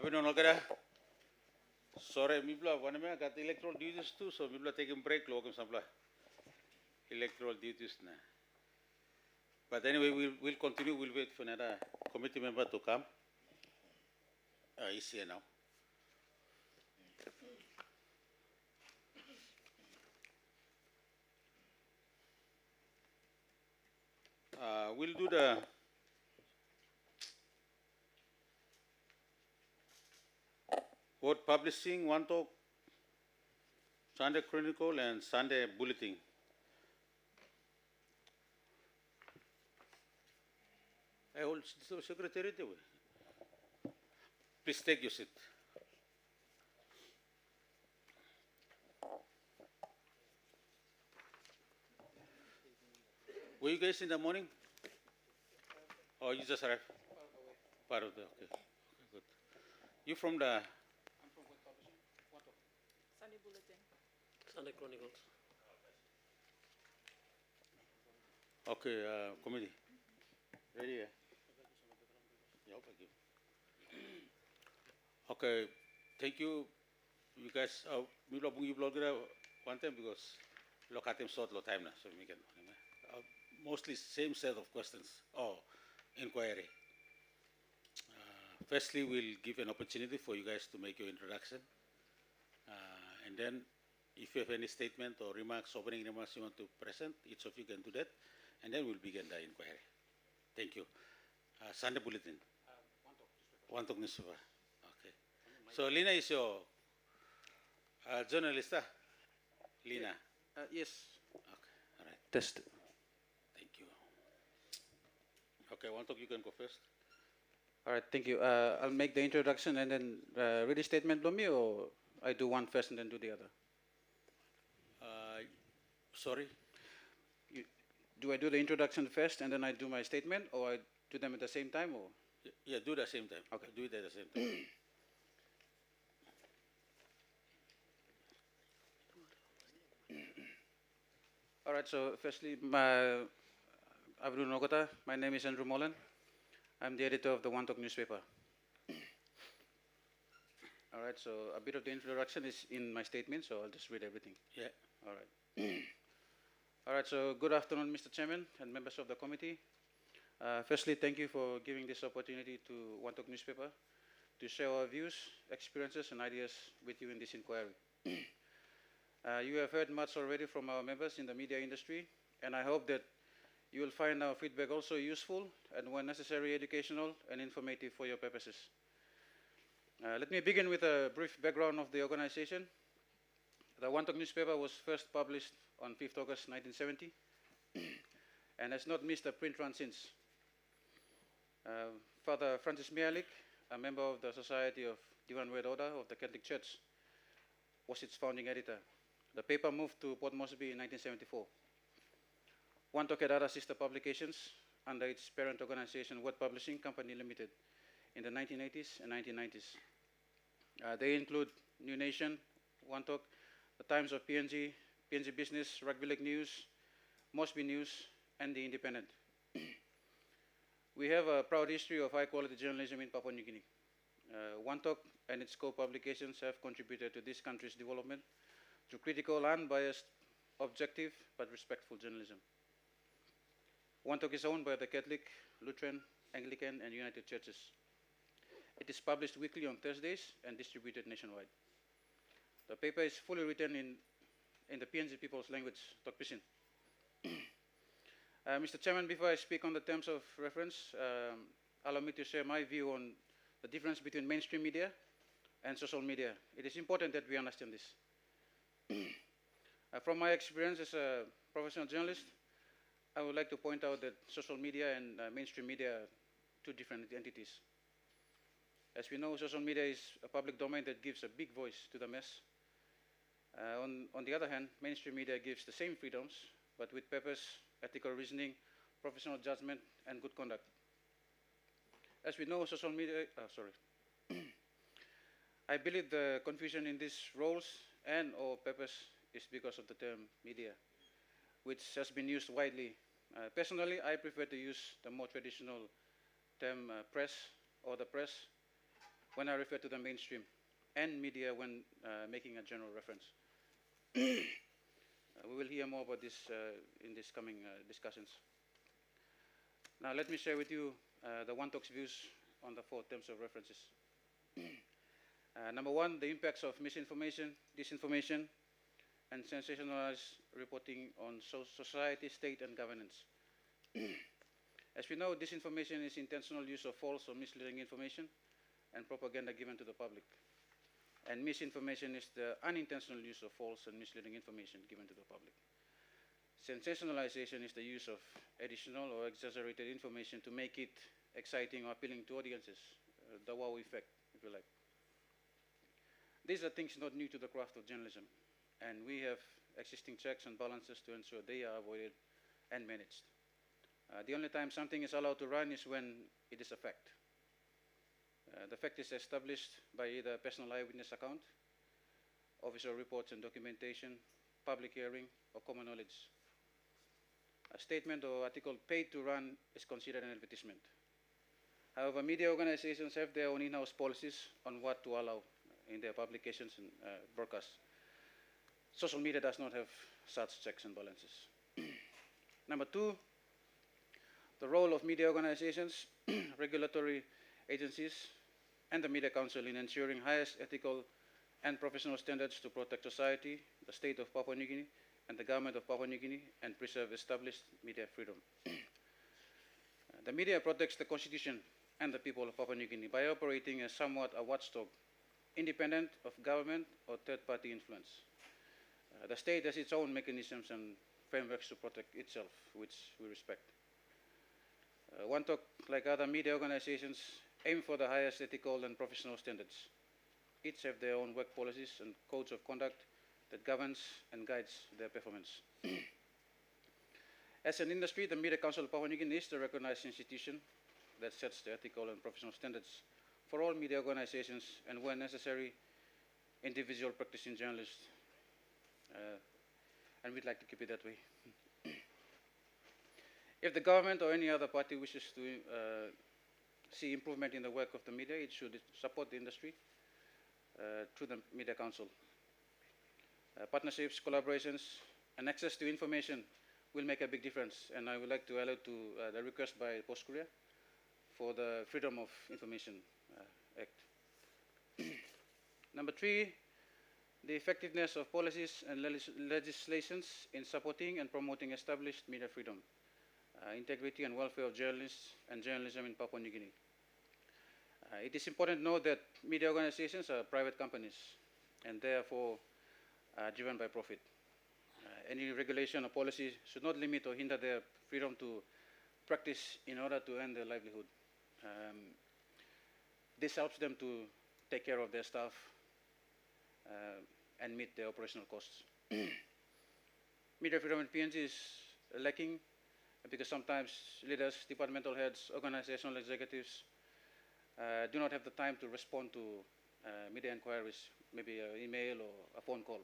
Abi no nagara. Sorry, mibla one me got electoral duties too, so mibla taking break logam sampla electoral duties na. But anyway, we'll continue. We'll wait for another committee member to come. He's here now. We'll do the vote publishing, one talk, Sunday Chronicle, and Sunday Bulletin. I hold the secretary. Please take your seat. Were you guys in the morning? Or you just arrived? Part of the, okay. Good. You from the? I'm from Web Publishing. What of? Sunday Bulletin. Sunday Chronicles. Okay, committee. Ready? Yeah, thank you. Okay, thank you. You guys, we love you blog one time because look at them short lot time now, so we can mostly same set of questions or inquiry. Firstly, we'll give an opportunity for you guys to make your introduction, and then if you have any statement or remarks, opening remarks you want to present, each of you can do that, and then we'll begin the inquiry. Thank you. Sunday Bulletin. One talk newspaper. Okay. So Lina is your journalist, Lina. Yes. Okay. All right. Test. Thank you. Okay. One talk you can go first. All right. Thank you. I'll make the introduction and then read a statement from me, or I do one first and then do the other. Sorry. Do I do the introduction first and then I do my statement, or I do them at the same time, or? Yeah, do it at the same time. Okay. Do it at the same time. All right. So firstly, Abdul Nogota. My name is Andrew Mullen. I'm the editor of the One Talk newspaper. All right. So a bit of the introduction is in my statement, so I'll just read everything. Yeah. All right. All right, so good afternoon, Mr. Chairman and members of the committee. Firstly, thank you for giving this opportunity to One Talk newspaper to share our views, experiences, and ideas with you in this inquiry. You have heard much already from our members in the media industry, and I hope that you will find our feedback also useful and, when necessary, educational and informative for your purposes. Let me begin with a brief background of the organization. The One Talk newspaper was first published on 5th August 1970 and has not missed a print run since. Father Francis Mialik, a member of the Society of Divine Word Order of the Catholic Church, was its founding editor. The paper moved to Port Moresby in 1974. One Talk had other sister publications under its parent organization, Word Publishing Company Limited, in the 1980s and 1990s. They include New Nation, One Talk, the Times of PNG, PNG Business, Rugby League News, Moresby News, and The Independent. We have a proud history of high-quality journalism in Papua New Guinea. One Talk and its co-publications have contributed to this country's development through critical, unbiased, objective, but respectful journalism. One Talk is owned by the Catholic, Lutheran, Anglican, and United Churches. It is published weekly on Thursdays and distributed nationwide. The paper is fully written in the PNG people's language, Tokpisin. Mr. Chairman, before I speak on the terms of reference, allow me to share my view on the difference between mainstream media and social media. It is important that we understand this. From my experience as a professional journalist, I would like to point out that social media and mainstream media are two different entities. As we know, social media is a public domain that gives a big voice to the mass. On the other hand, mainstream media gives the same freedoms, but with purpose, ethical reasoning, professional judgment, and good conduct. As we know, social media, I believe the confusion in these roles and or purpose is because of the term media, which has been used widely. Personally, I prefer to use the more traditional term press or the press, when I refer to the mainstream, and media when making a general reference. We will hear more about this in these coming discussions. Now let me share with you the One Talk's views on the 4 terms of references. Number 1, the impacts of misinformation, disinformation, and sensationalized reporting on society, state, and governance. As we know, disinformation is intentional use of false or misleading information and propaganda given to the public. And misinformation is the unintentional use of false and misleading information given to the public. Sensationalization is the use of additional or exaggerated information to make it exciting or appealing to audiences, the wow effect, if you like. These are things not new to the craft of journalism, and we have existing checks and balances to ensure they are avoided and managed. The only time something is allowed to run is when it is a fact. The fact is established by either personal eyewitness account, official reports and documentation, public hearing, or common knowledge. A statement or article paid to run is considered an advertisement. However, media organizations have their own in-house policies on what to allow in their publications and broadcasts. Social media does not have such checks and balances. Number 2, the role of media organizations, regulatory agencies, and the Media Council in ensuring highest ethical and professional standards to protect society, the state of Papua New Guinea, and the government of Papua New Guinea, and preserve established media freedom. The media protects the constitution and the people of Papua New Guinea by operating as somewhat a watchdog, independent of government or third-party influence. The state has its own mechanisms and frameworks to protect itself, which we respect. One Talk, like other media organizations, aim for the highest ethical and professional standards. Each have their own work policies and codes of conduct that governs and guides their performance. As an industry, the Media Council of Papua New Guinea is the recognized institution that sets the ethical and professional standards for all media organizations and, where necessary, individual practicing journalists. And we'd like to keep it that way. If the government or any other party wishes to see improvement in the work of the media, it should support the industry through the Media Council. Partnerships, collaborations, and access to information will make a big difference, and I would like to allude to the request by Post Courier for the Freedom of Information Act. Number 3, the effectiveness of policies and legislations in supporting and promoting established media freedom, integrity and welfare of journalists and journalism in Papua New Guinea. It is important to note that media organizations are private companies and therefore are driven by profit. Any regulation or policy should not limit or hinder their freedom to practice in order to earn their livelihood. This helps them to take care of their staff and meet their operational costs. Media freedom in PNG is lacking because sometimes leaders, departmental heads, organizational executives do not have the time to respond to media inquiries, maybe an email or a phone call.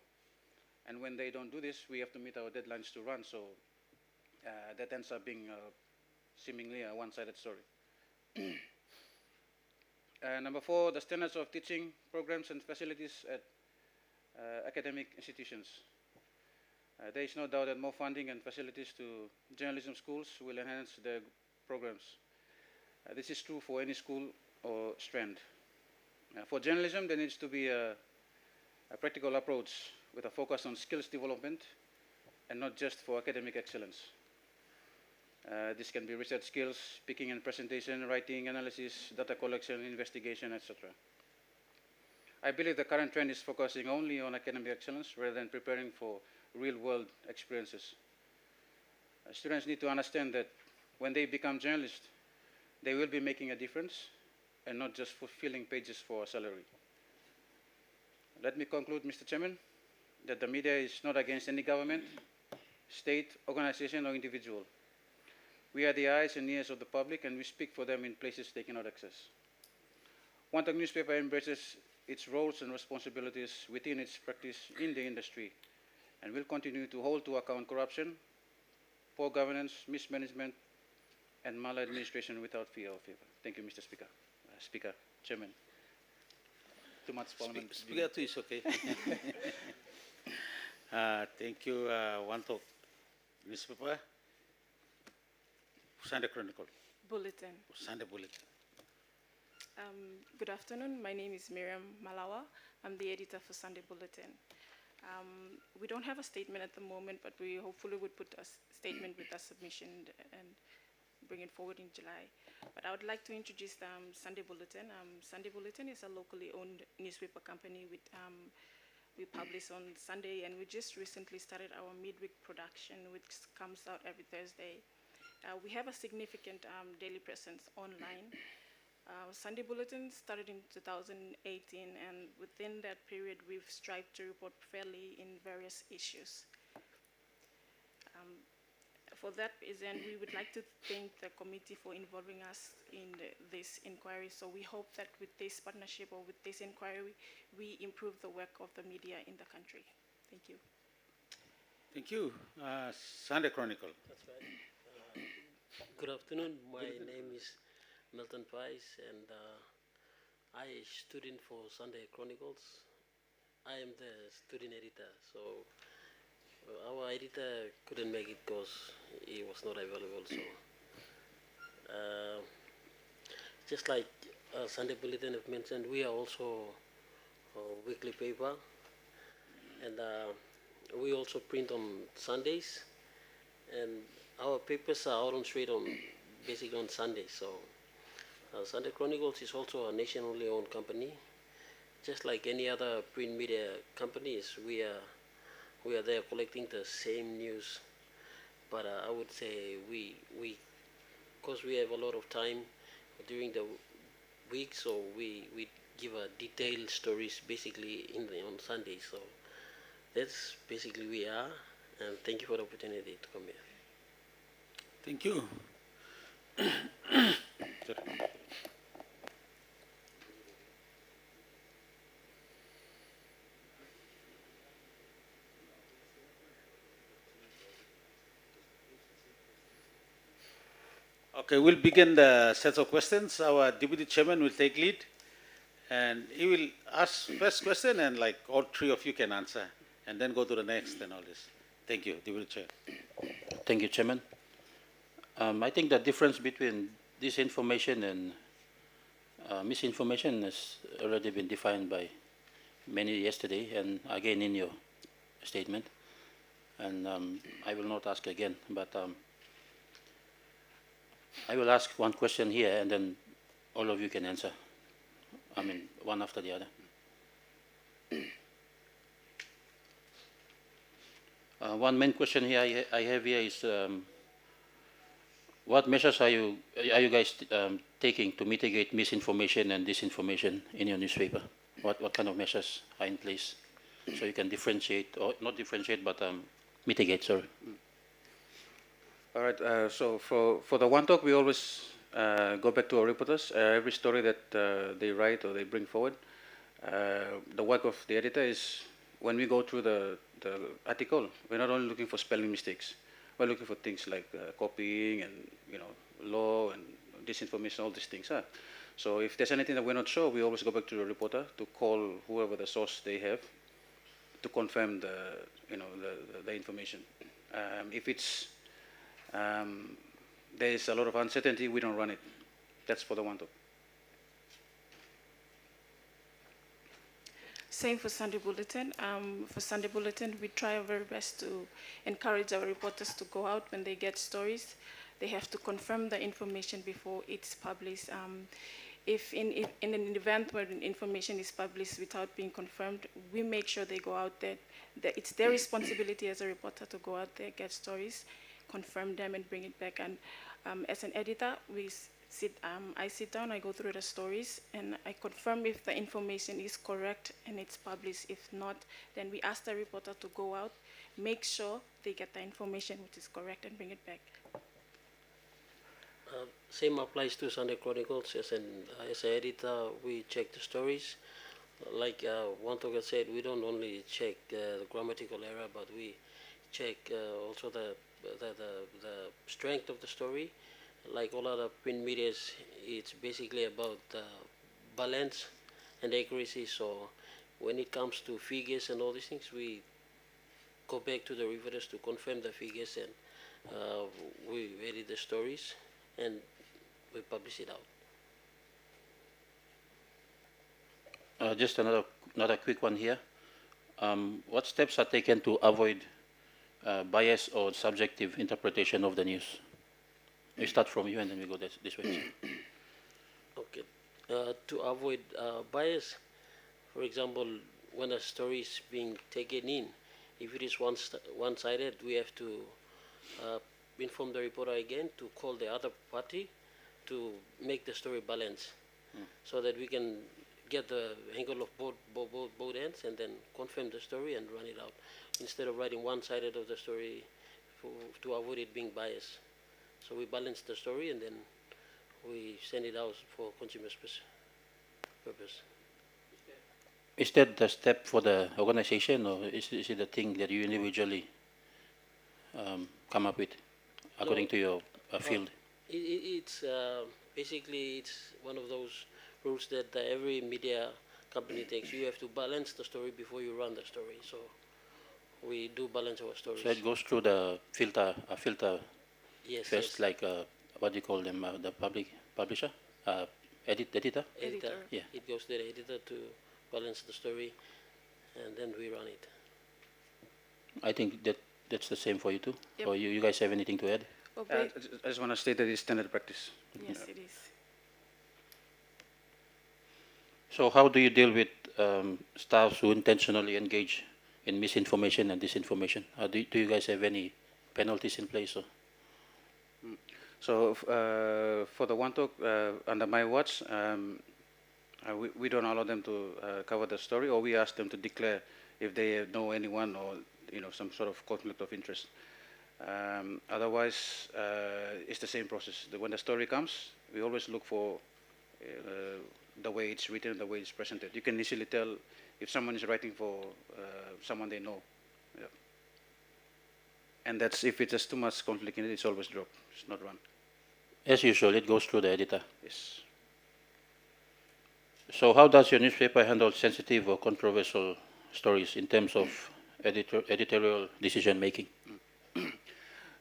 And when they don't do this, we have to meet our deadlines to run, so that ends up being seemingly a one-sided story. Number 4, the standards of teaching programs and facilities at academic institutions. There is no doubt that more funding and facilities to journalism schools will enhance their programs. This is true for any school or strand. For journalism, there needs to be a practical approach with a focus on skills development and not just for academic excellence. This can be research skills, speaking and presentation, writing, analysis, data collection, investigation, etc. I believe the current trend is focusing only on academic excellence rather than preparing for real-world experiences. Students need to understand that when they become journalists, they will be making a difference and not just fulfilling pages for a salary. Let me conclude, Mr. Chairman, that the media is not against any government, state, organization, or individual. We are the eyes and ears of the public, and we speak for them in places they cannot access. One Talk newspaper embraces its roles and responsibilities within its practice in the industry, and will continue to hold to account corruption, poor governance, mismanagement, and maladministration without fear or favor. Thank you, Mr. Speaker. Chairman. too much parliament. Speaker two is okay. Thank you. One talk. Newspaper. Sunday Chronicle. Bulletin. Sunday Bulletin. Good afternoon. My name is Miriam Malawa. I'm the editor for Sunday Bulletin. We don't have a statement at the moment, but we hopefully would put a statement with a submission and bring it forward in July. But I would like to introduce Sunday Bulletin. Sunday Bulletin is a locally owned newspaper company. We publish on Sunday, and we just recently started our midweek production, which comes out every Thursday. We have a significant daily presence online. Sunday Bulletin started in 2018, and within that period, we've strived to report fairly in various issues. For that reason, we would like to thank the committee for involving us in this inquiry. So we hope that with this partnership or with this inquiry, we improve the work of the media in the country. Thank you. Thank you. Sunday Chronicle. That's right. Good afternoon. My name is Milton Price, and I stood in for Sunday Chronicles. I am the student editor, so our editor couldn't make it because he was not available. So just like Sunday Bulletin have mentioned, we are also a weekly paper, and we also print on Sundays, and our papers are out on street on basically on Sundays. So Sunday Chronicles is also a nationally owned company. Just like any other print media companies, we are there collecting the same news. But I would say because we have a lot of time during the week, so we give a detailed stories basically on Sunday. So that's basically we are, and thank you for the opportunity to come here. Thank you. Okay, we'll begin the set of questions. Our deputy chairman will take lead, and he will ask first question, and like all three of you can answer, and then go to the next and all this. Thank you, deputy chair. Thank you, Chairman. I think the difference between disinformation and misinformation has already been defined by many yesterday and again in your statement. And I will not ask again, but I will ask one question here and then all of you can answer. I mean, one after the other. One main question here I have here is what measures are you guys taking to mitigate misinformation and disinformation in your newspaper? What kind of measures are in place so you can differentiate, or not differentiate, but mitigate, sorry. All right, so for the One Talk, we always go back to our reporters. Every story that they write or they bring forward, the work of the editor is when we go through the article, we're not only looking for spelling mistakes, we're looking for things like copying and law and disinformation, all these things. So if there's anything that we're not sure, we always go back to the reporter to call whoever the source they have to confirm the information. If it's there is a lot of uncertainty, we don't run it. That's for the One Talk. Same for Sunday Bulletin. For Sunday Bulletin, we try our very best to encourage our reporters to go out when they get stories. They have to confirm the information before it's published. If in an event where the information is published without being confirmed, we make sure they go out there. It's their responsibility as a reporter to go out there, get stories, confirm them, and bring it back. And as an editor, I sit down, I go through the stories, and I confirm if the information is correct and it's published. If not, then we ask the reporter to go out, make sure they get the information which is correct, and bring it back. Same applies to Sunday Chronicles. As an editor, we check the stories. Like One Talk said, we don't only check the grammatical error, but we check also the strength of the story. Like all other print medias, it's basically about balance and accuracy. So when it comes to figures and all these things, we go back to the reporters to confirm the figures, and we edit the stories and we publish it out. Just another quick one here. What steps are taken to avoid bias or subjective interpretation of the news? We start from you and then we go this way. Okay. To avoid bias, for example, when a story is being taken in, if it is one-sided, we have to inform the reporter again to call the other party to make the story balance, so that we can get the angle of both ends and then confirm the story and run it out, instead of writing one-sided of the story to avoid it being biased. So we balance the story and then we send it out for consumer purpose. Is that the step for the organization, or is it the thing that you individually come up with according to your field? It's basically it's one of those rules that every media company takes. You have to balance the story before you run the story. So we do balance our stories. So it goes through the filter Yes, first, yes. like what do you call them, the publisher, editor? Editor. Yeah. It goes to the editor to balance the story, and then we run it. I think that's the same for you too. Yep. Or you guys have anything to add? Okay. I just want to state that it's standard practice. Yes, it is. So how do you deal with staffs who intentionally engage in misinformation and disinformation? Do you guys have any penalties in place? Or? So for the One Talk, under my watch, we don't allow them to cover the story, or we ask them to declare if they know anyone or some sort of conflict of interest. Otherwise, it's the same process. When the story comes, we always look for the way it's written, the way it's presented. You can easily tell if someone is writing for someone they know. Yeah. And that's, if it's just too much conflict in it, it's always dropped. It's not run. As usual, it goes through the editor. Yes. So how does your newspaper handle sensitive or controversial stories in terms of editorial decision making?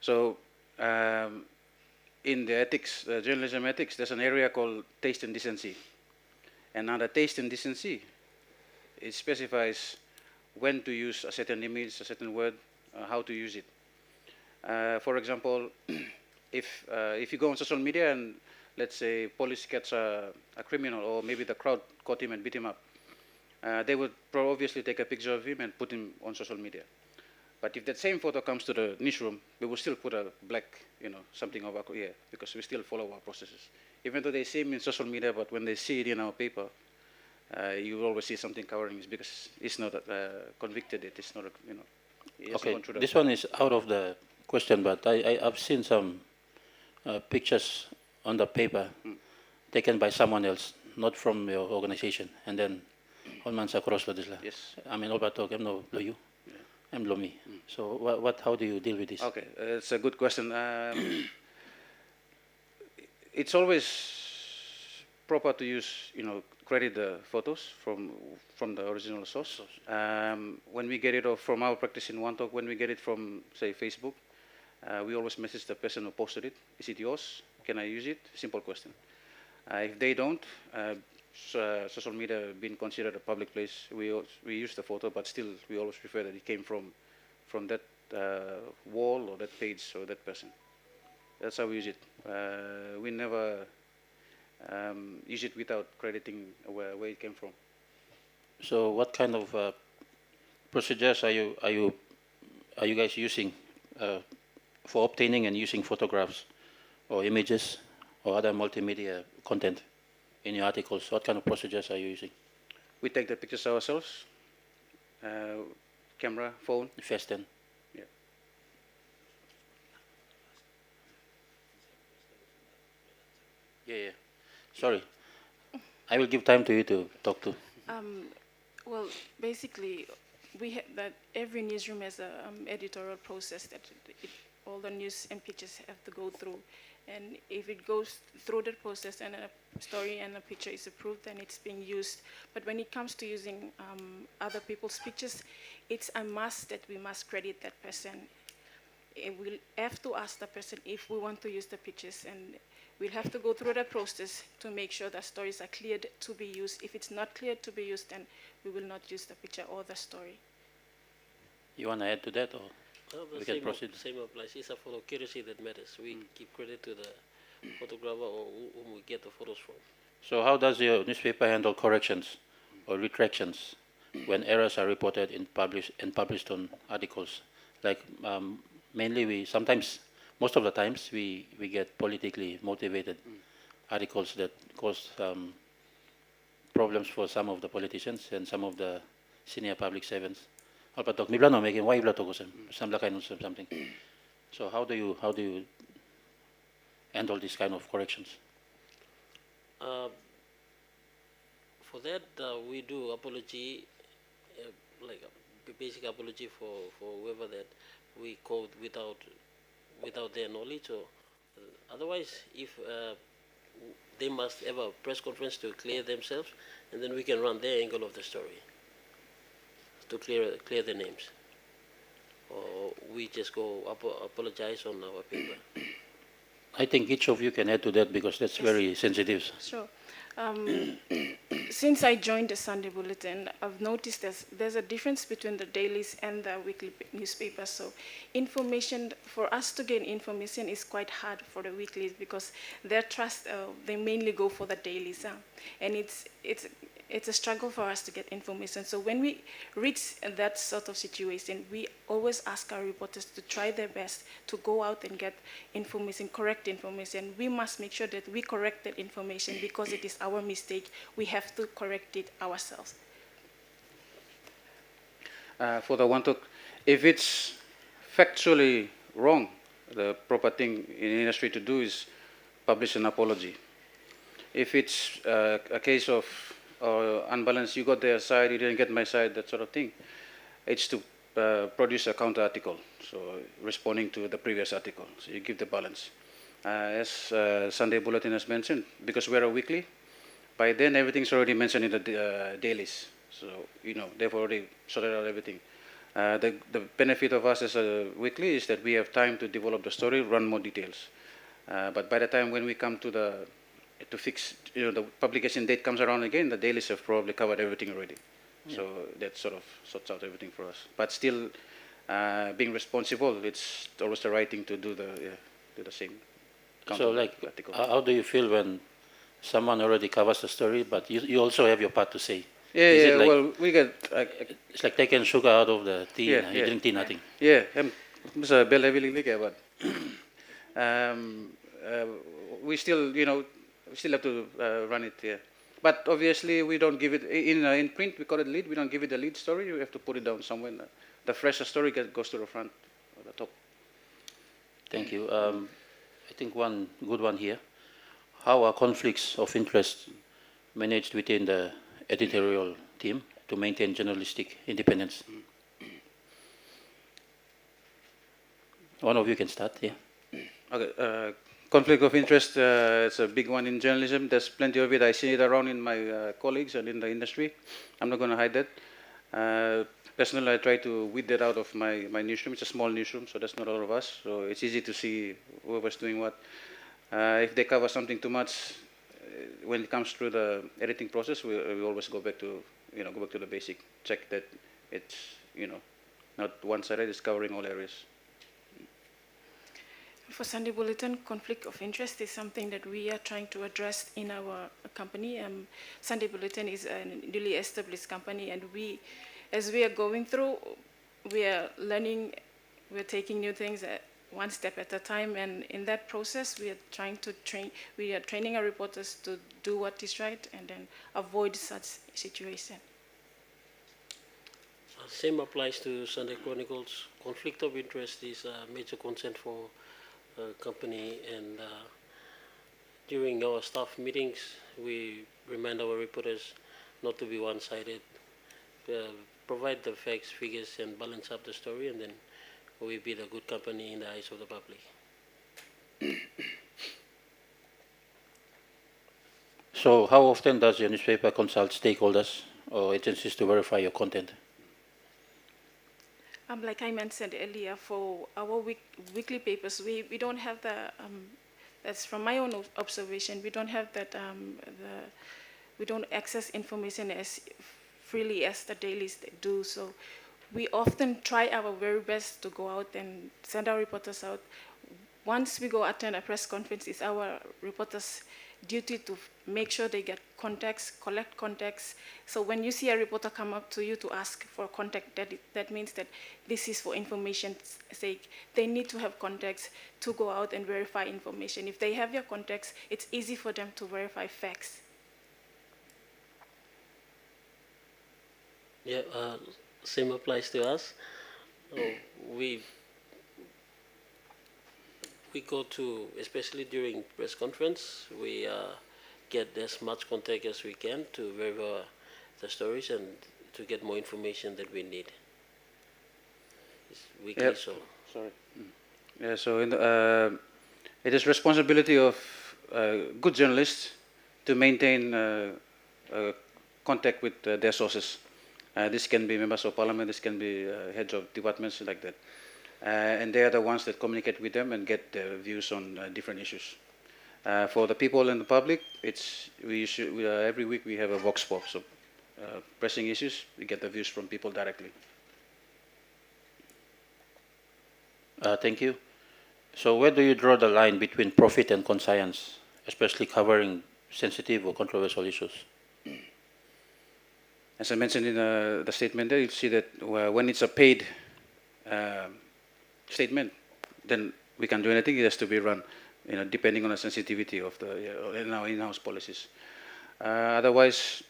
So in the ethics, journalism ethics, there's an area called taste and decency. And under taste and decency, it specifies when to use a certain image, a certain word, how to use it. For example, if you go on social media and let's say police catch a criminal, or maybe the crowd caught him and beat him up, they would obviously take a picture of him and put him on social media. But if that same photo comes to the newsroom, we will still put a black, something over here, because we still follow our processes. Even though they see him in social media, but when they see it in our paper, you will always see something covering it, because it's not convicted. It is not, it hasn't Okay, gone through the- this one is out of the question, but I've seen some pictures on the paper taken by someone else, not from your organization, and then on man's across the Isla. Yes. I mean, over talk, I'm no blow you, I'm blow me. So how do you deal with this? Okay, it's a good question. It's always proper to use, credit the photos from the original source. When we get it from our practice in One Talk, when we get it from, say, Facebook, we always message the person who posted it. Is it yours? Can I use it? Simple question. If they don't, social media being considered a public place, we use the photo, but still we always prefer that it came from that wall or that page or that person. That's how we use it. We never use it without crediting where it came from. So what kind of procedures are you guys using for obtaining and using photographs or images or other multimedia content in your articles? What kind of procedures are you using? We take the pictures ourselves, camera, phone. First then. Yeah. Yeah. Sorry. I will give time to you to talk to. Well, basically, we have that every newsroom has a editorial process that all the news and pictures have to go through. And if it goes through the process and a story and a picture is approved, then it's being used. But when it comes to using other people's pictures, it's a must that we must credit that person. We'll have to ask the person if we want to use the pictures, and we'll have to go through the process to make sure the stories are cleared to be used. If it's not cleared to be used, then we will not use the picture or the story. You want to add to that, or The we can proceed? same applies. It's a for accuracy that matters. We give credit to the photographer or whom we get the photos from. So how does your newspaper handle corrections or retractions when errors are reported in published on articles? Like mainly most of the times we get politically motivated articles that cause problems for some of the politicians and some of the senior public servants. Alpatok, mi blano making why blato ko some kind of something. So how do you handle this kind of corrections? For that, we do apology, like a basic apology for whoever that we called without their knowledge. Or otherwise, if they must have a press conference to clear themselves, and then we can run their angle of the story to clear the names. Or we just go apologize on our paper. I think each of you can add to that because that's very sensitive. Sure. Since I joined the Sunday Bulletin, I've noticed there's a difference between the dailies and the weekly newspapers. So information, for us to gain information is quite hard for the weeklies because their trust, they mainly go for the dailies. And it's a struggle for us to get information. So when we reach that sort of situation, we always ask our reporters to try their best to go out and get information, correct information. We must make sure that we correct that information because it is our mistake. We have to correct it ourselves. For the one to, if it's factually wrong, the proper thing in industry to do is publish an apology. If it's a case of unbalanced, you got their side, you didn't get my side, that sort of thing, it's to produce a counter article, so responding to the previous article, so you give the balance. As Sunday Bulletin has mentioned, because we're a weekly, by then everything's already mentioned in the dailies, so they've already sorted out everything. The benefit of us as a weekly is that we have time to develop the story, run more details. But by the time when we come to fix, the publication date comes around again, the dailies have probably covered everything already. Yeah. So that sort of sorts out everything for us. But still, being responsible, it's always the right thing to do the same. So like, how do you feel when someone already covers the story, but you also have your part to say? Yeah, like, well, we get... it's like taking sugar out of the tea, you drink tea, nothing. Yeah, Mr. but we still, we still have to run it here. But obviously, we don't give it, in print, we call it lead, we don't give it the lead story, we have to put it down somewhere. The fresher story goes to the front or the top. Thank you. I think one good one here. How are conflicts of interest managed within the editorial team to maintain journalistic independence? One of you can start, yeah. Okay. Conflict of interest, it's a big one in journalism. There's plenty of it. I see it around in my colleagues and in the industry. I'm not going to hide that. Personally, I try to weed that out of my newsroom. It's a small newsroom, so there's not a lot of us. So it's easy to see whoever's doing what. If they cover something too much, when it comes through the editing process, we always go back to the basic. Check that it's not one-sided. It's covering all areas. For Sunday Bulletin, conflict of interest is something that we are trying to address in our company. Sunday Bulletin is a newly established company, and as we are going through, we are learning, we're taking new things one step at a time, and in that process, we are training our reporters to do what is right and then avoid such situation. Same applies to Sunday Chronicles. Conflict of interest is a major concern for company, and during our staff meetings, we remind our reporters not to be one-sided, provide the facts, figures, and balance up the story, and then we be the good company in the eyes of the public. So how often does your newspaper consult stakeholders or agencies to verify your content? Like I mentioned earlier, for our weekly papers, we don't have the, that's from my own observation, we don't have that, we don't access information as freely as the dailies do. So we often try our very best to go out and send our reporters out. Once we go attend a press conference, it's our reporters' duty to make sure they get contacts, collect contacts. So when you see a reporter come up to you to ask for contact, that means that this is for information's sake. They need to have contacts to go out and verify information. If they have your contacts, it's easy for them to verify facts. Yeah, same applies to us. We go to, especially during press conference, we get as much contact as we can to verify the stories and to get more information that we need. It's weekly, Yep. so. Sorry. Yeah, so it is responsibility of good journalists to maintain contact with their sources. This can be members of parliament, this can be heads of departments like that. And they are the ones that communicate with them and get their views on different issues. For the people and the public, every week we have a vox pop, so pressing issues, we get the views from people directly. Thank you. So where do you draw the line between profit and conscience, especially covering sensitive or controversial issues? As I mentioned in the statement there, you see that when it's a paid statement, then we can do anything. It has to be run, depending on the sensitivity of our in-house policies. Otherwise,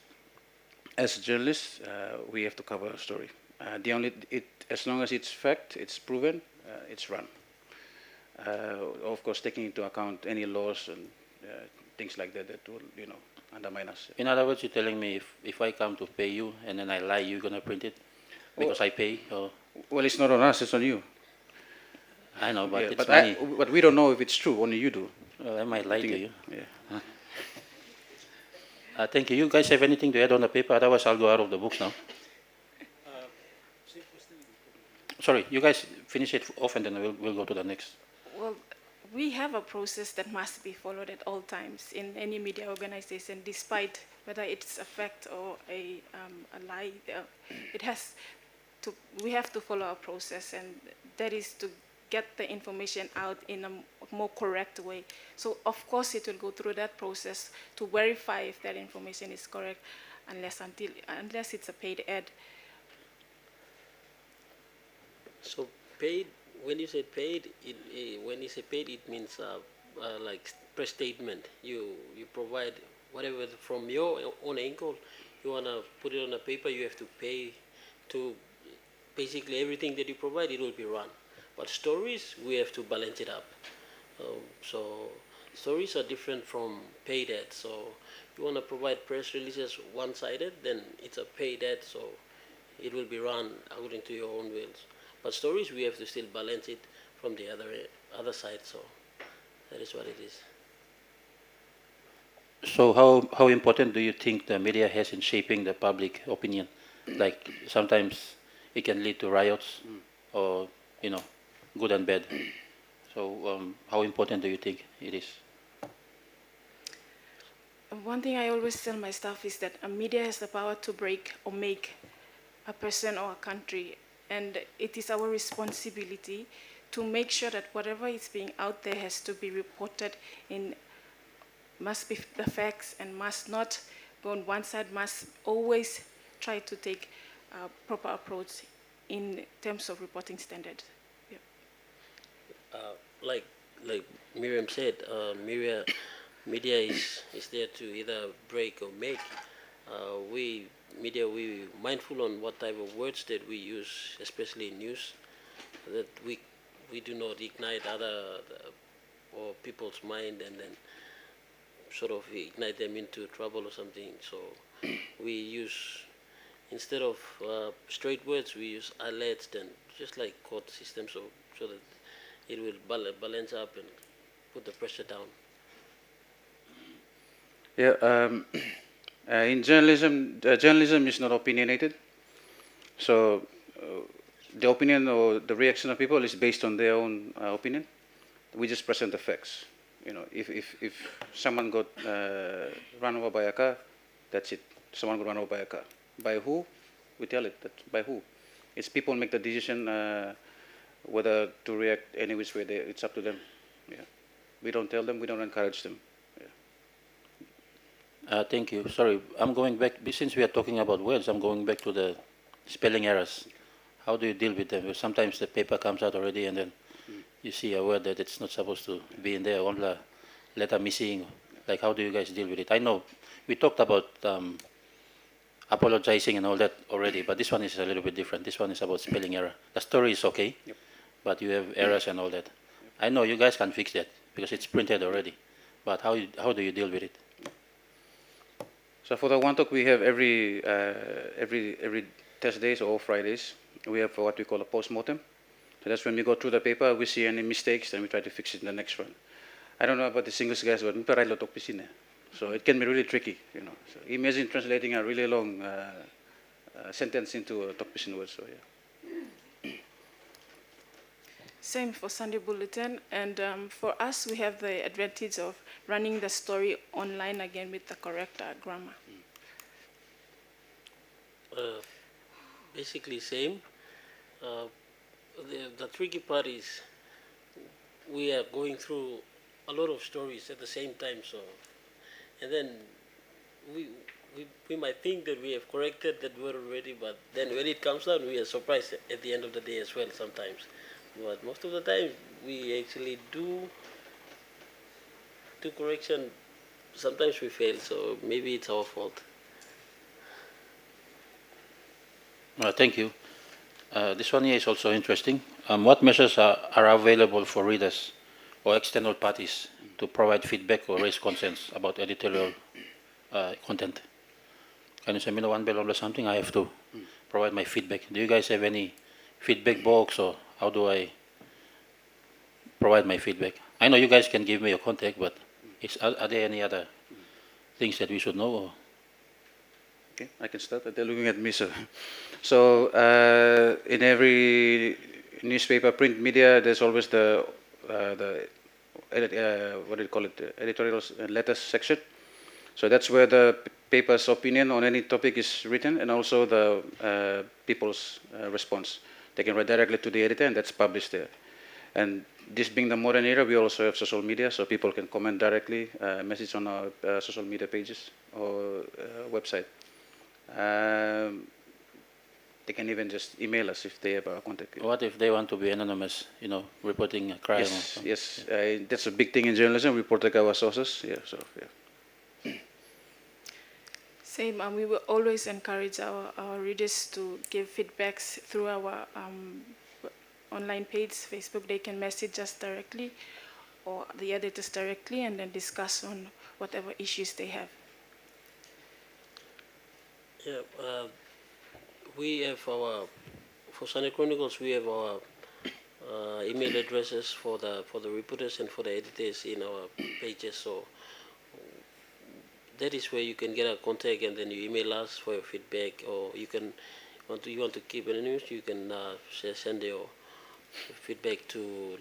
as journalists, we have to cover a story. As long as it's fact, it's proven, it's run. Of course, taking into account any laws and things like that will, undermine us. In other words, you're telling me if I come to pay you and then I lie, you're going to print it because I pay? Or? Well, it's not on us, it's on you. I know, but Yeah, it's but money. But we don't know if it's true, only you do. Well, I might lie to you. Yeah. Thank you. You guys have anything to add on the paper? Otherwise, I'll go out of the books now. Sorry, you guys finish it off and then we'll go to the next. Well, we have a process that must be followed at all times in any media organization, despite whether it's a fact or a lie. We have to follow a process, and that is to get the information out in a more correct way. So of course it will go through that process to verify if that information is correct, unless it's a paid ad. So paid, when you say paid, when you say paid, it means like press statement. You provide whatever from your own angle. You wanna put it on a paper, you have to pay to basically everything that you provide. It will be run. But stories, we have to balance it up. So stories are different from paid ads. So you wanna provide press releases one-sided, then it's a paid ad. So it will be run according to your own wills. But stories, we have to still balance it from the other side. So that is what it is. So how important do you think the media has in shaping the public opinion? Like sometimes it can lead to riots or, good and bad. So how important do you think it is? One thing I always tell my staff is that a media has the power to break or make a person or a country, and it is our responsibility to make sure that whatever is being out there has to be reported must be the facts and must not go on one side, must always try to take a proper approach in terms of reporting standards. Yeah. Like Miriam said, media is there to either break or make. We mindful on what type of words that we use, especially in news, that we do not ignite or people's mind and then sort of ignite them into trouble or something. So we use instead of straight words, we use alerts then, just like court system, so that it will balance up and put the pressure down. Yeah, in journalism, journalism is not opinionated. So the opinion or the reaction of people is based on their own opinion. We just present the facts. You know, if someone got run over by a car, that's it. Someone got run over by a car. By who? We tell it. That by who? It's people make the decision whether to react any which way. It's up to them. Yeah. We don't tell them. We don't encourage them. Thank you. Sorry, I'm going back, since we are talking about words, I'm going back to the spelling errors. How do you deal with them? Because sometimes the paper comes out already and then you see a word that it's not supposed to be in there, one letter missing. Like, how do you guys deal with it? I know we talked about apologizing and all that already, but this one is a little bit different. This one is about spelling error. The story is okay, but you have errors and all that. I know you guys can fix that because it's printed already, but how do you deal with it? So for the one talk, we have every Thursdays or Fridays, we have what we call a post-mortem. So that's when we go through the paper, we see any mistakes, then we try to fix it in the next one. I don't know about the English guys, but so it can be really tricky, you know. So imagine translating a really long sentence into a Tokpisin word. So yeah. Same for Sunday Bulletin, and for us, we have the advantage of running the story online again with the correct grammar. Basically same. The tricky part is we are going through a lot of stories at the same time, so, and then we might think that we have corrected that word already, but then when it comes out, we are surprised at the end of the day as well sometimes. But most of the time, we actually do correction. Sometimes we fail, so maybe it's our fault. Thank you. This one here is also interesting. What measures are available for readers or external parties to provide feedback or raise concerns about editorial content? Can you send me one bell or something? I have to provide my feedback. Do you guys have any feedback box, or how do I provide my feedback? I know you guys can give me your contact, but are there any other things that we should know? Or? Okay, I can start. They're looking at me, so. So in every newspaper, print media, there's always the what do you call it, editorials and letters section. So that's where the paper's opinion on any topic is written, and also the people's response. They can write directly to the editor, and that's published there. And this being the modern era, we also have social media, so people can comment directly, message on our social media pages or website. They can even just email us if they have our contact. What if they want to be anonymous, you know, reporting a crime? Yes, yes. That's a big thing in journalism. We protect our sources. Yeah, so yeah. Same, we will always encourage our readers to give feedbacks through our online page, Facebook. They can message us directly or the editors directly, and then discuss on whatever issues they have. Yeah, we have for Sunday Chronicles, we have our email addresses for the reporters and for the editors in our pages. So that is where you can get a contact, and then you email us for your feedback, or you can you want to keep anonymous, you can send your feedback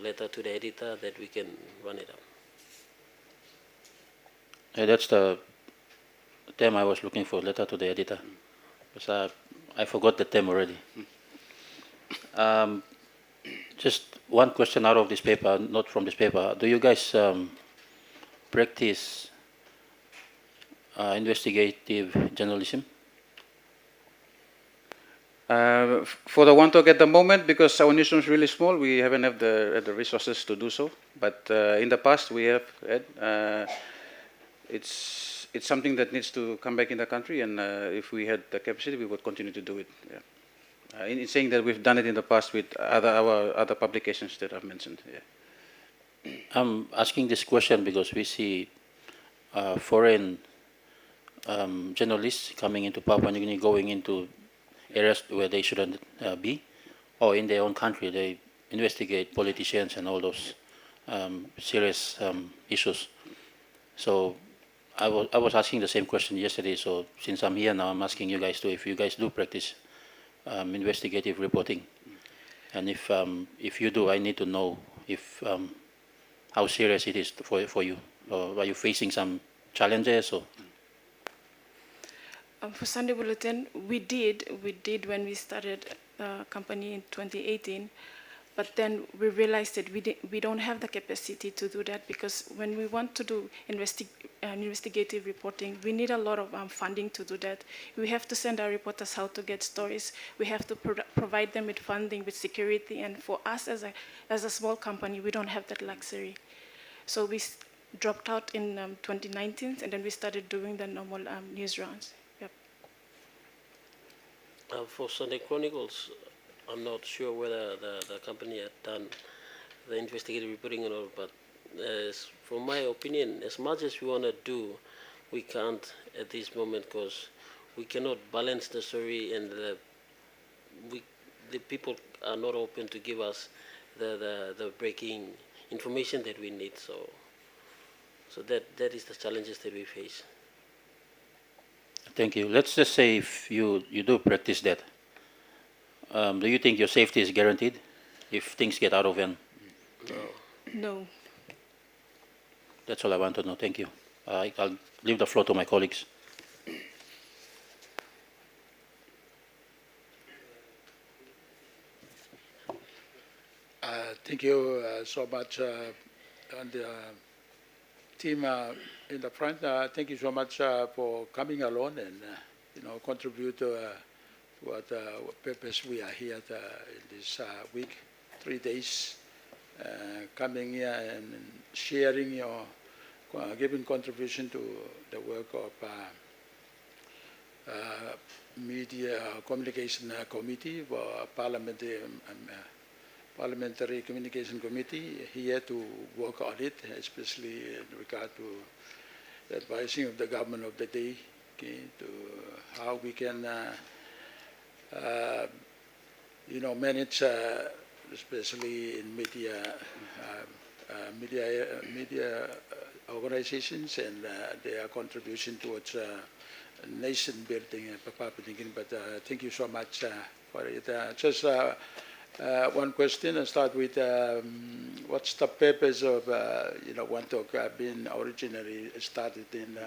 letter to the editor that we can run it up. Yeah, that's the term I was looking for, letter to the editor. Because I forgot the term already. Just one question out of this paper, not from this paper. Do you guys practice investigative journalism? For the one talk at the moment, because our newsroom is really small, we haven't have the resources to do so. But in the past, we have had. It's something that needs to come back in the country, and if we had the capacity, we would continue to do it. Yeah. In saying that, we've done it in the past with our other publications that I've mentioned. Yeah. I'm asking this question because we see foreign journalists coming into Papua New Guinea, going into areas where they shouldn't be, or in their own country they investigate politicians and all those serious issues. So I was asking the same question yesterday. So since I'm here now, I'm asking you guys too if you guys do practice investigative reporting, and if you do, I need to know if how serious it is for you, or are you facing some challenges or? For Sunday Bulletin, we did when we started the company in 2018, but then we realized that we don't have the capacity to do that, because when we want to do investigative reporting, we need a lot of funding to do that. We have to send our reporters how to get stories. We have to provide them with funding, with security, and for us as a small company, we don't have that luxury. So we dropped out in 2019, and then we started doing the normal news rounds. Yep. For Sunday Chronicles, I'm not sure whether the company had done the investigative reporting or not, but from my opinion, as much as we want to do, we can't at this moment, because we cannot balance the story, and the people are not open to give us the breaking information that we need. So that is the challenges that we face. Thank you. Let's just say if you do practice that, do you think your safety is guaranteed if things get out of hand? No. That's all I want to know. Thank you. I'll leave the floor to my colleagues. Thank you so much, and the team in the front. Thank you so much for coming along and contribute to what purpose we are here in this week, 3 days, coming here and sharing your giving contribution to the work of Media Communication Committee, for Parliamentary Communication Committee, here to work on it, especially in regard to the advising of the government of the day, okay, to how we can manage, especially in media organizations and their contribution towards nation building and public. But thank you so much for it. Just one question. I start with what's the purpose of One Talk being originally started in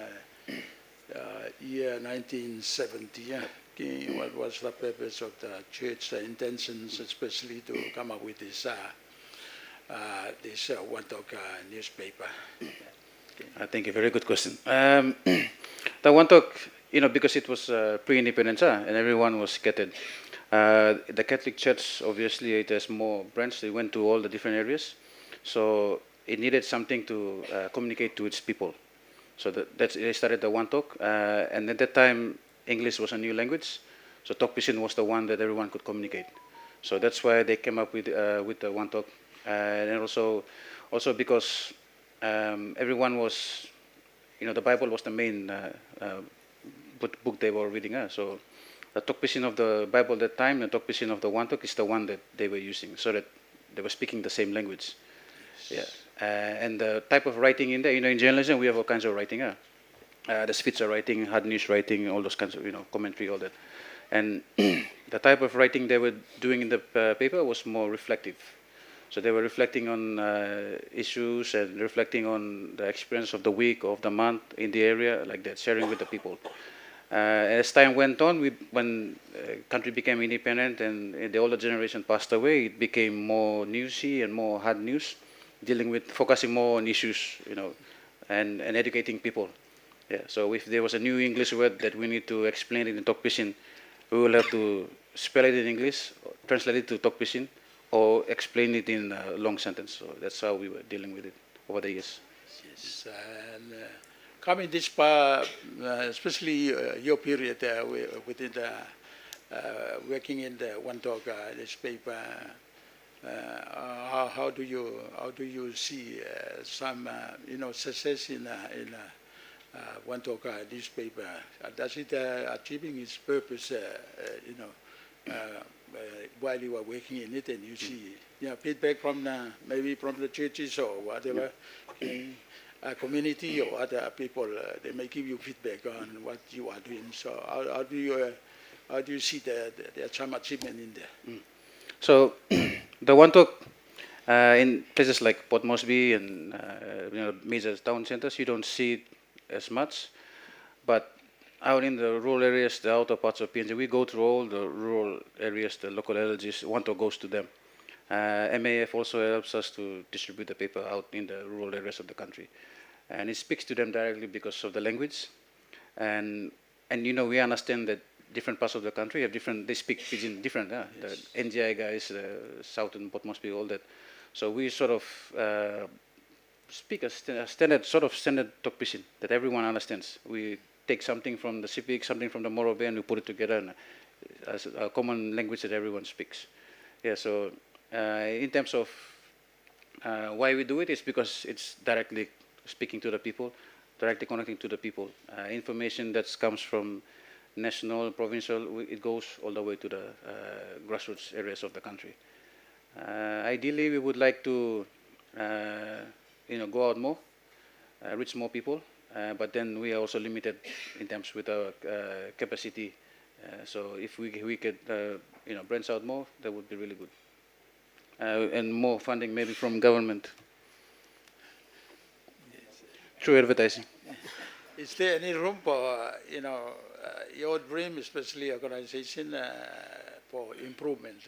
year 1970? Okay. What was the purpose of the church, the intentions, especially to come up with this One Talk newspaper? Thank you. Very good question. The One Talk, because it was pre-independence and everyone was scattered. The Catholic Church, obviously, it has more branches. They went to all the different areas. So it needed something to communicate to its people. So they started the One Talk. And at that time, English was a new language. So Talk Pisin was the one that everyone could communicate. So that's why they came up with the One Talk. And also because everyone was, the Bible was the main book they were reading. So the Talk Pisin of the Bible at that time, the Talk Pisin of the One Talk is the one that they were using, so that they were speaking the same language. Yes. Yeah. And the type of writing in there, in journalism, we have all kinds of writing. The Spitzer writing, hard news writing, all those kinds of, commentary, all that. And the type of writing they were doing in the paper was more reflective. So they were reflecting on issues and reflecting on the experience of the week, of the month in the area, like that, sharing with the people. As time went on, when country became independent and the older generation passed away, it became more newsy and more hard news, focusing more on issues, and educating people. Yeah. So if there was a new English word that we need to explain in Talk Pisin, we will have to spell it in English, translate it to Talk Pisin, or explain it in a long sentence. So that's how we were dealing with it over the years. Yes, and coming this far, especially your period within the working in the One Talk newspaper, how do you see some success in One Talk newspaper? Does it achieving its purpose? while you are working in it, and you see feedback from maybe from the churches or whatever community or other people. They may give you feedback on what you are doing. So how do you see there's some achievement in there? So the one talk in places like Port Moresby and major town centers, you don't see it as much. But out in the rural areas, the outer parts of PNG, we go through all the rural areas, the local LGs, one talk goes to them. MAF also helps us to distribute the paper out in the rural areas of the country. And it speaks to them directly because of the language. And we understand that different parts of the country have different, they speak Pidgin different. Yes. The NGI guys, Southern Port Moresby, all that. So we sort of speak a standard talk Pidgin that everyone understands. We take something from the Sipik, something from the Morobe, and we put it together as a common language that everyone speaks. Yeah, so in terms of why we do it, is because it's directly speaking to the people, directly connecting to the people. Information that comes from national, provincial, it goes all the way to the grassroots areas of the country. Ideally, we would like to go out more, reach more people, but then we are also limited in terms with our capacity. So if we could branch out more, that would be really good. And more funding maybe from government through advertising. Is there any room for your dream, especially organization, for improvement?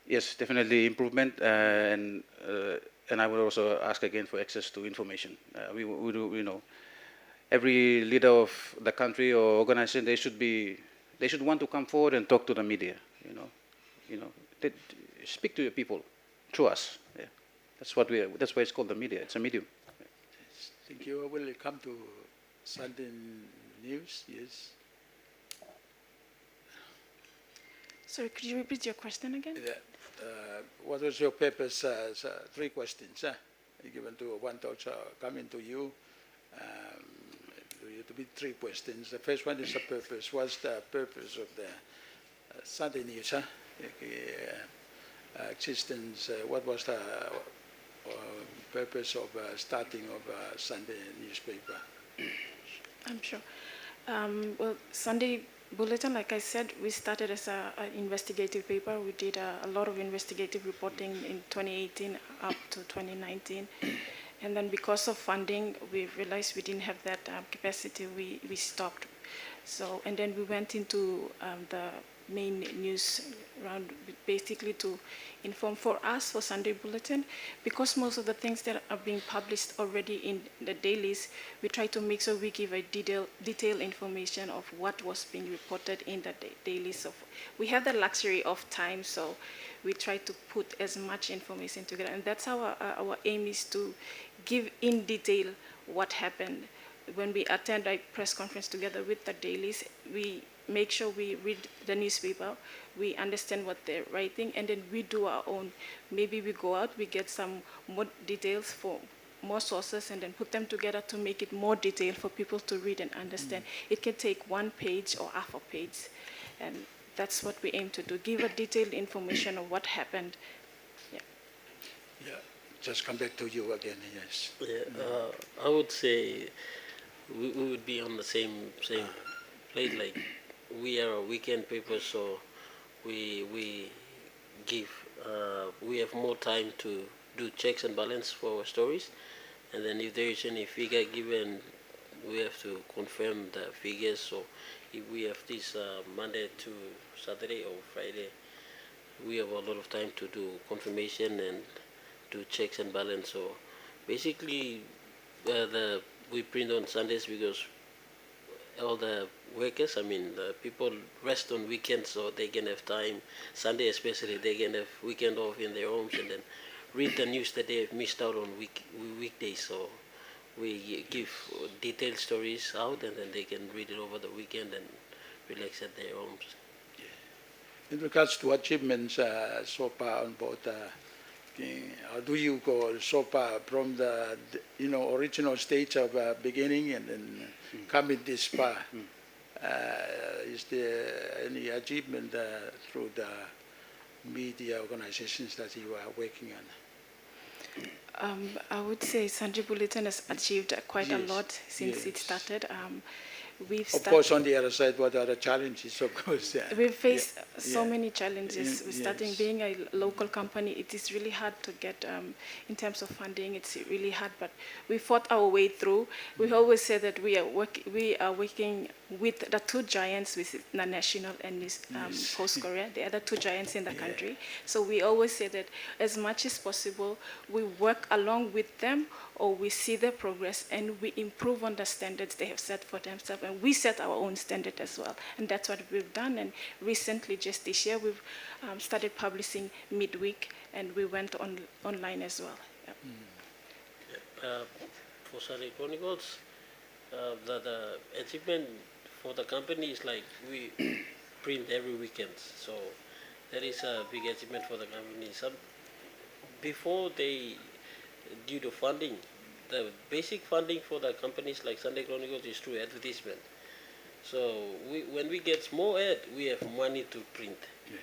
Yes, definitely improvement, and I would also ask again for access to information. We do, every leader of the country or organization, they should want to come forward and talk to the media. They speak to your people through us. Yeah. That's why it's called the media. It's a medium. Thank you. I will come to Sunday News. Yes. Sorry, could you repeat your question again? What was your purpose? 3 questions given to one talk coming to you. To be 3 questions. The first one is the purpose. What's the purpose of the Sunday News? Existence. What was the purpose of starting of Sunday newspaper? I'm sure. Well, Sunday Bulletin, like I said, we started as an investigative paper. We did a lot of investigative reporting in 2018 up to 2019. And then because of funding, we realized we didn't have that capacity. We stopped. So, and then we went into the main news round, basically to inform for us, for Sunday Bulletin, because most of the things that are being published already in the dailies, we try to make sure we give a detailed information of what was being reported in the dailies. So we have the luxury of time, so we try to put as much information together, and that's our aim is to give in detail what happened. When we attend a press conference together with the dailies, we make sure we read the newspaper, we understand what they're writing, and then we do our own. Maybe we go out, we get some more details for more sources, and then put them together to make it more detailed for people to read and understand. It can take 1 page or half a page, and that's what we aim to do, give a detailed information of what happened. Yeah. Yeah, just come back to you again, yes. Yeah, I would say we would be on the same plate. Like, we are a weekend paper, so we have more time to do checks and balance for our stories, and then if there is any figure given, we have to confirm the figures. So if we have this Monday to Saturday or Friday, we have a lot of time to do confirmation and do checks and balance. So basically, we print on Sundays because all the workers, the people rest on weekends, so they can have time. Sunday especially, they can have weekend off in their homes and then read the news that they have missed out on weekdays. So we give detailed stories out, and then they can read it over the weekend and relax at their homes. In regards to achievements so far on board, how do you go so far from the original stage of beginning and then coming this far? Is there any achievement through the media organizations that you are working on? I would say Sunday Bulletin has achieved quite a Yes, lot since it yes. started. We've Of course, on the other side, what are the challenges? Of course, we've faced yeah, so yeah. many challenges. With starting Yes. being a local company, it is really hard to get, in terms of funding, it's really hard, but we fought our way through. We always say that we are working with the two giants, with the national and Yes. Coast Korea, the other two giants in the Yeah. country. So we always say that as much as possible, we work along with them, or we see their progress and we improve on the standards they have set for themselves, and we set our own standard as well. And that's what we've done. And recently, just this year, we've started publishing midweek, and we went online as well. Yep. For Sunday Chronicles, the achievement for the company is like we print every weekend. So that is a big achievement for the company. Before they, due to funding, the basic funding for the companies like Sunday Chronicles is through advertisement. So when we get small ad, we have money to print. Yeah.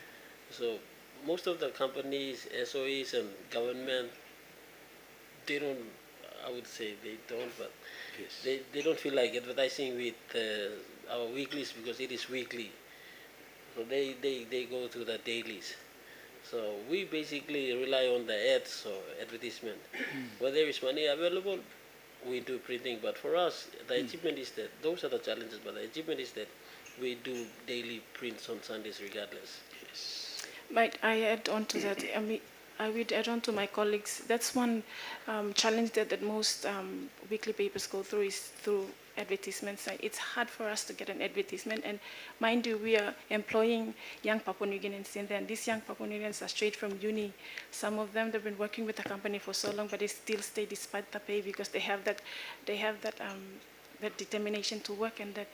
So most of the companies, SOEs and government, they don't, I would say they don't, but Yes. they don't feel like advertising with our weeklies because it is weekly. So they go to the dailies. So we basically rely on the ads or advertisement. When there is money available, we do printing. But for us, the achievement is that those are the challenges. But the achievement is that we do daily prints on Sundays regardless. Yes. Might I add on to that? I mean, I would add on to my colleagues. That's one challenge that most weekly papers go through, is through advertisements. It's hard for us to get an advertisement, and mind you, we are employing young Papua New Guineans in there, and these young Papua New Guineans are straight from uni. Some of them, they've been working with the company for so long, but they still stay despite the pay, because they have that determination to work, and that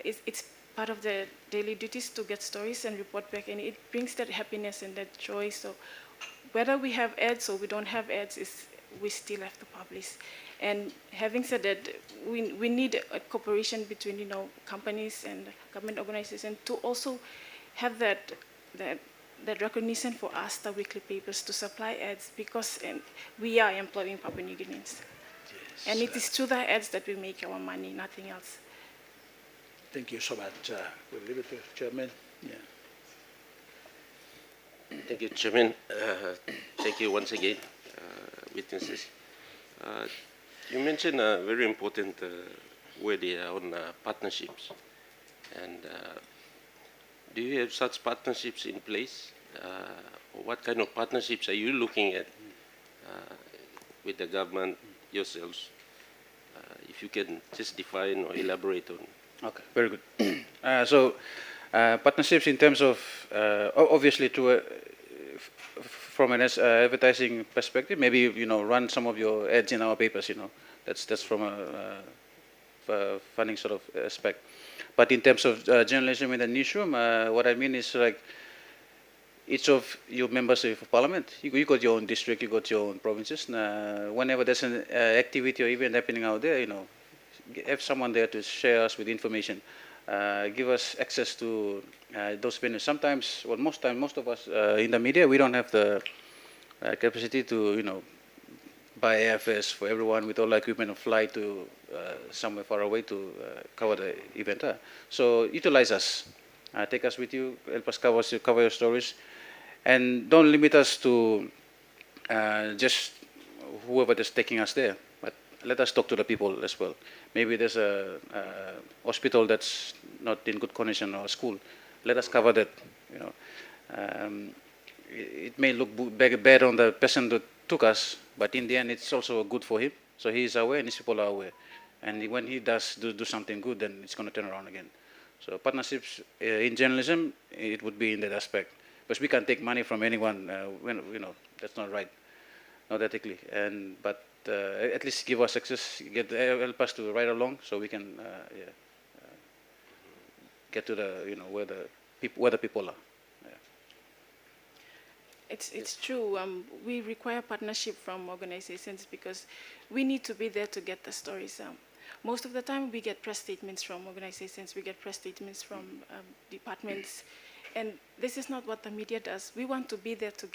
it's part of their daily duties to get stories and report back, and it brings that happiness and that joy. So whether we have ads or we don't have ads, we still have to publish. And having said that, we need a cooperation between companies and government organizations to also have that recognition for us, the weekly papers, to supply ads, because we are employing Papua New Guineans. Yes. And it is through the ads that we make our money, nothing else. Thank you so much. We'll leave it to Chairman. Yeah. Thank you, Chairman. Thank you once again, witnesses. You mentioned a very important word here on partnerships. And do you have such partnerships in place? What kind of partnerships are you looking at with the government yourselves? If you can just define or elaborate on. Okay, very good. Partnerships in terms of, obviously, from an advertising perspective, maybe run some of your ads in our papers. That's from a funding sort of aspect. But in terms of journalism in the newsroom, what I mean is, like, each of you members of Parliament, you got your own district, you got your own provinces. Whenever there's an activity or event happening out there, have someone there to share us with information. Give us access to those venues. Sometimes, well, most of us in the media, we don't have the capacity to, buy airfares for everyone with all the equipment and fly to somewhere far away to cover the event. So utilize us. Take us with you. Help us cover your stories. And don't limit us to just whoever is taking us there. But let us talk to the people as well. Maybe there's a hospital that's not in good condition, or a school. Let us cover that. It may look bad on the person that took us, but in the end, it's also good for him. So he is aware, and his people are aware. And when he does do something good, then it's going to turn around again. So partnerships in journalism, it would be in that aspect, because we can't take money from anyone. That's not right, not ethically. But at least give us access, help us to ride along, so we can get to the where the people are. It's true. We require partnership from organizations, because we need to be there to get the stories. most of the time we get press statements from organizations, we get press statements from departments, and this is not what the media does. We want to be there to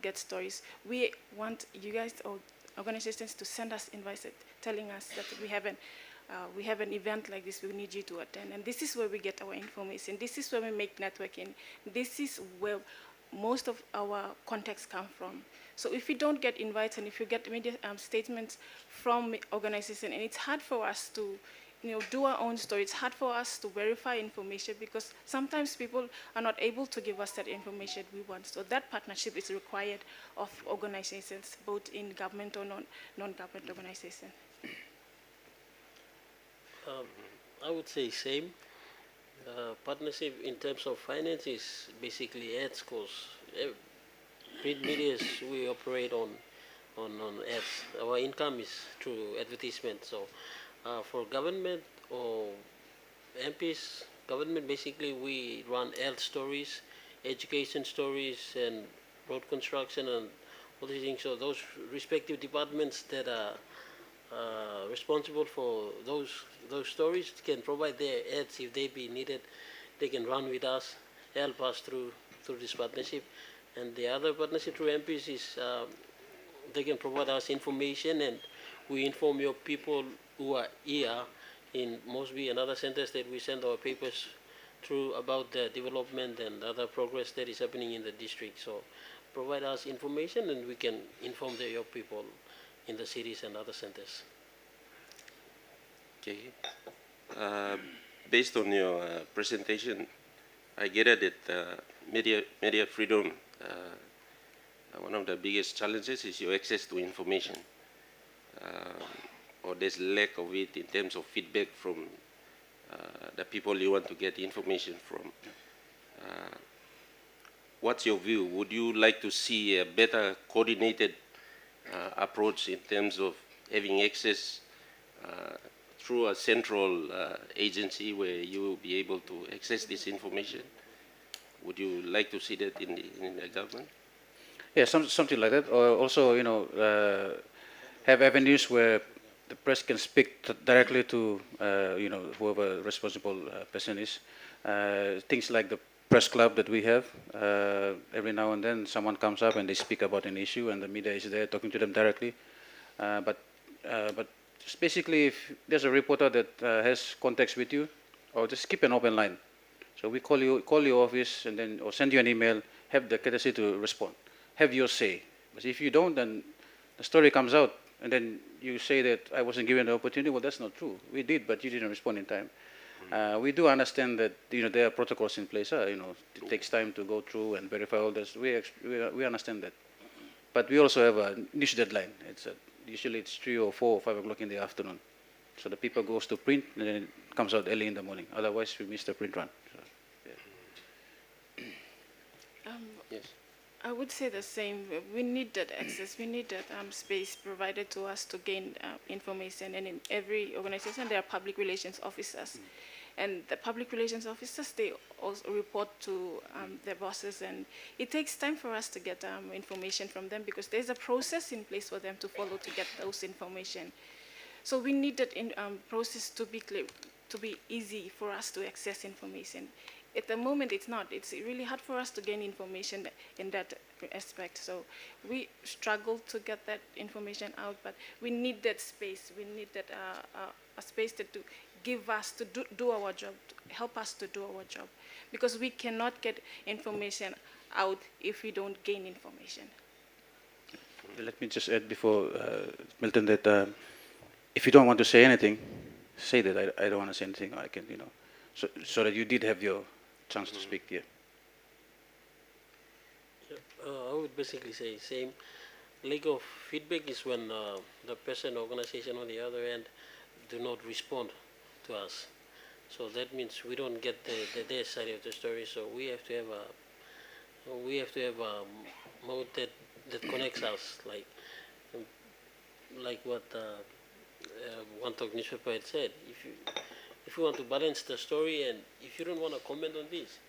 get stories. We want you guys or organizations to send us invites telling us that we have an event like this, we need you to attend. And this is where we get our information. This is where we make networking. This is where most of our contacts come from. So if we don't get invites and if you get media statements from organizations, and it's hard for us to do our own story, it's hard for us to verify information because sometimes people are not able to give us that information we want. So that partnership is required of organizations, both in government or non-government organizations. I would say same. Partnership in terms of finance is basically ads costs. Print medias, we operate on ads. Our income is through advertisement. So for government or MPs, government basically we run health stories, education stories, and road construction and all these things. So those respective departments that are responsible for those stories can provide their ads if they be needed. They can run with us, help us through this partnership. And the other partnership through MPs is they can provide us information, and we inform your people who are here in Mosby and other centers that we send our papers through about the development and other progress that is happening in the district. So provide us information and we can inform your people in the cities and other centers. Okay. Based on your presentation, I get it that media freedom, one of the biggest challenges is your access to information, or there's lack of it in terms of feedback from the people you want to get information from. What's your view? Would you like to see a better coordinated approach in terms of having access through a central agency where you will be able to access this information? Would you like to see that in the government? Yeah, something like that. Or also, have avenues where the press can speak directly to, whoever responsible person is. Things like the press club that we have. Every now and then, someone comes up and they speak about an issue, and the media is there talking to them directly. But just basically, if there's a reporter that has contacts with you, or just keep an open line. So we call your office, and then or send you an email. Have the courtesy to respond. Have your say. But if you don't, then the story comes out, and then you say that I wasn't given the opportunity. Well, that's not true. We did, but you didn't respond in time. We do understand that there are protocols in place. It takes time to go through and verify all this. We understand that, but we also have a news deadline. Usually it's 3 or 4 or 5 o'clock in the afternoon. So the paper goes to print and then it comes out early in the morning. Otherwise, we miss the print run. So, yeah. Yes. I would say the same. We need that access. We need that space provided to us to gain information. And in every organization, there are public relations officers. And the public relations officers, they also report to their bosses. And it takes time for us to get information from them because there's a process in place for them to follow to get those information. So we need that process to be clear, to be easy for us to access information. At the moment, it's not. It's really hard for us to gain information in that aspect. So we struggle to get that information out, but we need that space. We need that a space to give us to do our job, to help us to do our job, because we cannot get information out if we don't gain information. Let me just add before Milton that if you don't want to say anything, say that I don't want to say anything. I can, so that you did have your chance to speak here. I would basically say same. Lack of feedback is when the person or organization on the other end do not respond to us. So that means we don't get their side of the story. So we have to have a mode that connects us, like what One Talk newspaper had said. If you want to balance the story, and if you don't want to comment on this,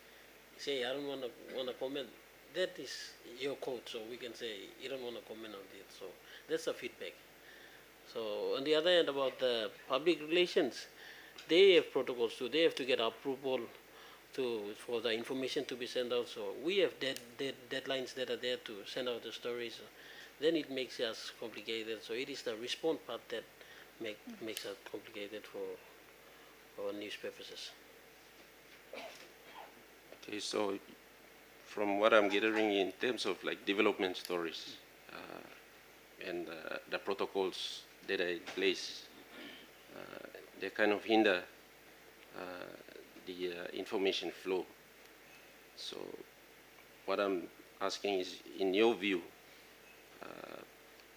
say I don't want to comment. That is your code, so we can say you don't want to comment on this. So that's a feedback. So on the other hand, about the public relations, they have protocols too. They have to get approval for the information to be sent out. So we have deadlines that are there to send out the stories. Then it makes us complicated. So it is the response part that makes it complicated for news purposes. Okay, so from what I'm gathering in terms of like development stories and the protocols that are in place, they kind of hinder the information flow. So what I'm asking is, in your view,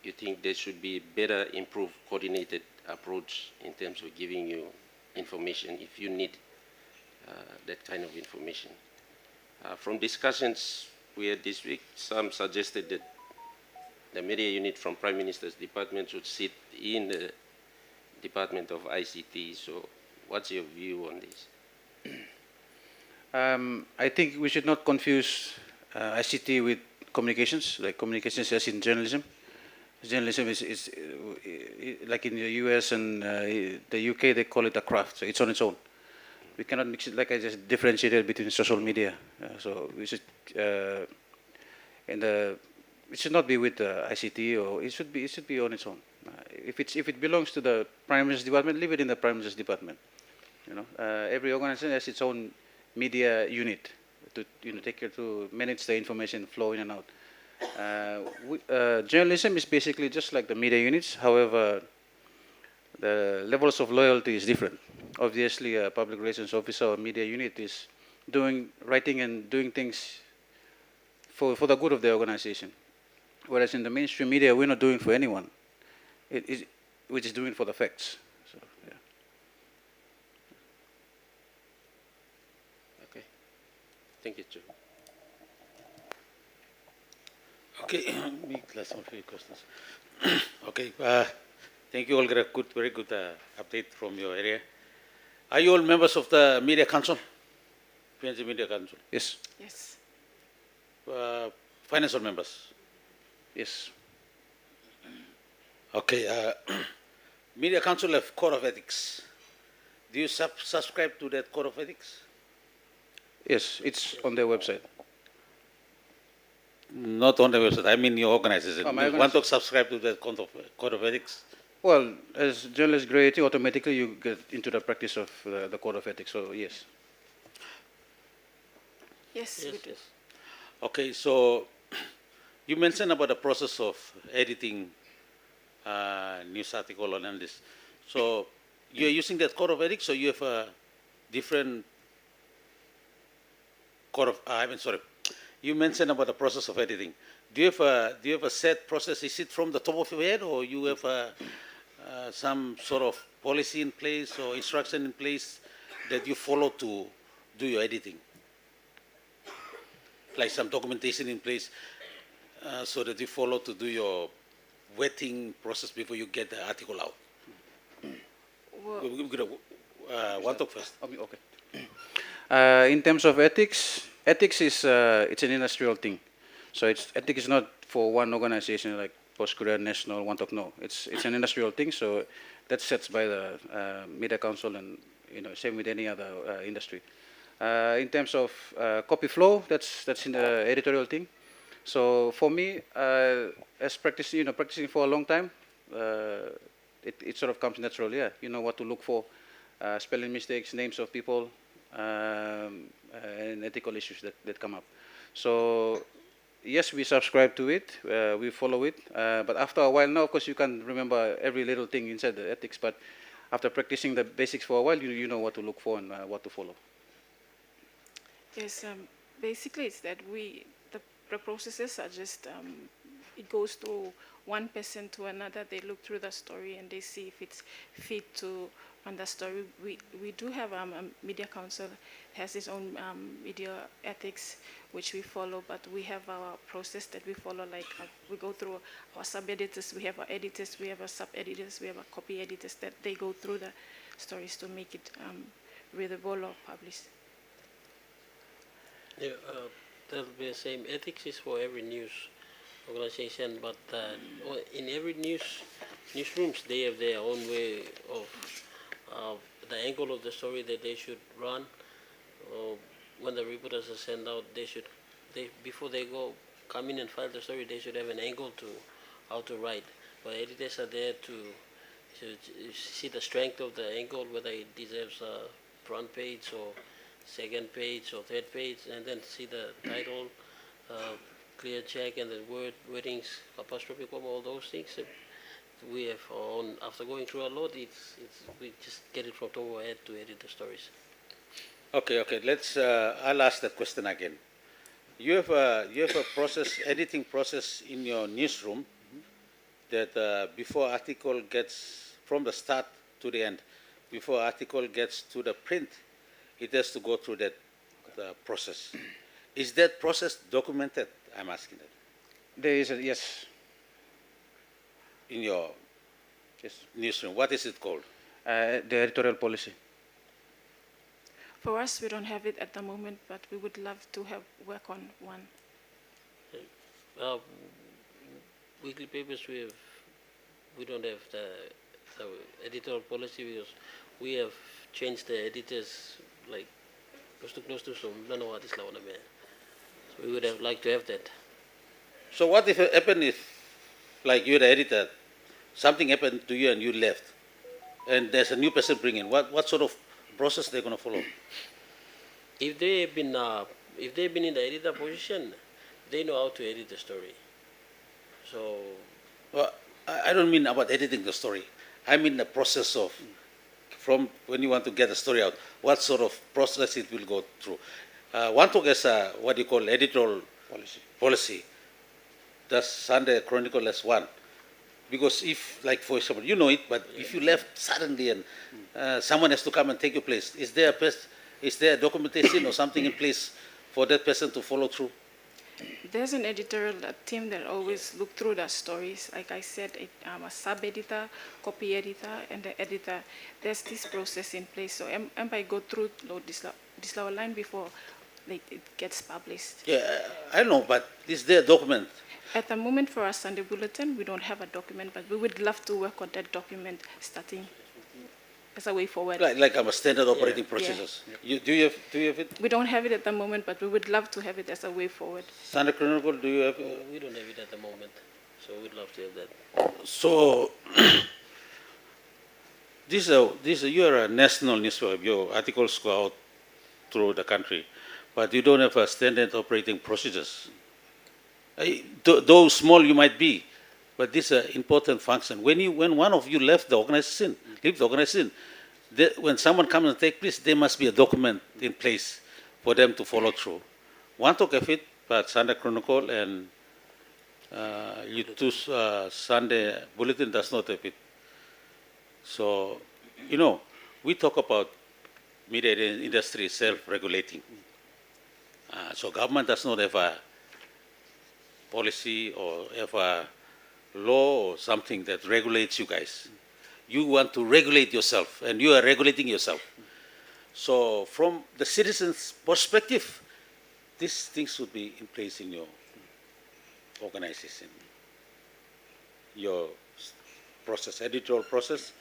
you think there should be better, improved, coordinated approach in terms of giving you information if you need that kind of information. From discussions we had this week, some suggested that the media unit from Prime Minister's department should sit in the Department of ICT. So what's your view on this? I think we should not confuse ICT with communications, like communications as in journalism. Journalism is like in the US and the UK, they call it a craft, so it's on its own. We cannot mix it, like I just differentiated between social media. So we should, it should not be with ICT, or it should be on its own. If it belongs to the Prime Minister's department, leave it in the Prime Minister's department. You know, every organization has its own media unit to take care to manage the information flow in and out. Journalism is basically just like the media units. However, the levels of loyalty is different. Obviously, a public relations officer or media unit is writing and doing things for the good of the organization. Whereas in the mainstream media, we're not doing for anyone. We're just doing for the facts. So, yeah. Okay. Thank you, Joe. Okay, me last one few questions. Okay, thank you all. Very good update from your area. Are you all members of the Media Council? PNG Media Council. Yes. Yes. Financial members. Yes. Okay. Media Council have Code of Ethics. Do you subscribe to that Code of Ethics? Yes, it's on their website. Not on the website. I mean your organization. Oh, my You want to subscribe to that Code of Ethics? Well, as journalist grade, automatically you get into the practice of the Code of Ethics, so yes. Yes, we do. Yes. Okay, so you mentioned about the process of editing news article and this. So you're using that Code of Ethics, so you have a different code of, you mentioned about the process of editing. Do you have a set process? Is it from the top of your head, or you have some sort of policy in place or instruction in place that you follow to do your editing? Like some documentation in place so that you follow to do your vetting process before you get the article out? Well, We're gonna one talk first. Okay. In terms of ethics, ethics is it's an industrial thing. So ethics is not for one organization like Post-Korea National, One Talk. No, it's an industrial thing. So that's set by the Media Council, and same with any other industry. In terms of copy flow, that's in the editorial thing. So for me, as practicing for a long time, it sort of comes naturally. Yeah, you know what to look for, spelling mistakes, names of people, and ethical issues that come up. So yes, we subscribe to it, we follow it, but after a while now, of course, you can't remember every little thing inside the ethics, but after practicing the basics for a while, you know what to look for and what to follow. yes, basically it's that the processes are just, it goes through one person to another. They look through the story and they see if it's fit to run the story. We do have a media council, has its own media ethics, which we follow, but we have our process that we follow, like we go through our sub-editors, we have our editors, we have our sub-editors, we have our copy editors, that they go through the stories to make it readable or published. Yeah, that'll be the same. Ethics is for every news organization, but in every news newsrooms, they have their own way of the angle of the story that they should run. When the reporters are sent out, before they come in and file the story, they should have an angle to how to write. But editors are there to see the strength of the angle, whether it deserves a front page or second page or third page, and then see the title, clear check, and the wordings, apostrophe, comma, all those things. We have after going through a lot, we just get it from top of our head to edit the stories. Okay. I'll ask that question again. You have a editing process in your newsroom that before article gets from the start to the end, before article gets to the print, it has to go through that process. Is that process documented? I'm asking that. There is a, yes. In your newsroom, what is it called? The editorial policy. For us, we don't have it at the moment, but we would love to work on one. Weekly papers, we don't have the editorial policy because we have changed the editors like close to some. Don't know what is like, so we would have liked to have that. So what if it happened if, like you're the editor, something happened to you and you left, and there's a new person bring in? What sort of process they're going to follow? If they've been in the editor position, they know how to edit the story. So, well, I don't mean about editing the story. I mean the process of, from when you want to get a story out, what sort of process it will go through. One talk is what you call editorial policy. That's Sunday Chronicle as one. Because if, like for example, you know it, but if you left suddenly and someone has to come and take your place, is there a documentation or something in place for that person to follow through? There's an editorial team that always look through the stories. Like I said, a sub-editor, copy editor, and the editor. There's this process in place. So I go through this line before it gets published. Yeah, I know, but is there a document? At the moment for our Sunday Bulletin, we don't have a document, but we would love to work on that document starting as a way forward. Like a standard operating procedures. Yeah. Do you have it? We don't have it at the moment, but we would love to have it as a way forward. Sunday Chronicle, do you have? We don't have it at the moment, so we'd love to have that. So, you are a national newspaper. Your articles go out through the country, but you don't have a standard operating procedures. Though small you might be, but this is an important function. When one of you left the organization, when someone comes and takes place, there must be a document in place for them to follow through. One talk of it, but Sunday Chronicle and Sunday Bulletin does not have it. So, we talk about media industry self-regulating. So government does not have a policy or have a law or something that regulates you guys. You want to regulate yourself, and you are regulating yourself. So from the citizens' perspective, these things should be in place in your organization. Your process, editorial process,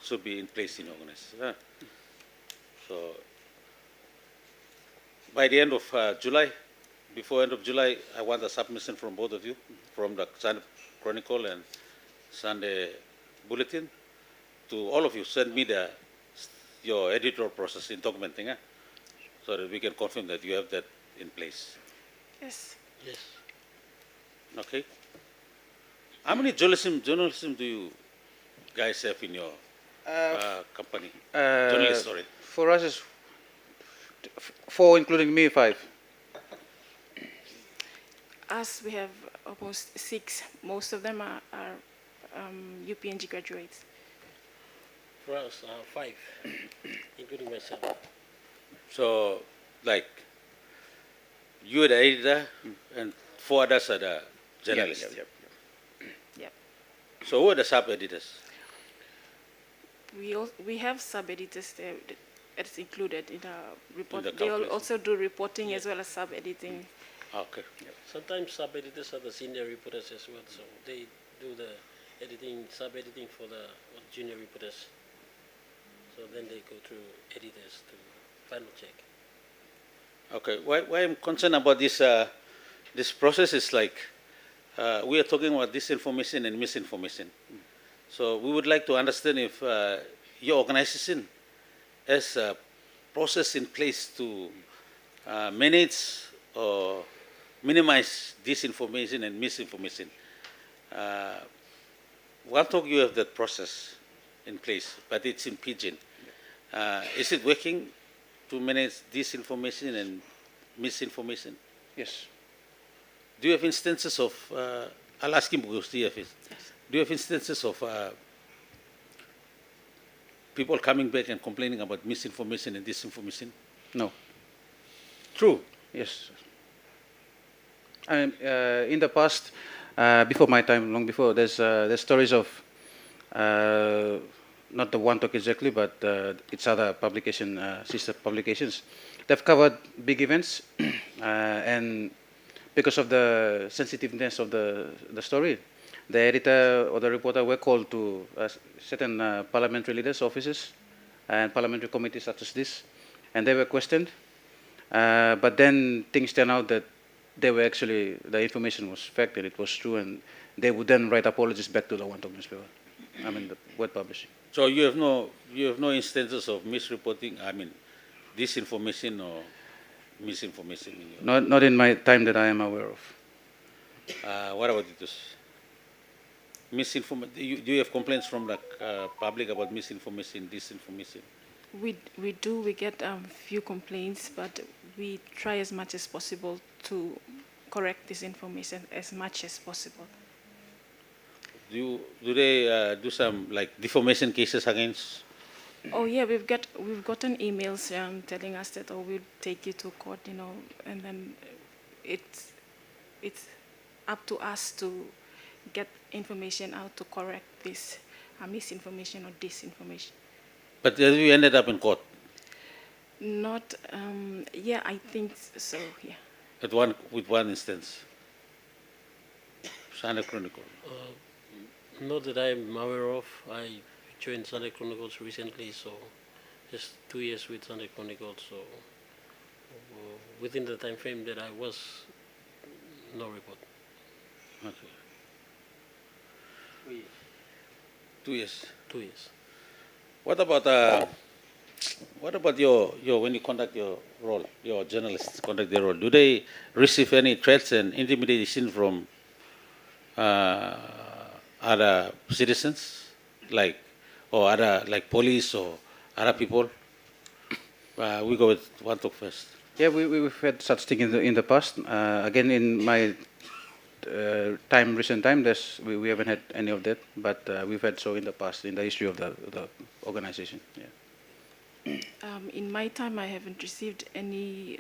should be in place in your organization. So by the end of July, before end of July, I want a submission from both of you, from the Sunday Chronicle and Sunday Bulletin, to all of you. Send me your editorial process in documenting, so that we can confirm that you have that in place. Yes. Yes. Okay. How many journalism do you guys have in your company? Journalists, sorry. For us, it's 4, including me, 5. Us, we have almost 6. Most of them are UPNG graduates. For us, 5, including myself. So, like, you are the editor, and 4 others are the journalists. Yep. So, who are the sub-editors? We have sub-editors there that's included in our report. the They calculation. also do reporting as well as sub-editing. Okay. Sometimes sub-editors are the senior reporters as well, so they do the editing, sub-editing for the junior reporters. So then they go through editors to final check. Okay, why I'm concerned about this this process is like we are talking about disinformation and misinformation. So we would like to understand if your organization has a process in place to manage or minimize disinformation and misinformation. One talk you have that process in place, but it's in Pidgin. Is it working to manage disinformation and misinformation? Yes. Do you have instances of, I'll ask him because do you have instances of people coming back and complaining about misinformation and disinformation? No. True. Yes. In the past, before my time, long before, there's stories of not the One Talk exactly, but its other publication, sister publications. They've covered big events, and because of the sensitiveness of the story, the editor or the reporter were called to certain parliamentary leaders' offices and parliamentary committees such as this, and they were questioned. But then things turned out that they were actually, the information was fact and it was true, and they would then write apologies back to the One Talk newspaper. I mean, the word publishing. So you have no instances of misreporting, I mean, disinformation or misinformation in your Not in my time that I am aware of. what about this? Do you have complaints from the public about misinformation, disinformation? We do. We get few complaints, but we try as much as possible to correct this information as much as possible. Do they do some like defamation cases against? Oh yeah, we've gotten emails telling us that we'll take you to court, and then it's up to us to get information out to correct this misinformation or disinformation. But you ended up in court Not, yeah, I think so. Yeah. with one instance. Sunday Chronicle. Not that I'm aware of. I joined Sunday Chronicles recently, so just 2 years with Sunday Chronicles. So within the time frame that I was, no report. Okay. 2 years. 2 years. What about your when you conduct your role, your journalists conduct their role? Do they receive any threats and intimidation from other citizens, or other police or other people? We go with One Talk first. Yeah, we've had such thing in the past. Again, in my recent time, we haven't had any of that, but we've had so in the past, in the history of the organization. Yeah. In my time, I haven't received any,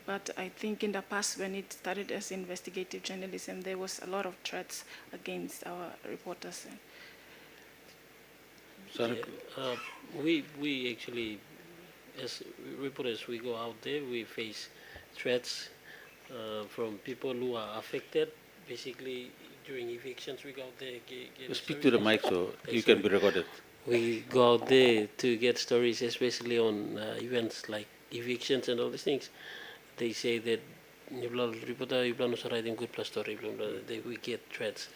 but I think in the past when it started as investigative journalism, there was a lot of threats against our reporters. Sorry. Yeah, we actually, as reporters, we go out there, we face threats from people who are affected. Basically, during evictions, we go out there. Speak to the mic so you can be recorded. We go out there to get stories, especially on events like evictions and all these things. They say that reporter, you plan to write a good plus story, we get threats.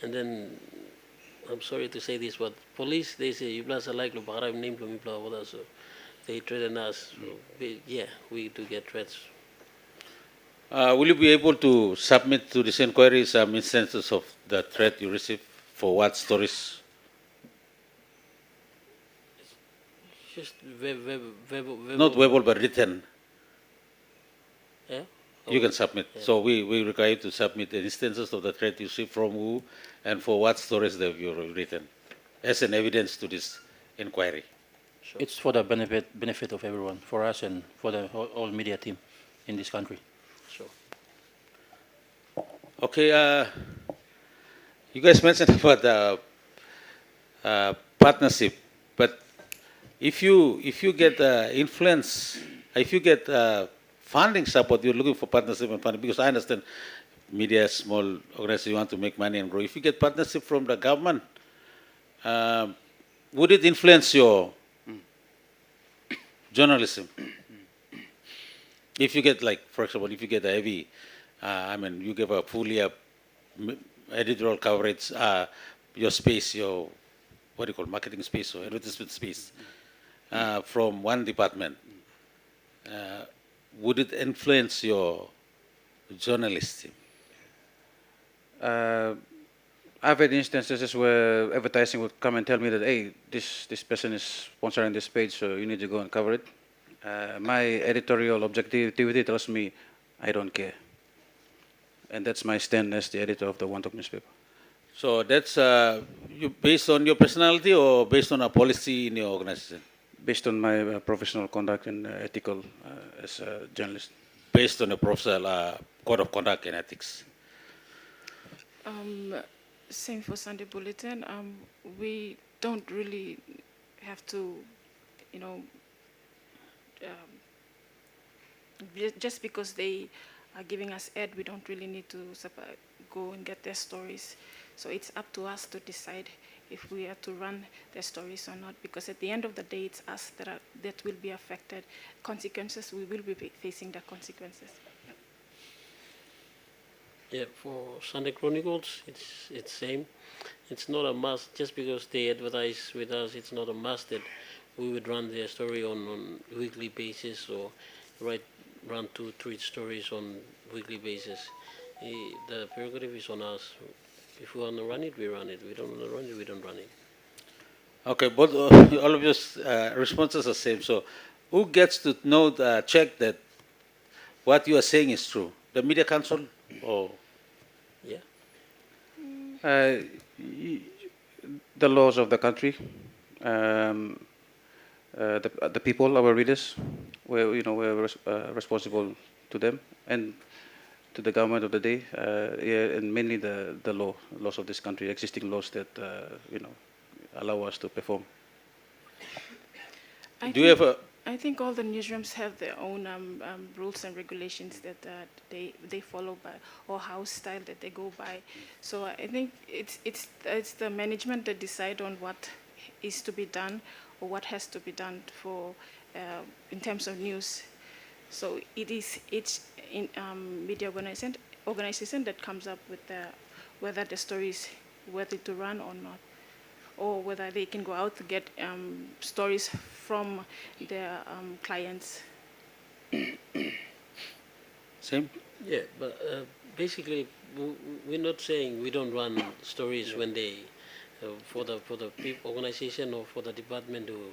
And then, I'm sorry to say this, but police, they say, you plan to like, so they threaten us. So, yeah, we do get threats. Will you be able to submit to this inquiry some instances of the threat you received? For what stories? Just verbal. Not verbal, but written. Yeah? You can submit. Yeah. So we require you to submit the instances of the threat you received from who and for what stories that you have written as an evidence to this inquiry. Sure. It's for the benefit of everyone, for us and for the whole media team in this country. Sure. Okay, you guys mentioned about the partnership, but if you get influence, if you get funding support, you're looking for partnership and funding, because I understand media, small organization, you want to make money and grow. If you get partnership from the government, would it influence your journalism? If you get, like, for example, if you get a heavy, you give a fully editorial coverage, your space, your, what do you call, marketing space or advertisement space, from one department, would it influence your journalism? I've had instances where advertising would come and tell me that, hey, this person is sponsoring this page, so you need to go and cover it. My editorial objectivity tells me I don't care. And that's my stand as the editor of the One Talk newspaper. So that's based on your personality or based on a policy in your organization? Based on my professional conduct and ethical as a journalist. Based on a professional code of conduct and ethics. Same for Sunday Bulletin. We don't really have to, just because they are giving us ad, we don't really need to go and get their stories. So it's up to us to decide if we are to run their stories or not, because at the end of the day, it's us that will be affected. Consequences, we will be facing the consequences. Yeah, for Sunday Chronicles, it's same. It's not a must. Just because they advertise with us, it's not a must that we would run their story on weekly basis or run 2-3 stories on weekly basis. The prerogative is on us. If we want to run it, we run it. We don't want to run it, we don't run it. Okay, but all of your responses are same. So who gets to know, check that what you are saying is true? The Media Council or? Yeah. The laws of the country, the people, our readers, we're responsible to them and to the government of the day, and mainly the laws of this country, existing laws that allow us to perform. I think all the newsrooms have their own rules and regulations that they follow by, or house style that they go by. So I think it's the management that decide on what is to be done or what has to be done for in terms of news. So it is each media organization that comes up with whether the story is worthy to run or not, or whether they can go out to get stories from their clients. Same? Yeah, but basically, we're not saying we don't run stories when they, for the organization or for the department to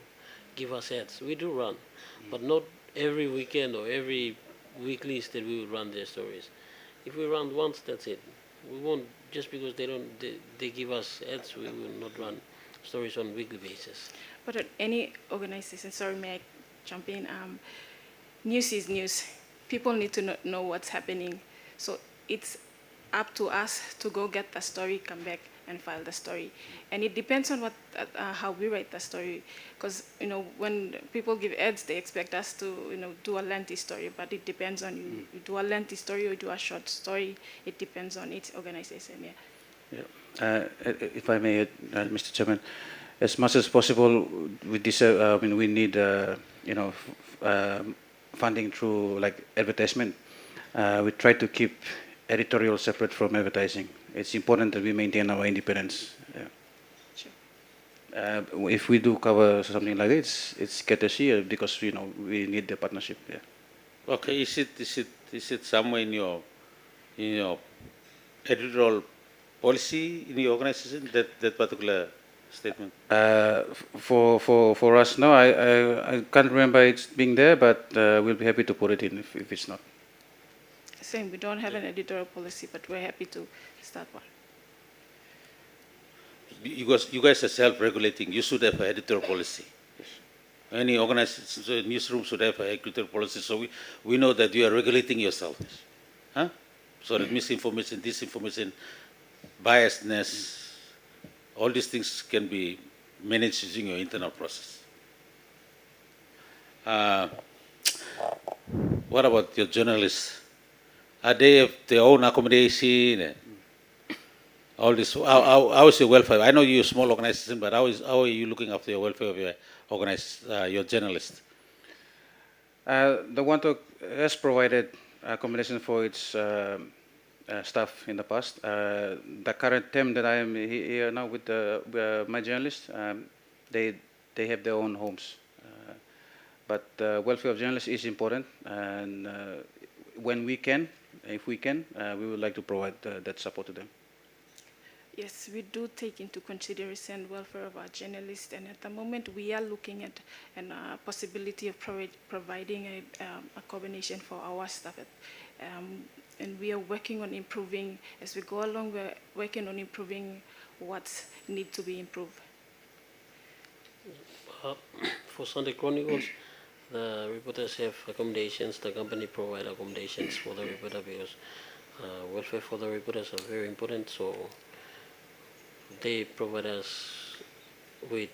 give us ads. We do run, but not every weekend or every weekly that we will run their stories. If we run once, that's it. We won't, just because they give us ads, we will not run stories on weekly basis. But at any organization, sorry, may I jump in? News is news. People need to know what's happening. So it's up to us to go get the story, come back and file the story. And it depends on how we write the story. Because when people give ads, they expect us to do a lengthy story, but it depends on you. You do a lengthy story or do a short story. It depends on each organization. Yeah. If I may, Mr. Chairman, as much as possible with this, we need funding through like advertisement. We try to keep editorial separate from advertising. It's important that we maintain our independence. If we do cover something like this, it's courtesy because we need the partnership. Yeah. Okay, is it somewhere in your editorial policy in your organization, that particular statement? For us, no, I can't remember it being there, but we'll be happy to put it in if it's not. Same, we don't have an editorial policy, but we're happy to start one. You guys are self-regulating. You should have an editorial policy. Yes. Any organization, newsroom should have an editorial policy, so we know that you are regulating yourself. Huh? So that misinformation, disinformation, biasness, all these things can be managed using your internal process. What about your journalists? They have their own accommodation and all this. How is your welfare? I know you're a small organization, but how are you looking after your welfare of your your journalists? The one talk has provided accommodation for its staff in the past. The current term that I am here now with my journalists, they have their own homes. But the welfare of journalists is important, and when we can, if we can, we would like to provide that support to them. Yes, we do take into consideration welfare of our journalists, and at the moment we are looking at an possibility of providing a combination for our staff. And we are working on improving, as we go along, we're working on improving what needs to be improved. For Sunday Chronicles, the reporters have accommodations. The company provide accommodations for the reporter because welfare for the reporters are very important. So they provide us with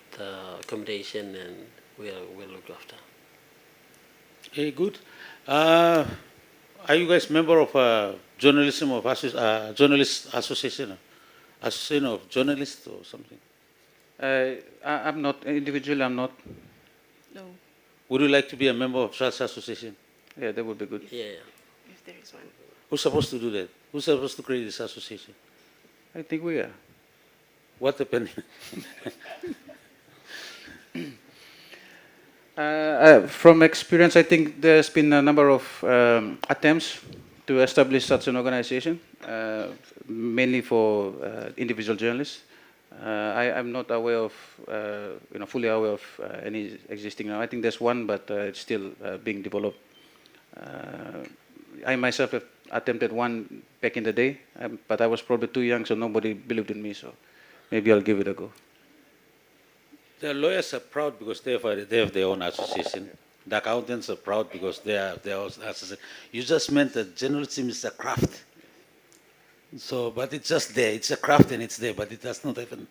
accommodation, and we are well looked after. Okay, good. Are you guys member of journalism of journalist association of journalists or something? I'm not individually. I'm not. No, Would you like to be a member of such association? Yeah, that would be good. Yeah. if there is one. Who's supposed to do that? Who's supposed to create this association? I think we are. What happened? From experience, I think there's been a number of attempts to establish such an organization, mainly for individual journalists. I'm not aware of, fully aware of any existing now. I think there's one, but it's still being developed. I myself have attempted one back in the day, but I was probably too young, so nobody believed in me. So maybe I'll give it a go. The lawyers are proud because they have their own association. The accountants are proud because they have their own association. You just meant that journalism is a craft. So, but it's just there. It's a craft and it's there, but it does not have an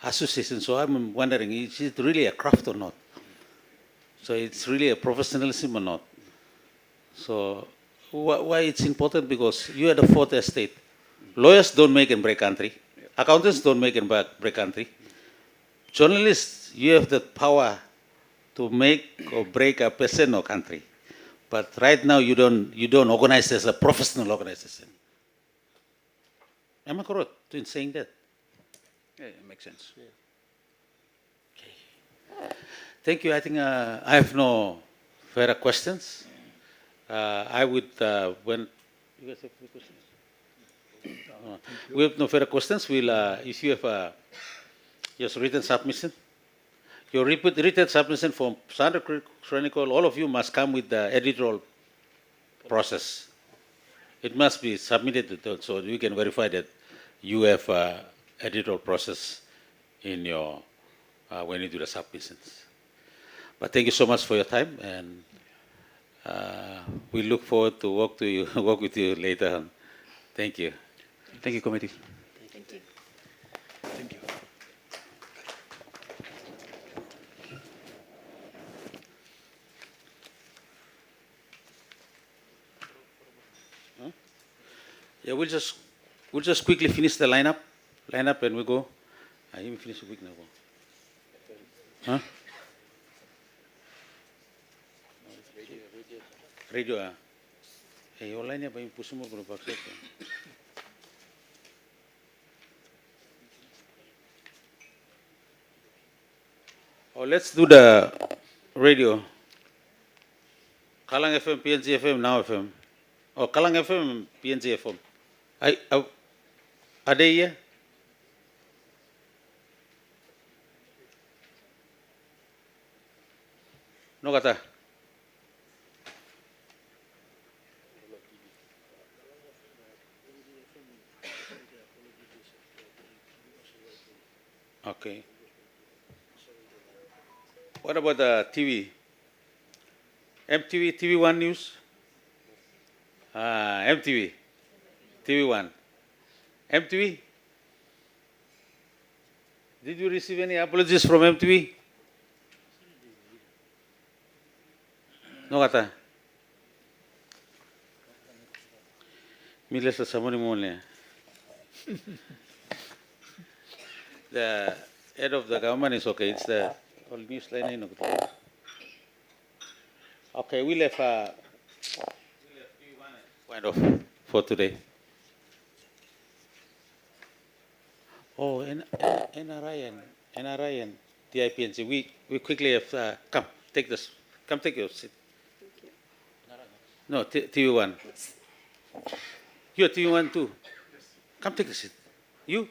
association. So I'm wondering, is it really a craft or not? So it's really a professionalism or not? So why it's important? Because you are the fourth estate. Lawyers don't make and break country. Accountants don't make and break country. Journalists, you have the power to make or break a person or country. But right now you don't organize as a professional organization. Am I correct in saying that? Yeah, it makes sense. Okay. Thank you. I think I have no further questions. I would, when you guys have any questions? We have no further questions. We'll, if you have just written submission, your written submission from Sunday Chronicle, all of you must come with the editorial process. It must be submitted so we can verify that you have editorial process in your when you do the submissions. But thank you so much for your time, and we look forward to work with you later on. Thank you. Thank you, committee. Thank you. Thank you. Yeah, we'll just quickly finish the lineup, and we go. I even finish a week now. Huh? Radio. Hey, online ya, bayi pusu mo guna baksa. Oh, let's do the radio. Kalang FM, PNG FM, Now FM. Oh, Kalang FM, PNG FM. Are they here? No kata. Okay. What about the TV? MTV, TV1 News? MTV, TV1. MTV? Did you receive any apologies from MTV? No kata. Miles sa samuni mole. The head of the government is okay. It's the whole news line. Okay, we'll have point of for today. Oh, NRI and TIPNC. We quickly have come take this. Come take your seat. No, TV1. You're TV1 too. Come take a seat. You?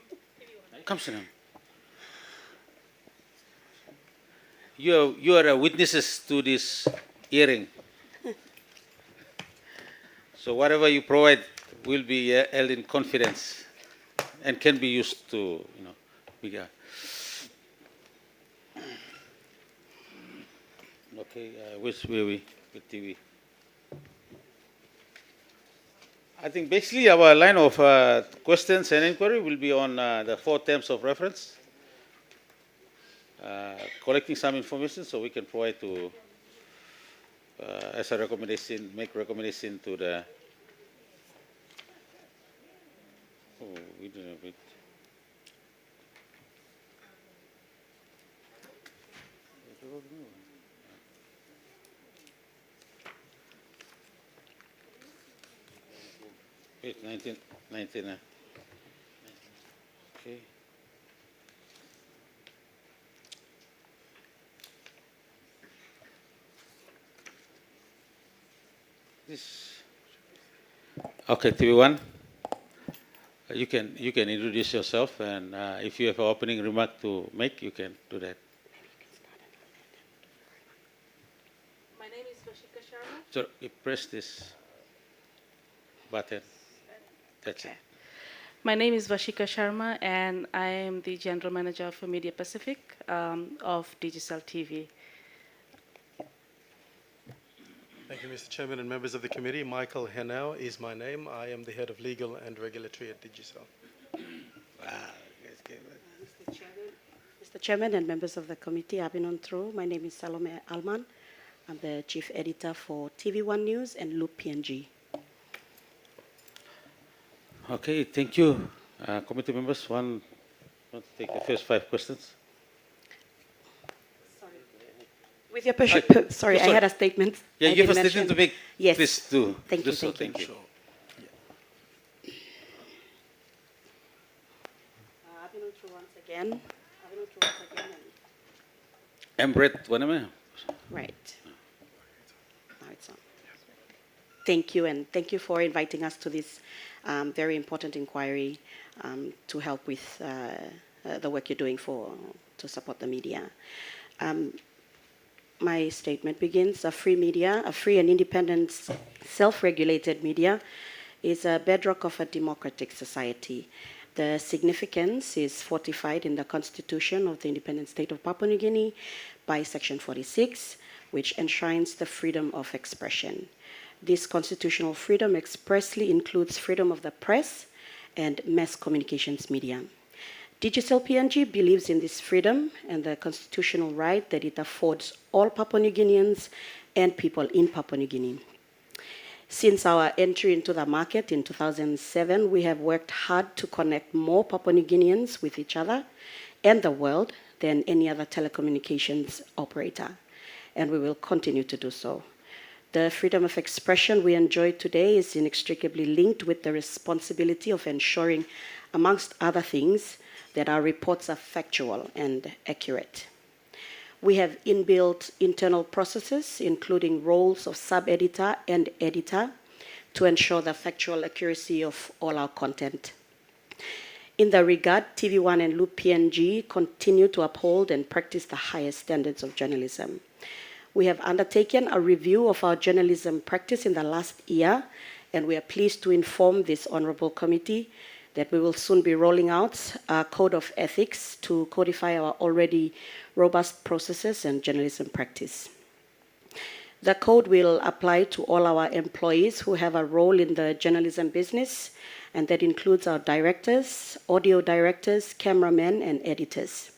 Come sit down. You are witnesses to this hearing. So whatever you provide will be held in confidence and can be used to, bigger. Okay, which way we with TV? I think basically our line of questions and inquiry will be on the 4 terms of reference, collecting some information so we can provide to, as a recommendation, make recommendation to the, oh, we don't have it. Wait, 19, okay. This, okay, TV1, you can introduce yourself, and if you have an opening remark to make, you can do that. My name is Vashika Sharma. So you press this button. That's it. My name is Vashika Sharma, and I am the General Manager for Media Pacific of Digicel TV. Thank you, Mr. Chairman and members of the committee. Michael Henao is my name. I am the Head of Legal and Regulatory at Digicel. Mr. Chairman and members of the committee, I've been on through. My name is Salome Alman. I'm the Chief Editor for TV1 News and Loop PNG. Okay, thank you. Committee members, want to take the first 5 questions? With your permission, sorry, I had a statement. Yeah, I you have a didn't statement to mention. make. Yes. Please do. Thank do you, so. thank you. Thank you. I've been on through once again. Embred, what am I? Right. Now it's on. Thank you, and thank you for inviting us to this very important inquiry to help with the work you're doing to support the media. My statement begins: a free media, a free and independent, self-regulated media is a bedrock of a democratic society. The significance is fortified in the Constitution of the Independent State of Papua New Guinea by Section 46, which enshrines the freedom of expression. This constitutional freedom expressly includes freedom of the press and mass communications media. Digicel PNG believes in this freedom and the constitutional right that it affords all Papua New Guineans and people in Papua New Guinea. Since our entry into the market in 2007, we have worked hard to connect more Papua New Guineans with each other and the world than any other telecommunications operator, and we will continue to do so. The freedom of expression we enjoy today is inextricably linked with the responsibility of ensuring, amongst other things, that our reports are factual and accurate. We have inbuilt internal processes, including roles of sub-editor and editor, to ensure the factual accuracy of all our content. In that regard, TV1 and Loop PNG continue to uphold and practice the highest standards of journalism. We have undertaken a review of our journalism practice in the last year, and we are pleased to inform this honorable committee that we will soon be rolling out a code of ethics to codify our already robust processes and journalism practice. The code will apply to all our employees who have a role in the journalism business, and that includes our directors, audio directors, cameramen, and editors.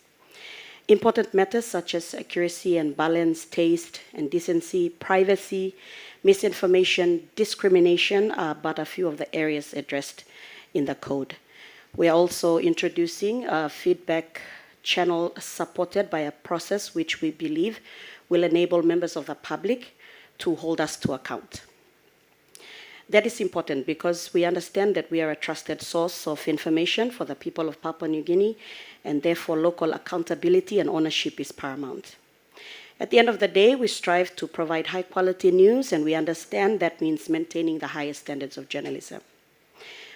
Important matters such as accuracy and balance, taste and decency, privacy, misinformation, discrimination are but a few of the areas addressed in the code. We are also introducing a feedback channel supported by a process which we believe will enable members of the public to hold us to account. That is important because we understand that we are a trusted source of information for the people of Papua New Guinea, and therefore local accountability and ownership is paramount. At the end of the day, we strive to provide high quality news, and we understand that means maintaining the highest standards of journalism.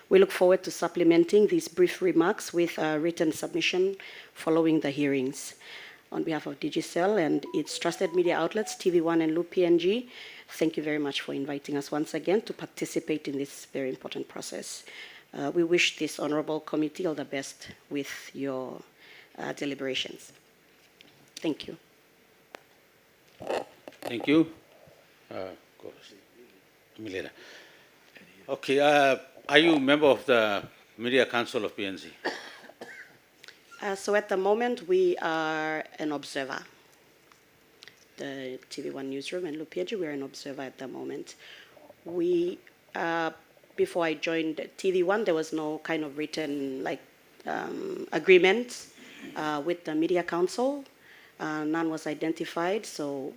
We look forward to supplementing these brief remarks with a written submission following the hearings. On behalf of Digicel and its trusted media outlets, TV1 and Loop PNG, thank you very much for inviting us once again to participate in this very important process. We wish this honorable committee all the best with your deliberations. Thank you. Thank you. Milena. Okay, are you a member of the Media Council of PNG? So at the moment, we are an observer. The TV1 newsroom and Loop PNG, we're an observer at the moment. We, before I joined TV1, there was no kind of written agreement with the Media Council. None was identified, so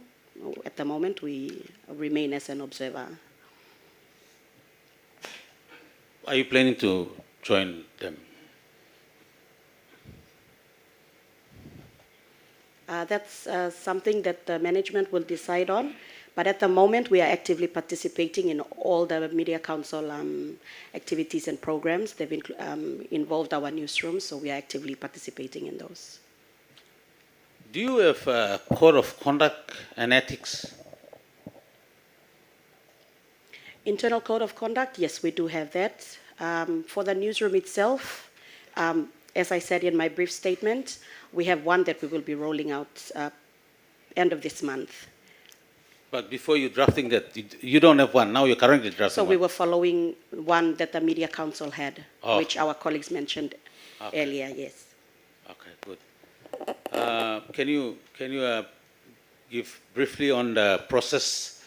at the moment we remain as an observer. Are you planning to join them? That's something that the management will decide on, but at the moment we are actively participating in all the Media Council activities and programs. They've involved our newsroom, so we are actively participating in those. Do you have a code of conduct and ethics? Internal code of conduct, yes, we do have that. For the newsroom itself, as I said in my brief statement, we have one that we will be rolling out end of this month. But before you drafting that, you don't have one. Now you're currently drafting So one. we were following one that the Media Council had, which our colleagues mentioned earlier, yes. Okay, good. Can you give briefly on the process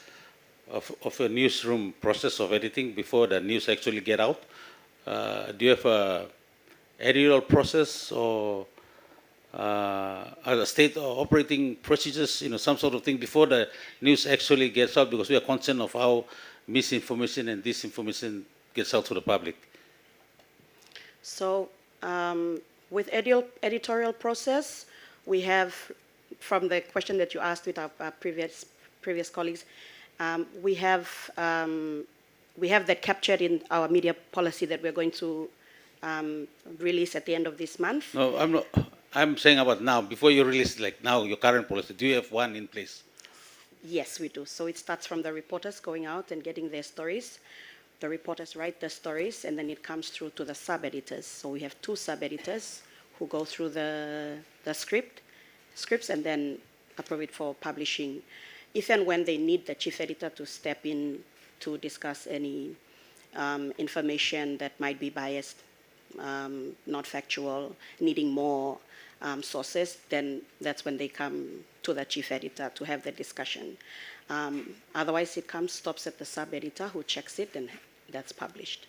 of a newsroom process of editing before the news actually get out? Do you have a editorial process or are the state operating procedures, some sort of thing before the news actually gets out? Because we are concerned of how misinformation and disinformation gets out to the public. So with editorial process, we have, from the question that you asked with our previous colleagues, we have that captured in our media policy that we're going to release at the end of this month. No, I'm not. I'm saying about now, before you release, like now, your current policy, do you have one in place? Yes, we do. So it starts from the reporters going out and getting their stories. The reporters write the stories, and then it comes through to the sub-editors. So we have two sub-editors who go through the scripts and then approve it for publishing. If and when they need the chief editor to step in to discuss any information that might be biased, not factual, needing more sources, then that's when they come to the chief editor to have the discussion. Otherwise, it stops at the sub-editor who checks it, and that's published.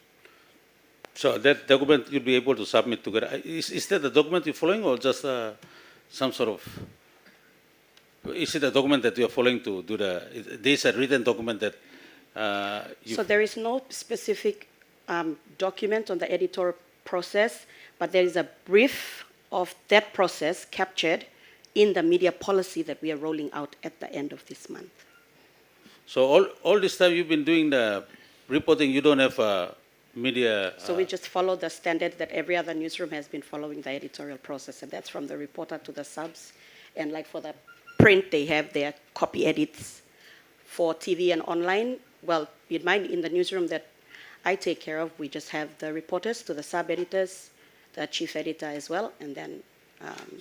So that document you'll be able to submit together. Is that the document you're following, or just some sort of? Is it a document that you're following to do the? This is a written document that. So there is no specific document on the editorial process, but there is a brief of that process captured in the media policy that we are rolling out at the end of this month. So all this time you've been doing the reporting, you don't have a media... So we just follow the standard that every other newsroom has been following, the editorial process, and that's from the reporter to the subs. And like for the print, they have their copy edits. For TV and online, well, in the newsroom that I take care of, we just have the reporters to the sub-editors, the chief editor as well, and then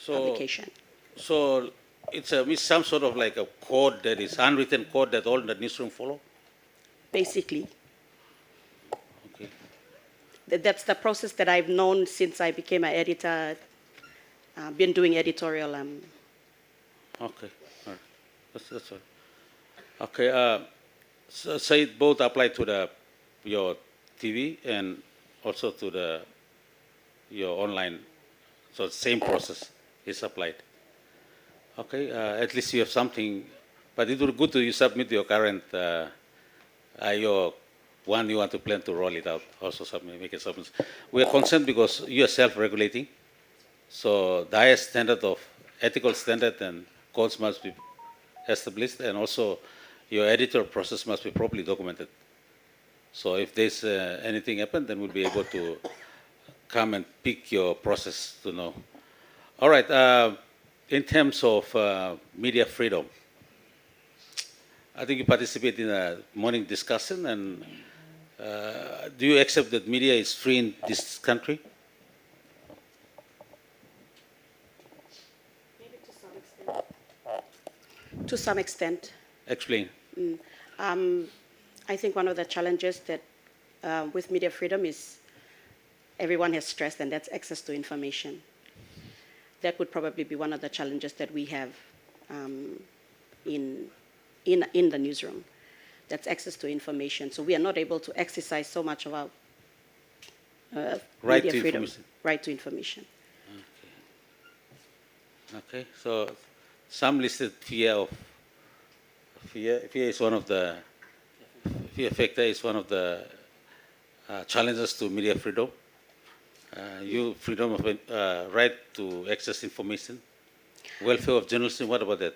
publication. So it's some sort of like a code that is unwritten code that all the newsroom follow? Basically. Okay. That's the process that I've known since I became an editor. Been doing editorial. Okay, all right. That's all. Okay. So it both apply to your TV and also to your online. So same process is applied. Okay, at least you have something, but it would be good to you submit your current, your one you want to plan to roll it out, also submit, make a submit. We are concerned because you are self-regulating, so the highest standard of ethical standard and codes must be established, and also your editorial process must be properly documented. So if there's anything happen, then we'll be able to come and pick your process to know. All right. In terms of media freedom, I think you participate in a morning discussion, and do you accept that media is free in this country? Maybe to some extent. Explain. I think one of the challenges that with media freedom is everyone has stressed, and that's access to information. That would probably be one of the challenges that we have in the newsroom. That's access to information. So we are not able to exercise so much of our Right media to freedom. information. Right to information. Okay. So some listed fear is one of the fear factor is one of the challenges to media freedom. You freedom of right to access information, welfare of journalism. What about that?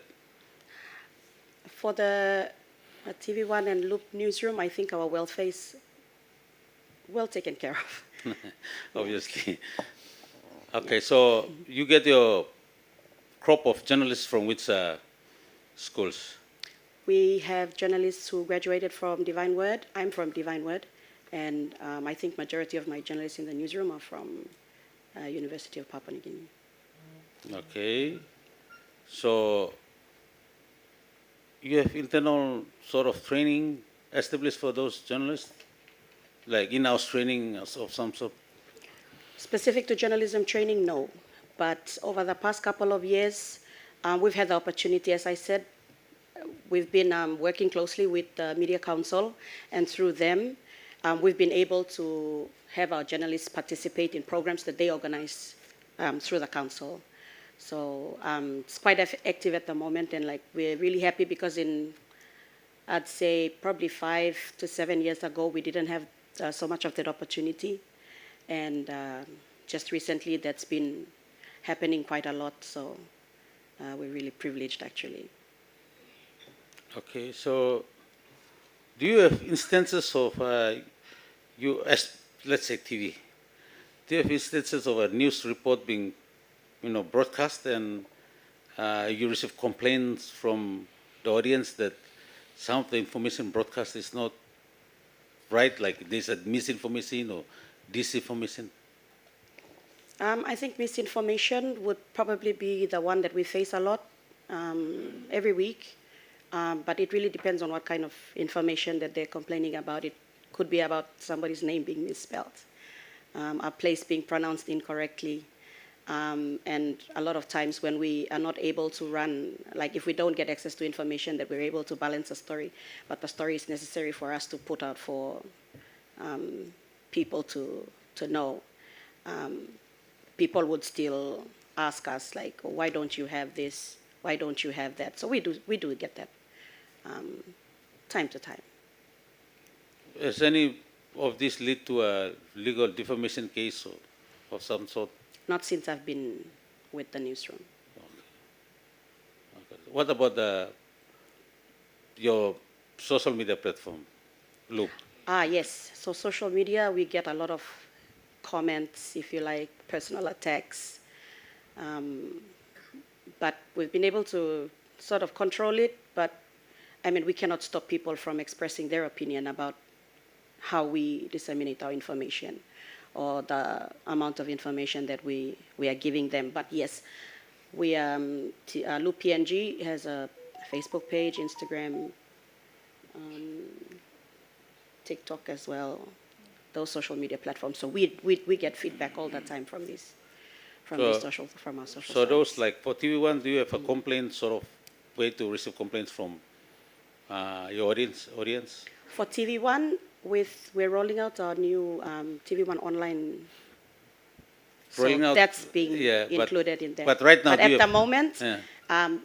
For the TV1 and Loop newsroom, I think our welfare is well taken care of. Obviously. Okay, so you get your crop of journalists from which schools? We have journalists who graduated from Divine Word. I'm from Divine Word. And I think majority of my journalists in the newsroom are from University of Papua New Guinea. Okay. So you have internal sort of training established for those journalists? Like in-house training of some sort? Specific to journalism training, no. But over the past couple of years, we've had the opportunity, as I said, we've been working closely with the Media Council, and through them, we've been able to have our journalists participate in programs that they organize through the council. So it's quite active at the moment, and like we're really happy because I'd say probably 5 to 7 years ago, we didn't have so much of that opportunity. And just recently, that's been happening quite a lot. So we're really privileged, actually. Okay, so do you have instances of you, as let's say TV, do you have instances of a news report being, broadcast, and you receive complaints from the audience that some of the information broadcast is not right, like there's a misinformation or disinformation? I think misinformation would probably be the one that we face a lot every week. But it really depends on what kind of information that they're complaining about. It could be about somebody's name being misspelled, a place being pronounced incorrectly, and a lot of times when we are not able to run, like if we don't get access to information, that we're able to balance a story, but the story is necessary for us to put out for people to know. People would still ask us, like, oh, why don't you have this? Why don't you have that? So we do get that time to time. Has any of this lead to a legal defamation case of some sort? Not since I've been with the newsroom. Okay. What about your social media platform, Loop? Yes. So social media, we get a lot of comments, if you like, personal attacks. But we've been able to sort of control it, but I mean, we cannot stop people from expressing their opinion about how we disseminate our information or the amount of information that we are giving them. But yes, we Loop PNG has a Facebook page, Instagram, TikTok as well, those social media platforms. So we get feedback all the time from these. From our social So those, like for TV1, do you have a complaint sort of way to receive complaints from your audience? For TV1, we're rolling out our new TV1 online. So Rolling out, that's being yeah, included in there. but right now, But do at you- the moment, Yeah.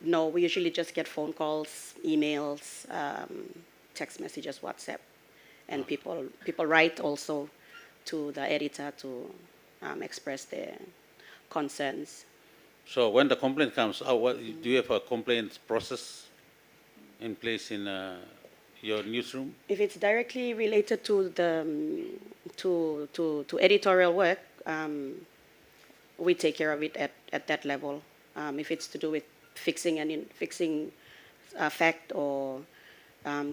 no, we usually just get phone calls, emails, text messages, WhatsApp, and people write also to the editor to express their concerns. So when the complaint comes, do you have a complaint process in place in your newsroom? If it's directly related to the to editorial work, we take care of it at that level. If it's to do with fixing a fact or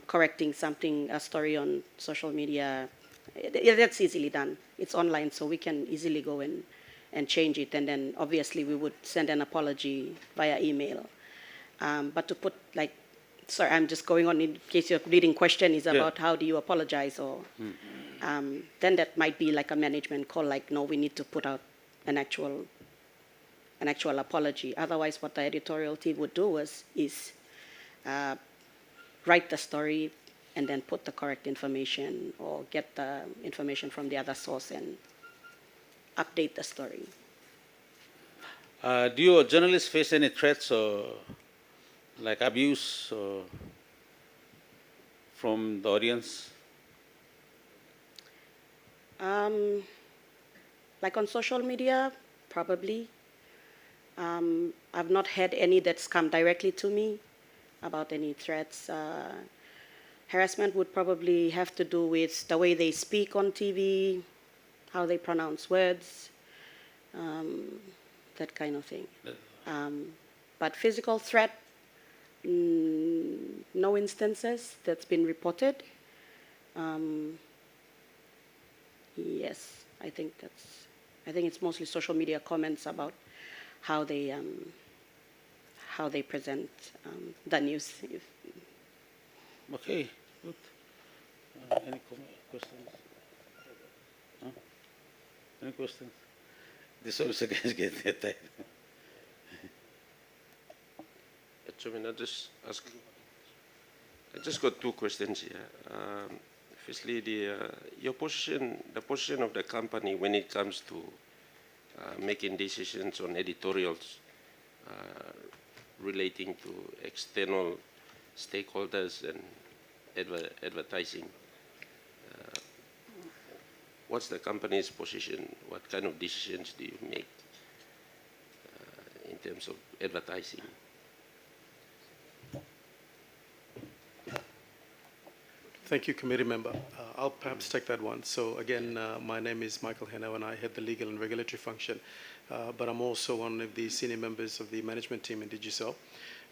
correcting something, a story on social media, that's easily done. It's online, so we can easily go and change it. And then obviously we would send an apology via email. But to put like, sorry, I'm just going on in case your leading question is about how do you apologize, or then that might be like a management call, like, no, we need to put out an actual apology. Otherwise, what the editorial team would do is write the story and then put the correct information or get the information from the other source and update the story. Do your journalists face any threats or like abuse or from the audience? Like on social media, probably. I've not had any that's come directly to me about any threats. Harassment would probably have to do with the way they speak on TV, how they pronounce words, that kind of thing. But physical threat, no instances that's been reported. Yes, I think it's mostly social media comments about how they present the news. Okay, good. Any questions? Huh? Any questions? This also is getting tight. Chairman, I just got two questions here. Firstly, the position of the company when it comes to making decisions on editorials relating to external stakeholders and advertising. What's the company's position? What kind of decisions do you make in terms of advertising? Thank you, committee member. I'll perhaps take that one. So again, my name is Michael Henao and I head the legal and regulatory function, but I'm also one of the senior members of the management team in Digicel.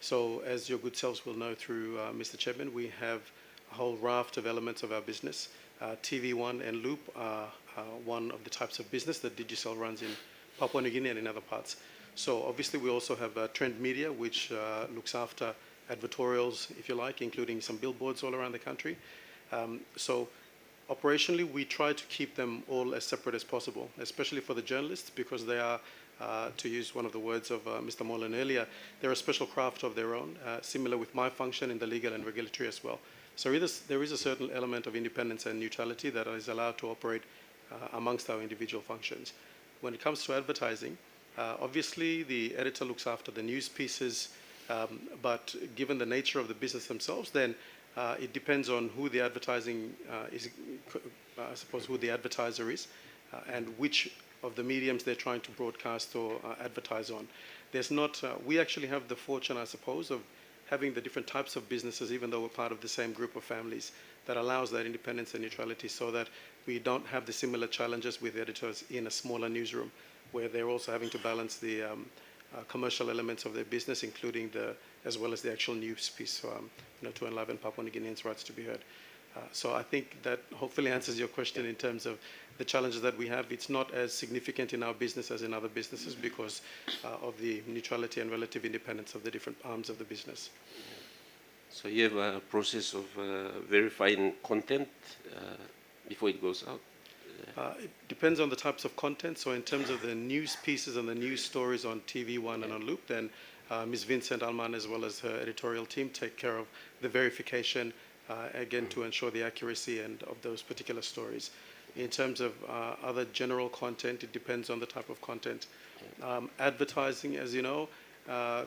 So as your good selves will know through Mr. Chairman, we have a whole raft of elements of our business. TV1 and Loop are one of the types of business that Digicel runs in Papua New Guinea and in other parts. So obviously we also have Trend Media, which looks after advertorials, if you like, including some billboards all around the country. So operationally, we try to keep them all as separate as possible, especially for the journalists, because they are, to use one of the words of Mr. Molan earlier, they're a special craft of their own, similar with my function in the legal and regulatory as well. So there is a certain element of independence and neutrality that is allowed to operate amongst our individual functions. When it comes to advertising, obviously the editor looks after the news pieces, but given the nature of the business themselves, then it depends on who the advertising is, I suppose who the advertiser is, and which of the mediums they're trying to broadcast or advertise on. There's not, we actually have the fortune, I suppose, of having the different types of businesses, even though we're part of the same group of families, that allows that independence and neutrality so that we don't have the similar challenges with editors in a smaller newsroom, where they're also having to balance the commercial elements of their business, including as well as the actual news piece, to enliven Papua New Guineans' rights to be heard. So I think that hopefully answers your question in terms of the challenges that we have. It's not as significant in our business as in other businesses because of the neutrality and relative independence of the different arms of the business. So you have a process of verifying content before it goes out? It depends on the types of content. So in terms of the news pieces and the news stories on TV1 and on Loop, then Ms. Vincent Alman, as well as her editorial team, take care of the verification, again, to ensure the accuracy and of those particular stories. In terms of other general content, it depends on the type of content. Advertising, as you know,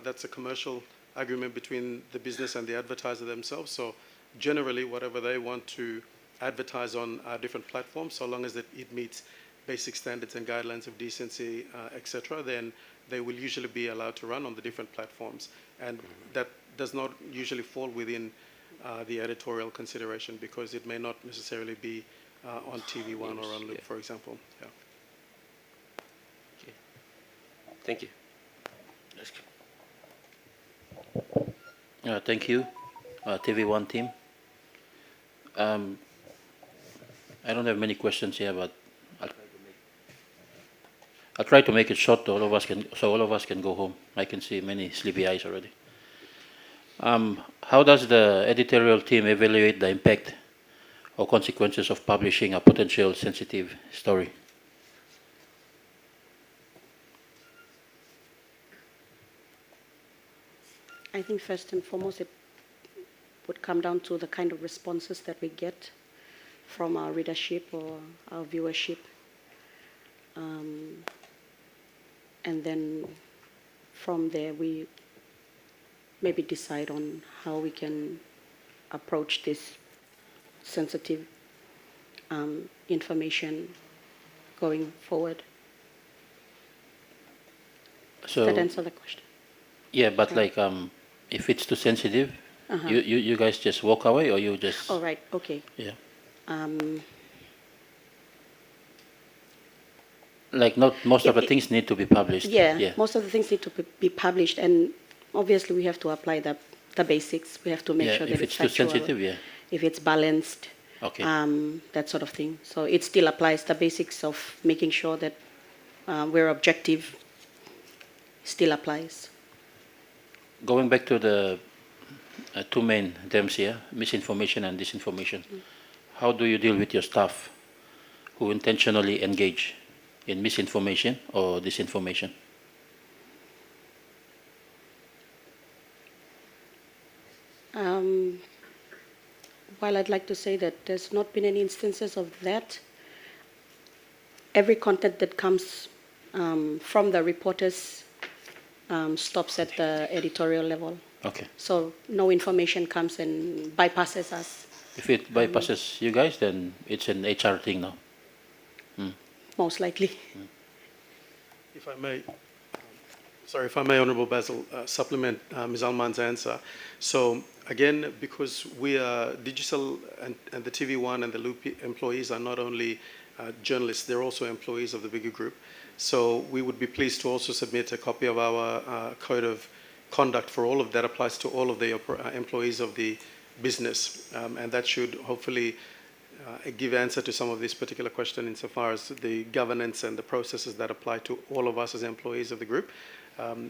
that's a commercial agreement between the business and the advertiser themselves. So generally, whatever they want to advertise on different platforms, so long as it meets basic standards and guidelines of decency, etc., then they will usually be allowed to run on the different platforms. And that does not usually fall within the editorial consideration, because it may not necessarily be on TV1 or on Loop, for example. Yeah. Okay. Thank you. Thank you, TV1 team. I don't have many questions here, but I'll try to make it short, so all of us can go home. I can see many sleepy eyes already. How does the editorial team evaluate the impact or consequences of publishing a potential sensitive story? I think first and foremost it would come down to the kind of responses that we get from our readership or our viewership. And then from there we maybe decide on how we can approach this sensitive information going forward. So, Does that answer the question? yeah, but Sorry. like if it's too sensitive, you guys just walk away, or you just... Oh, right, okay. Yeah. Like not most of the things need to be published. Yeah, most of the things need to be published, and obviously we have to apply the basics. We have to make sure that if it's too factual, sensitive, yeah. if it's balanced, Okay. that sort of thing. So it still applies. The basics of making sure that we're objective still applies. Going back to the two main terms here, misinformation and disinformation, how do you deal with your staff who intentionally engage in misinformation or disinformation? While I'd like to say that there's not been any instances of that, every content that comes from the reporters stops at the editorial level. Okay. So no information comes and bypasses us. If it bypasses you guys, then it's an HR thing now. Most likely. If I may, if I may, Honourable Basil, supplement Ms. Alman's answer. So again, because we are digital and the TV1 and the Loop employees are not only journalists, they're also employees of the bigger group. So we would be pleased to also submit a copy of our code of conduct for all of that applies to all of the employees of the business. And that should hopefully give answer to some of this particular question insofar as the governance and the processes that apply to all of us as employees of the group.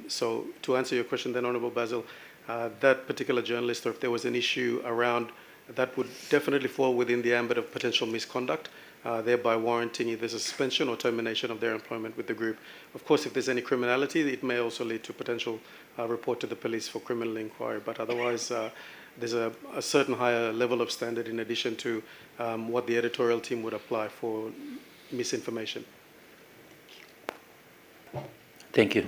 So to answer your question then, Honourable Basil, that particular journalist, or if there was an issue around, that would definitely fall within the ambit of potential misconduct, thereby warranting either suspension or termination of their employment with the group. Of course, if there's any criminality, it may also lead to potential report to the police for criminal inquiry, but otherwise there's a certain higher level of standard in addition to what the editorial team would apply for misinformation. Thank you.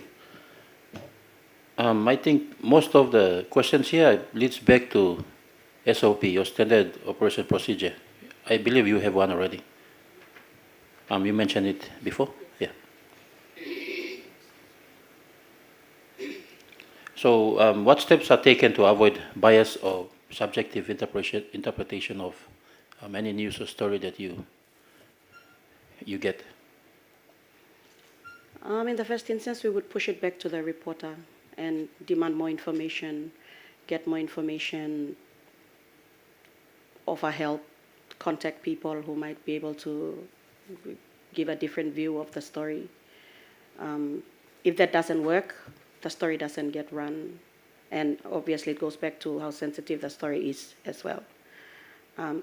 I think most of the questions here leads back to SOP, your standard operation procedure. I believe you have one already. You mentioned it before? Yeah. So what steps are taken to avoid bias or subjective interpretation of any news or story that you get? In the first instance, we would push it back to the reporter and demand more information, get more information, offer help, contact people who might be able to give a different view of the story. If that doesn't work, the story doesn't get run. And obviously it goes back to how sensitive the story is as well.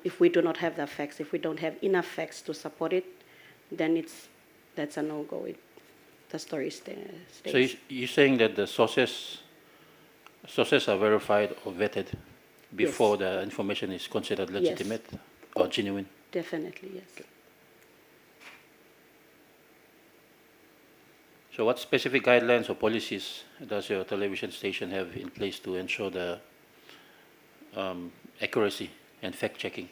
If we do not have the facts, if we don't have enough facts to support it, then that's a no-go. The story stays. So you're saying that the sources are verified or vetted before the information is considered legitimate or genuine? Definitely, yes. So what specific guidelines or policies does your television station have in place to ensure the accuracy and fact-checking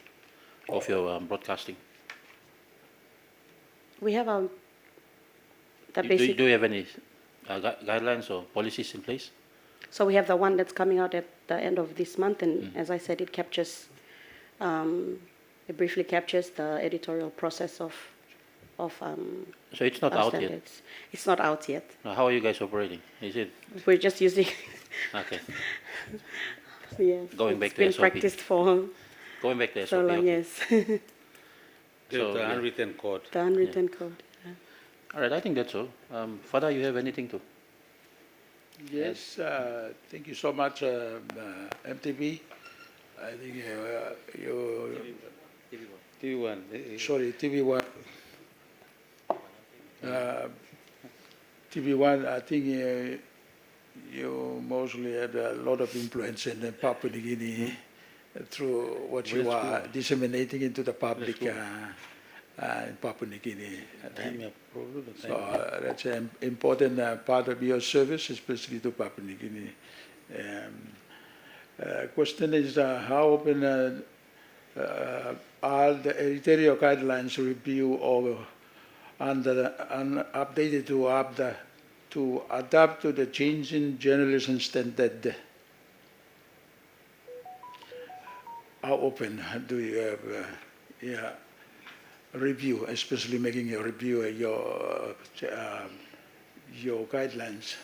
of your broadcasting? We have the Do basic. you have any guidelines or policies in place? So we have the one that's coming out at the end of this month, and as I said, it captures, it briefly captures the editorial process of So it's not our out yet? standards. It's not out yet. Now, how are you guys operating? Is it We're just using. okay? Yes. Going back it's to been SOP. practiced for Going back to SOP. so long. okay. Yes. The unwritten code. The unwritten code. All right, I think that's all. Father, you have anything to? Yes, thank you so much, MTV. I think you, TV1. sorry, TV1. TV1, I think you mostly had a lot of influence in Papua New Guinea through what you are disseminating into the public in Papua New Guinea. I think. So that's an important part of your service, especially to Papua New Guinea. Question is, how open are the editorial guidelines review or updated to adapt to the changing journalism standard? How open do you have review, especially making a review of your guidelines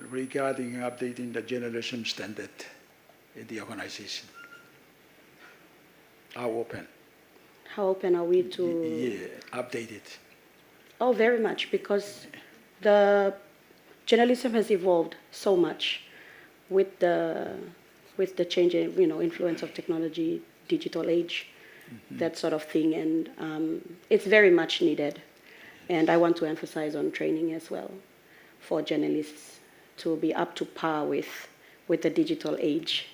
regarding updating the journalism standard in the organization? How open? How open are we to? Yeah, update it. Oh, very much, because the journalism has evolved so much with the changing, influence of technology, digital age, that sort of thing, and it's very much needed. And I want to emphasize on training as well for journalists to be up to par with the digital age.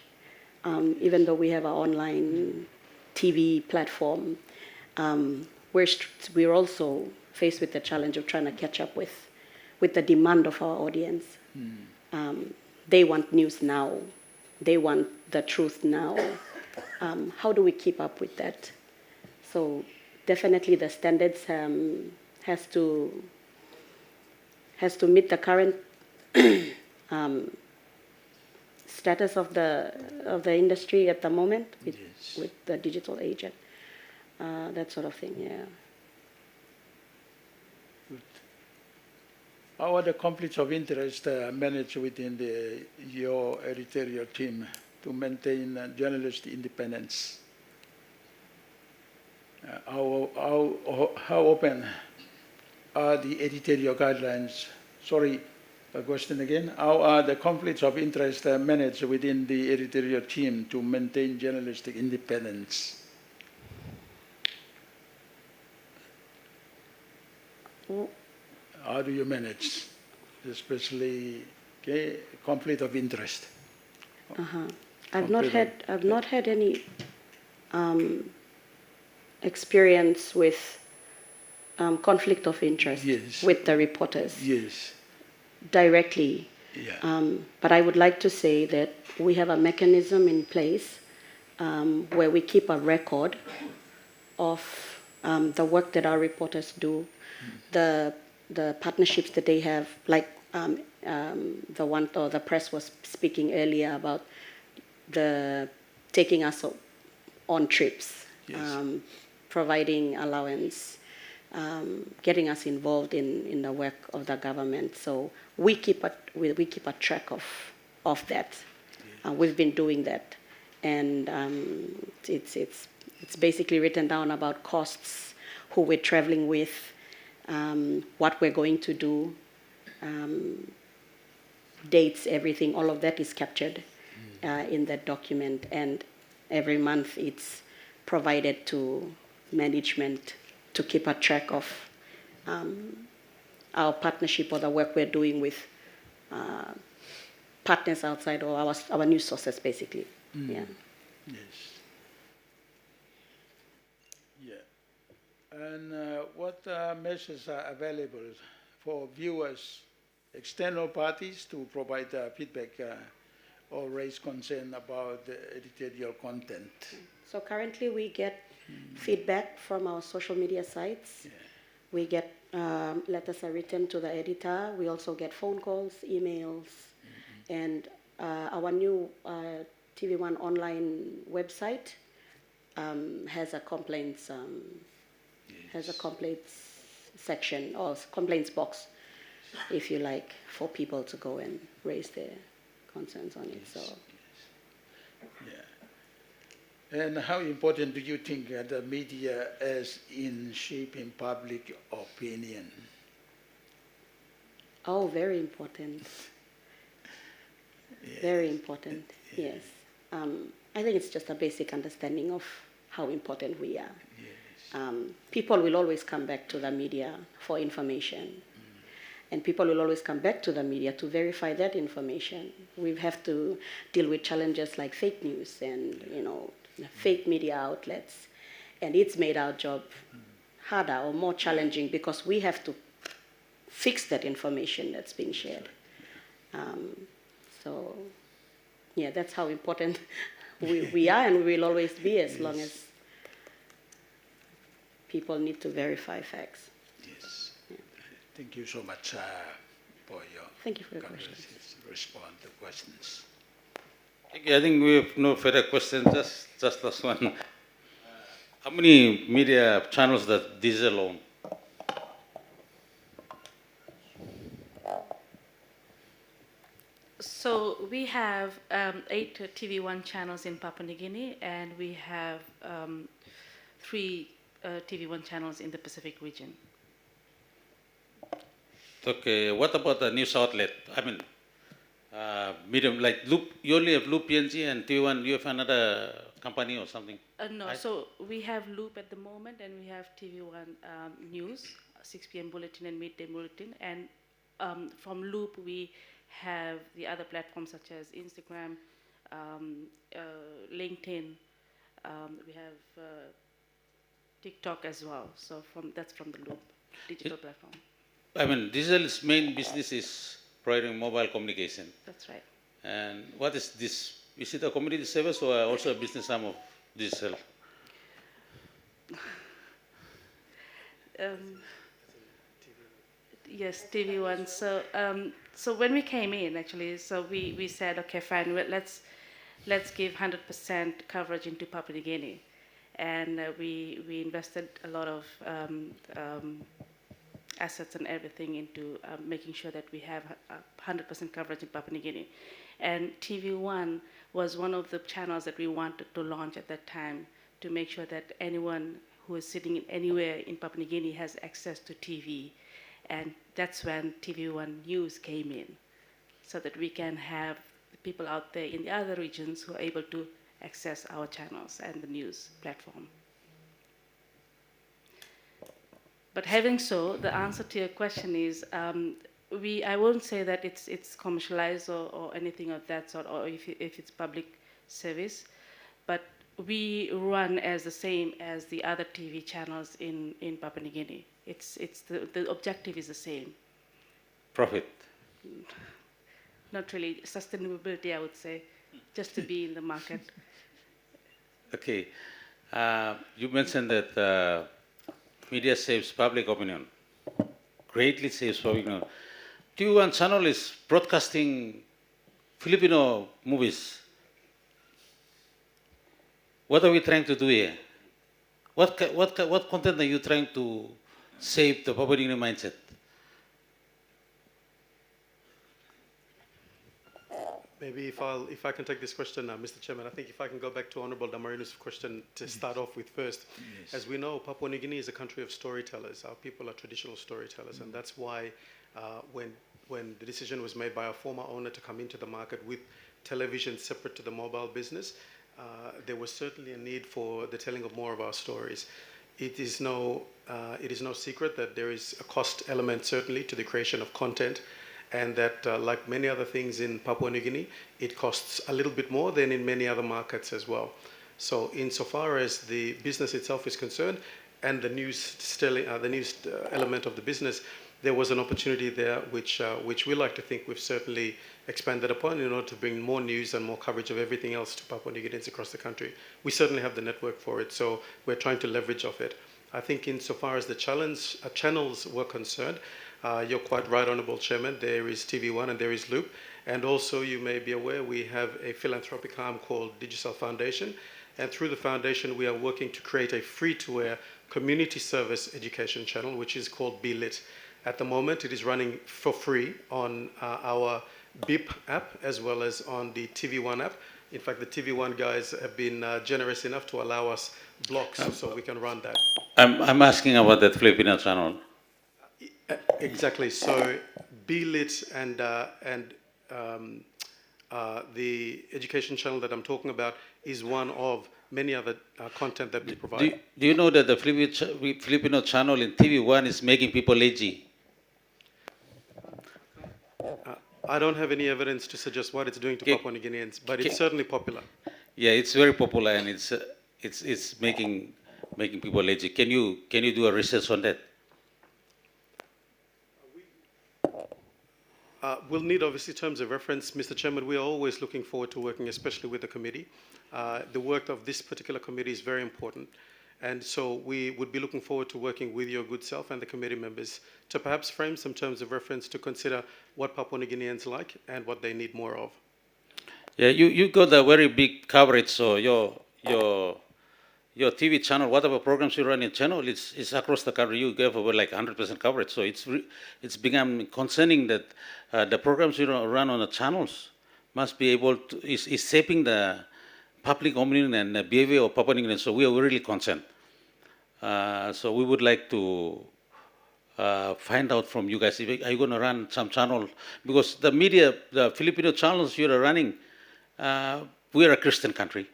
Even though we have our online TV platform, we're also faced with the challenge of trying to catch up with the demand of our audience. They want news now. They want the truth now. How do we keep up with that? So definitely the standards has to meet the current status of the industry at the moment with the digital age, that sort of thing. Yeah. How are the conflicts of interest managed within your editorial team to maintain journalist independence? How open are the editorial guidelines? Sorry, a question again. How are the conflicts of interest managed within the editorial team to maintain journalistic independence? How do you manage, especially conflict of interest? I've not had any experience with conflict of interest with the reporters directly. Yeah. But I would like to say that we have a mechanism in place where we keep a record of the work that our reporters do, the partnerships that they have, like the one or the press was speaking earlier about the taking us on trips, providing allowance, getting us involved in the work of the government. So we keep a track of that. We've been doing that, and it's basically written down about costs, who we're traveling with, what we're going to do, dates, everything. All of that is captured in that document, and every month it's provided to management to keep a track of our partnership or the work we're doing with partners outside or our news sources, basically. Yeah. Yes. Yeah. And what measures are available for viewers, external parties to provide feedback or raise concern about the editorial content? So currently we get feedback from our social media sites. Yeah. We get letters are written to the editor. We also get phone calls, emails, and our new TV1 online website has a complaints section or complaints box, if you like, for people to go and raise their concerns on it. So. Yeah. And how important do you think the media is in shaping public opinion? Oh, very important. Yes. Very important, yes. I think it's just a basic understanding of how important we are. Yes. People will always come back to the media for information. And people will always come back to the media to verify that information. We have to deal with challenges like fake news and, fake media outlets. And it's made our job harder or more challenging because we have to fix that information that's being shared. So, yeah, that's how important we are, and we will always be as long as people need to verify facts. Yes. Yeah. Thank you so much for your Thank you for your questions. Respond to questions. I think we have no further questions. Just last one. How many media channels does Diesel own? So we have 8 TV1 channels in Papua New Guinea, and we have 3 TV1 channels in the Pacific region. Okay, what about the news outlet? I mean, medium, like Loop, you only have Loop PNG and TV1, you have another company or something? No, so we have Loop at the moment, and we have TV1 News, 6 p.m. bulletin and midday bulletin. And from Loop, we have the other platforms such as Instagram, LinkedIn, we have TikTok as well. So that's from the Loop digital platform. I mean, Diesel's main business is providing mobile communication. That's right. And what is this? Is it a community service or also a business arm of Diesel? Yes, TV1. So when we came in, actually, so we said, okay, fine, well, let's give 100% coverage into Papua New Guinea, and we invested a lot of assets and everything into making sure that we have 100% coverage in Papua New Guinea. And TV1 was one of the channels that we wanted to launch at that time to make sure that anyone who is sitting anywhere in Papua New Guinea has access to TV. And that's when TV1 News came in, so that we can have people out there in the other regions who are able to access our channels and the news platform. But having so, the answer to your question is, I won't say that it's commercialized or anything of that sort, or if it's public service, but we run as the same as the other TV channels in Papua New Guinea. The objective is the same. Profit? Not really. Sustainability, I would say, just to be in the market. Okay. You mentioned that media saves public opinion, greatly saves public opinion. TV1 channel is broadcasting Filipino movies. What are we trying to do here? What content are you trying to save the Papua New Guinea mindset? Maybe if I can take this question, Mr. Chairman, I think if I can go back to Honourable Damarinu's question to start off with first. Yes. As we know, Papua New Guinea is a country of storytellers. Our people are traditional storytellers, and that's why when the decision was made by our former owner to come into the market with television separate to the mobile business, there was certainly a need for the telling of more of our stories. it is no secret that there is a cost element certainly to the creation of content, and that like many other things in Papua New Guinea, it costs a little bit more than in many other markets as well. So insofar as the business itself is concerned, and the news element of the business, there was an opportunity there which we like to think we've certainly expanded upon in order to bring more news and more coverage of everything else to Papua New Guineans across the country. We certainly have the network for it, so we're trying to leverage off it. I think insofar as the channels were concerned, you're quite right, Honourable Chairman, there is TV1 and there is Loop. And also, you may be aware, we have a philanthropic arm called Digicel Foundation. And through the foundation, we are working to create a free-to-air community service education channel, which is called BLIT. At the moment, it is running for free on our BIP app as well as on the TV1 app. In fact, the TV1 guys have been generous enough to allow us blocks so we can run that. I'm asking about that Filipino channel. Exactly. So BLIT and the education channel that I'm talking about is one of many other content that we provide. Do you know that the Filipino channel in TV1 is making people lazy? I don't have any evidence to suggest what it's doing to Papua New Guineans, but it's certainly popular. Yeah, it's very popular, and it's making people lazy. Can you do a research on that? We'll need obviously terms of reference, Mr. Chairman. We are always looking forward to working, especially with the committee. The work of this particular committee is very important, and so we would be looking forward to working with your good self and the committee members to perhaps frame some terms of reference to consider what Papua New Guineans like and what they need more of. Yeah, you got a very big coverage, so your TV channel, whatever programs you run in channel, it's across the country. You gave over like 100% coverage, so it's become concerning that the programs you run on the channels must be able to is shaping the public opinion and the behavior of Papua New Guineans. So we are really concerned. So we would like to find out from you guys, are you going to run some channel? Because the media, the Filipino channels you are running, we are a Christian country,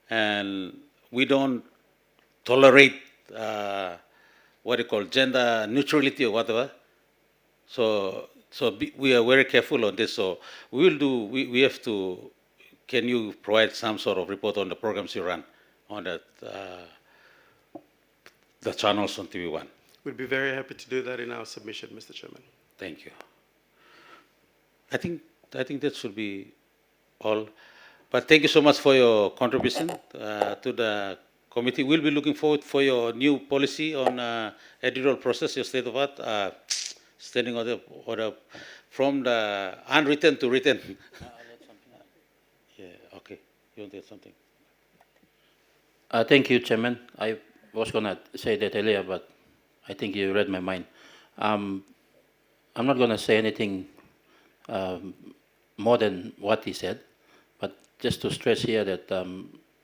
and we don't tolerate what you call gender neutrality or whatever. So we are very careful on this. So we will do. We have to. Can you provide some sort of report on the programs you run on that the channels on TV1? We'd be very happy to do that in our submission, Mr. Chairman. Thank you. I think that should be all. But thank you so much for your contribution to the committee. We'll be looking forward for your new policy on editorial process, your state of art, standing order from the unwritten to written. Yeah, okay. You want to add something? Thank you, Chairman. I was going to say that earlier, but I think you read my mind. I'm not going to say anything more than what he said, but just to stress here that,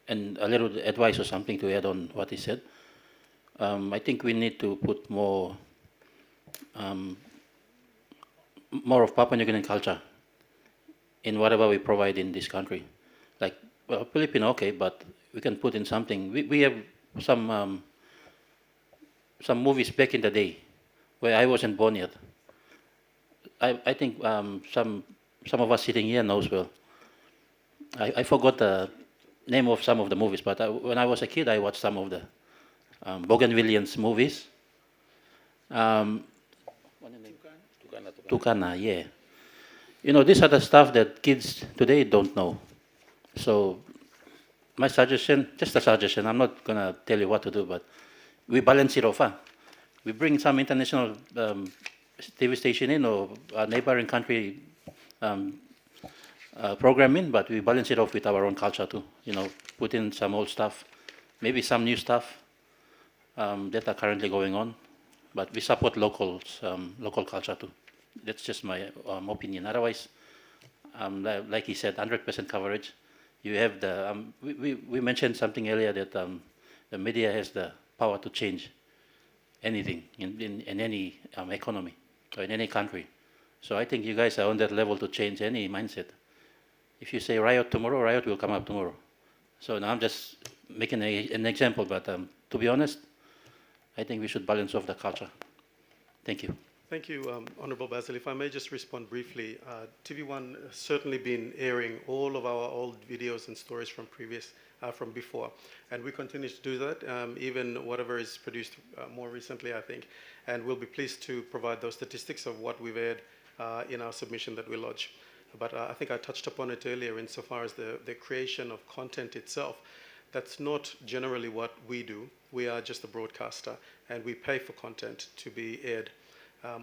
and a little advice or something to add on what he said, I think we need to put more of Papua New Guinean culture in whatever we provide in this country. Like, well, Filipino, okay, but we can put in something. We have some movies back in the day where I wasn't born yet. I think some of us sitting here knows well. I forgot the name of some of the movies, but when I was a kid, I watched some of the Bougainvilleans movies. Tukana, yeah. You know, these are the stuff that kids today don't know. So my suggestion, just a suggestion, I'm not going to tell you what to do, but we balance it off. We bring some international TV station in or a neighboring country program in, but we balance it off with our own culture too. You know, put in some old stuff, maybe some new stuff that are currently going on, but we support local culture too. That's just my opinion. Otherwise, like he said, 100% coverage. You have the, we mentioned something earlier that the media has the power to change anything in any economy or in any country. So I think you guys are on that level to change any mindset. If you say riot tomorrow, riot will come up tomorrow. So now I'm just making an example, but to be honest, I think we should balance off the culture. Thank you. Thank you, Honorable Basil. If I may just respond briefly, TV1 has certainly been airing all of our old videos and stories from from before, and we continue to do that, even whatever is produced more recently, I think, and we'll be pleased to provide those statistics of what we've aired in our submission that we lodge. But I think I touched upon it earlier insofar as the creation of content itself. That's not generally what we do. We are just a broadcaster, and we pay for content to be aired.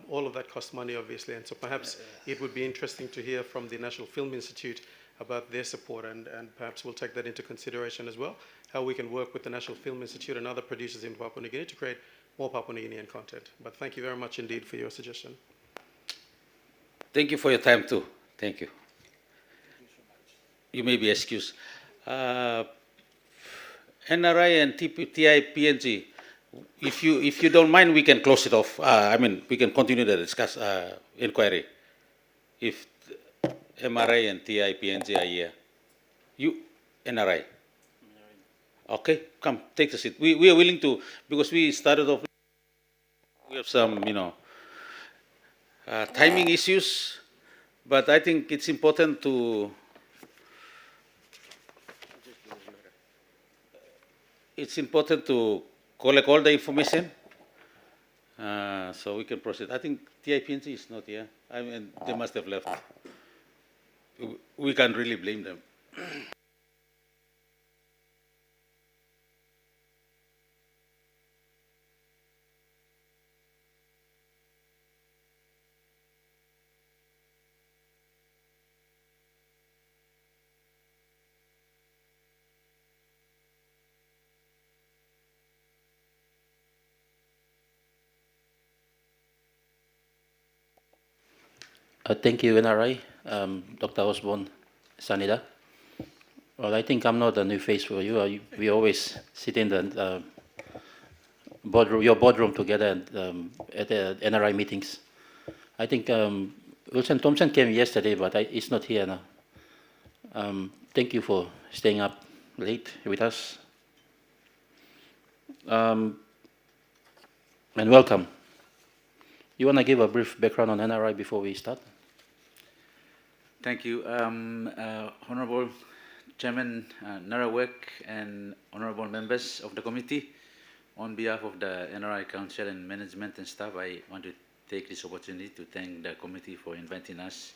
All of that costs money, obviously, and so perhaps it would be interesting to hear from the National Film Institute about their support, and perhaps we'll take that into consideration as well, how we can work with the National Film Institute and other producers in Papua New Guinea to create more Papua New Guinean content. But thank you very much indeed for your suggestion. Thank you for your time too. Thank you. You may be excused. NRI and TIPNG, if you don't mind, we can close it off. I mean, we can continue the inquiry. If MRI and TIPNG are here. You, NRI. Okay, come, take the seat. We are willing to, because we started off, we have some, timing issues, but I think it's important to collect all the information so we can proceed. I think TIPNG is not here. I mean, they must have left. We can't really blame them. Thank you, NRI, Dr. Osborne Sanida. Well, I think I'm not a new face for you. We always sit in the your boardroom together at the NRI meetings. I think Wilson Thompson came yesterday, but he's not here now. Thank you for staying up late with us. And welcome. You want to give a brief background on NRI before we start? Thank you. Honorable Chairman Narawek and honorable members of the committee, on behalf of the NRI Council and management and staff, I want to take this opportunity to thank the committee for inviting us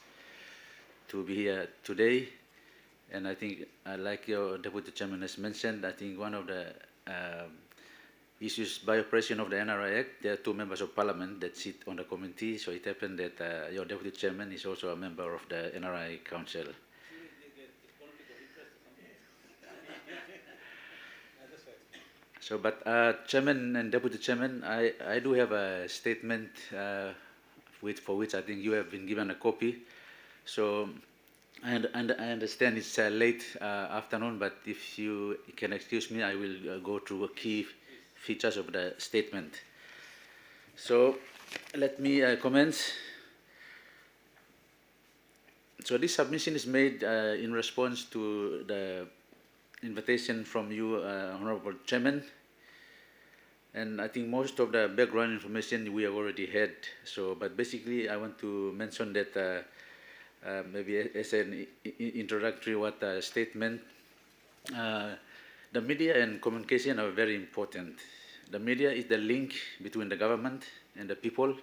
to be here today. And I think, like your Deputy Chairman has mentioned, I think one of the issues by operation of the NRI Act, there are two members of parliament that sit on the committee, so it happened that your Deputy Chairman is also a member of the NRI Council. So, but Chairman and Deputy Chairman, I do have a statement for which I think you have been given a copy. So, and I understand it's late afternoon, but if you can excuse me, I will go through key features of the statement. So, let me commence. So, this submission is made in response to the invitation from you, Honorable Chairman. And I think most of the background information we have already had. So, but basically, I want to mention that maybe as an introductory statement, the media and communication are very important. The media is the link between the government and the people.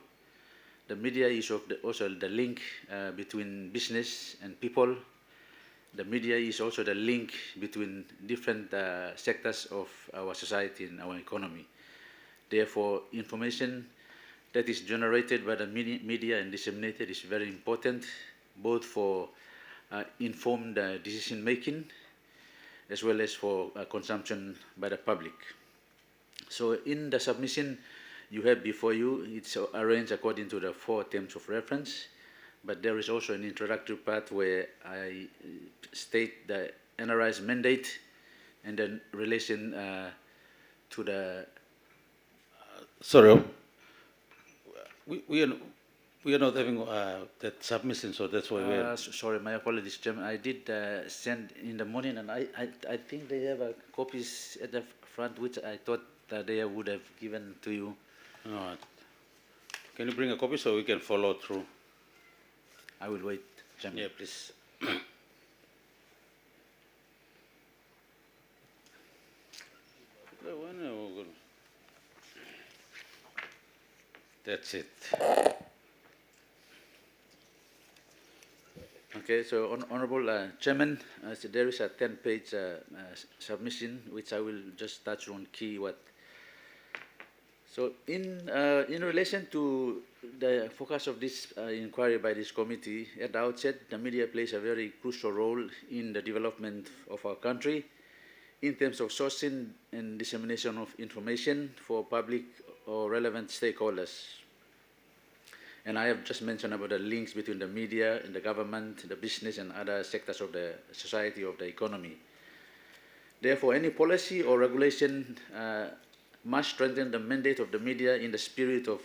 The media is also the link between business and people. The media is also the link between different sectors of our society and our economy. Therefore, information that is generated by the media and disseminated is very important, both for informed decision making as well as for consumption by the public. So in the submission you have before you, it's arranged according to the 4 terms of reference, but there is also an introductory part where I state the NRI's mandate and then relation to the... Sorry, we are not having that submission, so that's why we are... Sorry, my apologies, Chairman. I did send in the morning, and I think they have copies at the front, which I thought they would have given to you. No. Can you bring a copy so we can follow through? I will wait, Chairman. Yeah, please. That's it. Okay, so Honorable Chairman, so there is a 10-page submission which I will just touch on key what. So in relation to the focus of this inquiry by this committee, at the outset, the media plays a very crucial role in the development of our country in terms of sourcing and dissemination of information for public or relevant stakeholders. And I have just mentioned about the links between the media and the government, the business and other sectors of the society, of the economy. Therefore, any policy or regulation must strengthen the mandate of the media in the spirit of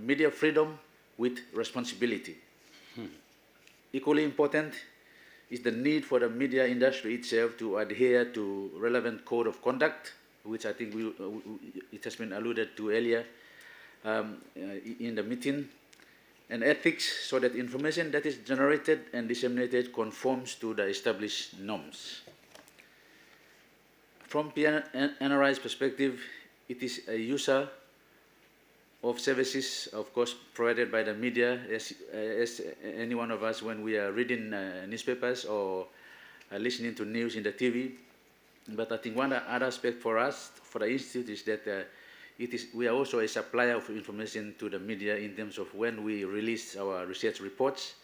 media freedom with responsibility. Equally important is the need for the media industry itself to adhere to relevant code of conduct, which I think it has been alluded to earlier in the meeting, and ethics, so that information that is generated and disseminated conforms to the established norms. From PNRI's perspective, it is a user of services, of course, provided by the media, as any one of us when we are reading newspapers or listening to news in the TV. But I think one other aspect for us, for the Institute, is that we are also a supplier of information to the media in terms of when we release our research reports.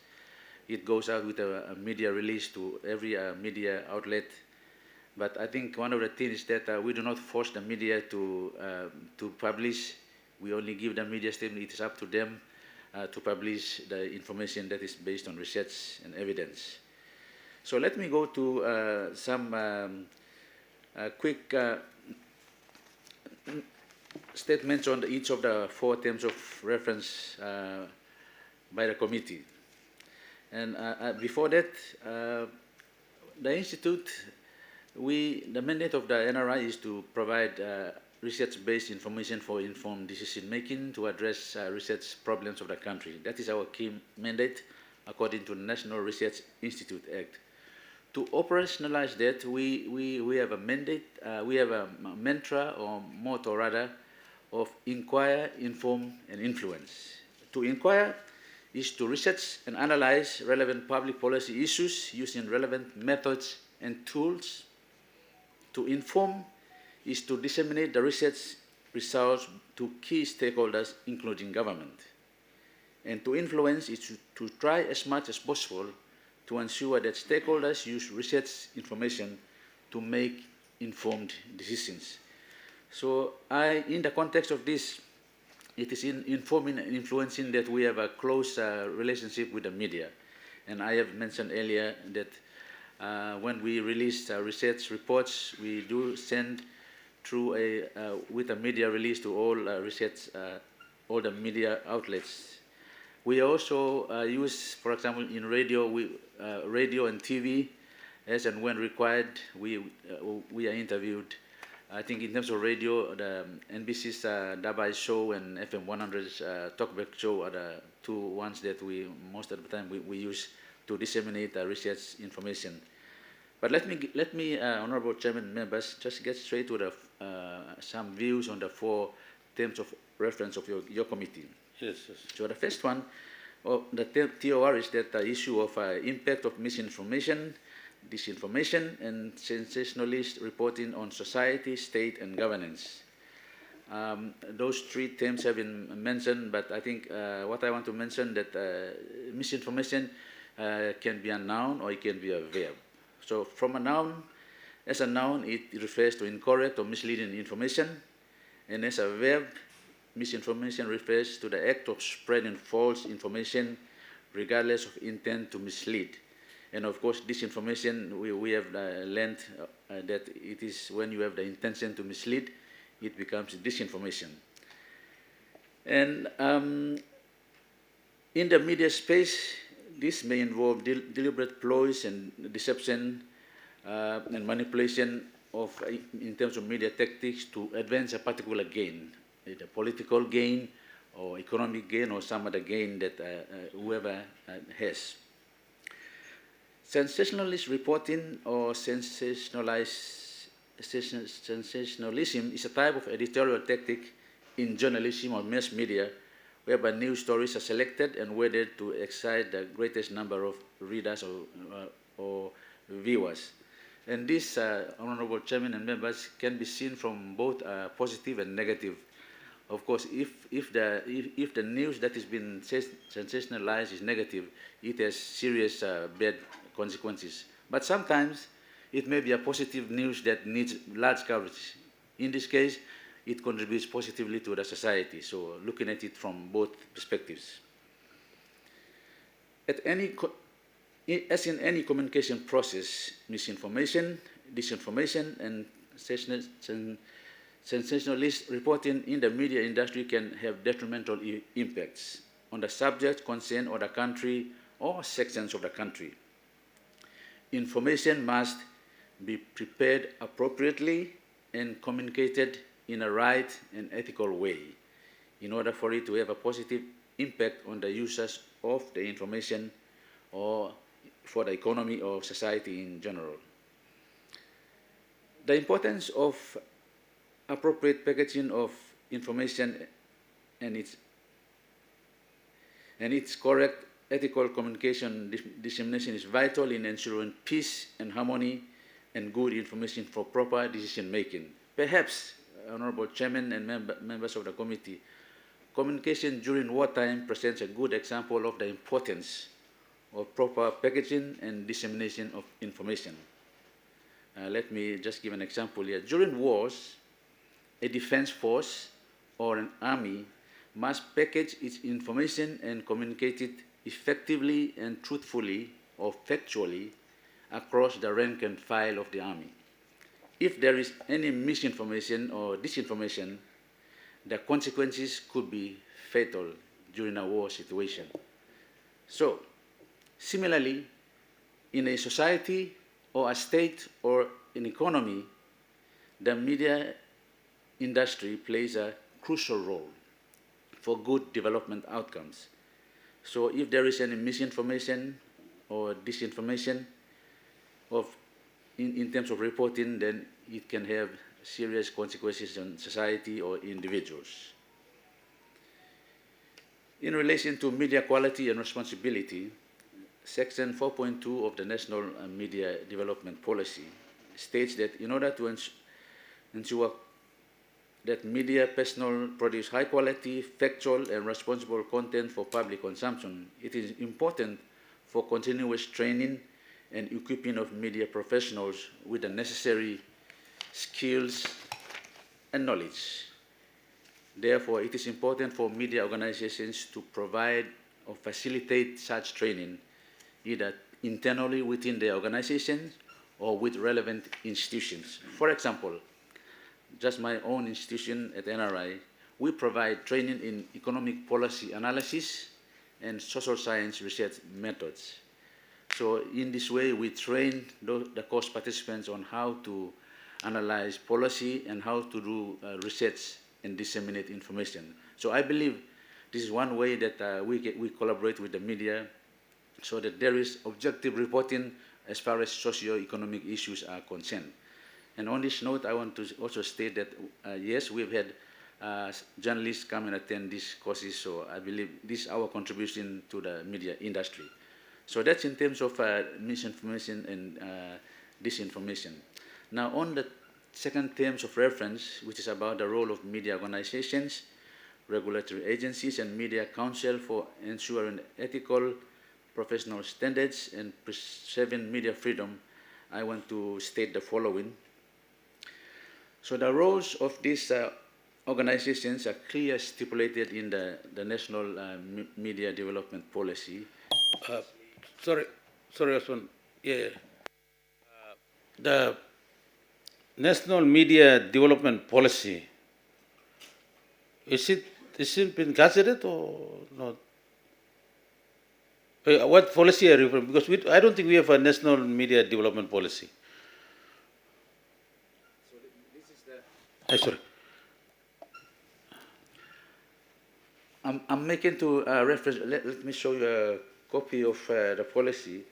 It goes out with a media release to every media outlet. But I think one of the things is that we do not force the media to publish. We only give the media statement. It is up to them to publish the information that is based on research and evidence. So let me go to some quick statements on each of the 4 terms of reference by the committee. And before that, the Institute, the mandate of the NRI is to provide research-based information for informed decision-making to address research problems of the country. That is our key mandate according to the National Research Institute Act. To operationalize that, we have a mandate, we have a mantra or motto rather, of inquire, inform, and influence. To inquire is to research and analyze relevant public policy issues using relevant methods and tools. To inform is to disseminate the research results to key stakeholders, including government. And to influence is to try as much as possible to ensure that stakeholders use research information to make informed decisions. So in the context of this, it is in informing and influencing that we have a close relationship with the media. And I have mentioned earlier that when we release research reports, we do send through with a media release to all all the media outlets. We also use, for example, in radio, radio and TV, as and when required, we are interviewed. I think in terms of radio, the NBC's Dabai show and FM 100's Talkback show are the 2 ones that most of the time we use to disseminate research information. But let me, Honorable Chairman, members, just get straight to the some views on the 4 terms of reference of your committee. Yes. So the first one, the TOR, is that the issue of impact of misinformation, disinformation, and sensationalist reporting on society, state, and governance. Those 3 terms have been mentioned, but I think what I want to mention that misinformation can be a noun or it can be a verb. So from a noun, as a noun, it refers to incorrect or misleading information, and as a verb, misinformation refers to the act of spreading false information regardless of intent to mislead. And of course, disinformation, we have learned that it is when you have the intention to mislead, it becomes disinformation. And in the media space, this may involve deliberate ploys and deception and manipulation in terms of media tactics to advance a particular gain, either political gain or economic gain or some other gain that whoever has. Sensationalist reporting or sensationalism is a type of editorial tactic in journalism or mass media whereby news stories are selected and weighed to excite the greatest number of readers or viewers. And this, Honorable Chairman and members, can be seen from both positive and negative. Of course, if the news that has been sensationalized is negative, it has serious bad consequences. But sometimes it may be a positive news that needs large coverage. In this case, it contributes positively to the society. So looking at it from both perspectives. As in any communication process, misinformation, disinformation, and sensationalist reporting in the media industry can have detrimental impacts on the subject concerned or the country or sections of the country. Information must be prepared appropriately and communicated in a right and ethical way in order for it to have a positive impact on the users of the information or for the economy or society in general. The importance of appropriate packaging of information and its correct ethical communication dissemination is vital in ensuring peace and harmony and good information for proper decision making. Perhaps, Honorable Chairman and members of the committee, communication during wartime presents a good example of the importance of proper packaging and dissemination of information. Let me just give an example here. During wars, a defense force or an army must package its information and communicate it effectively and truthfully or factually across the rank and file of the army. If there is any misinformation or disinformation, the consequences could be fatal during a war situation. So, similarly, in a society or a state or an economy, the media industry plays a crucial role for good development outcomes. So if there is any misinformation or disinformation in terms of reporting, then it can have serious consequences on society or individuals. In relation to media quality and responsibility, Section 4.2 of the National Media Development Policy states that in order to ensure that media personnel produce high quality, factual, and responsible content for public consumption, it is important for continuous training and equipping of media professionals with the necessary skills and knowledge. Therefore, it is important for media organizations to provide or facilitate such training either internally within their organizations or with relevant institutions. For example, just my own institution at NRI, we provide training in economic policy analysis and social science research methods. So in this way, we train the course participants on how to analyze policy and how to do research and disseminate information. So I believe this is one way that we collaborate with the media so that there is objective reporting as far as socio-economic issues are concerned. And on this note, I want to also state that, yes, we've had journalists come and attend these courses, so I believe this is our contribution to the media industry. So that's in terms of misinformation and disinformation. Now, on the second terms of reference, which is about the role of media organizations, regulatory agencies, and media council for ensuring ethical professional standards and preserving media freedom, I want to state the following. So the roles of these organizations are clearly stipulated in the National Media Development Policy. Sorry, Osman. Yeah. The National Media Development Policy, is it been gazetted or not? What policy are you referring? Because I don't think we have a National Media Development Policy. Sorry. I'm making to reference, let me show you a copy of the policy.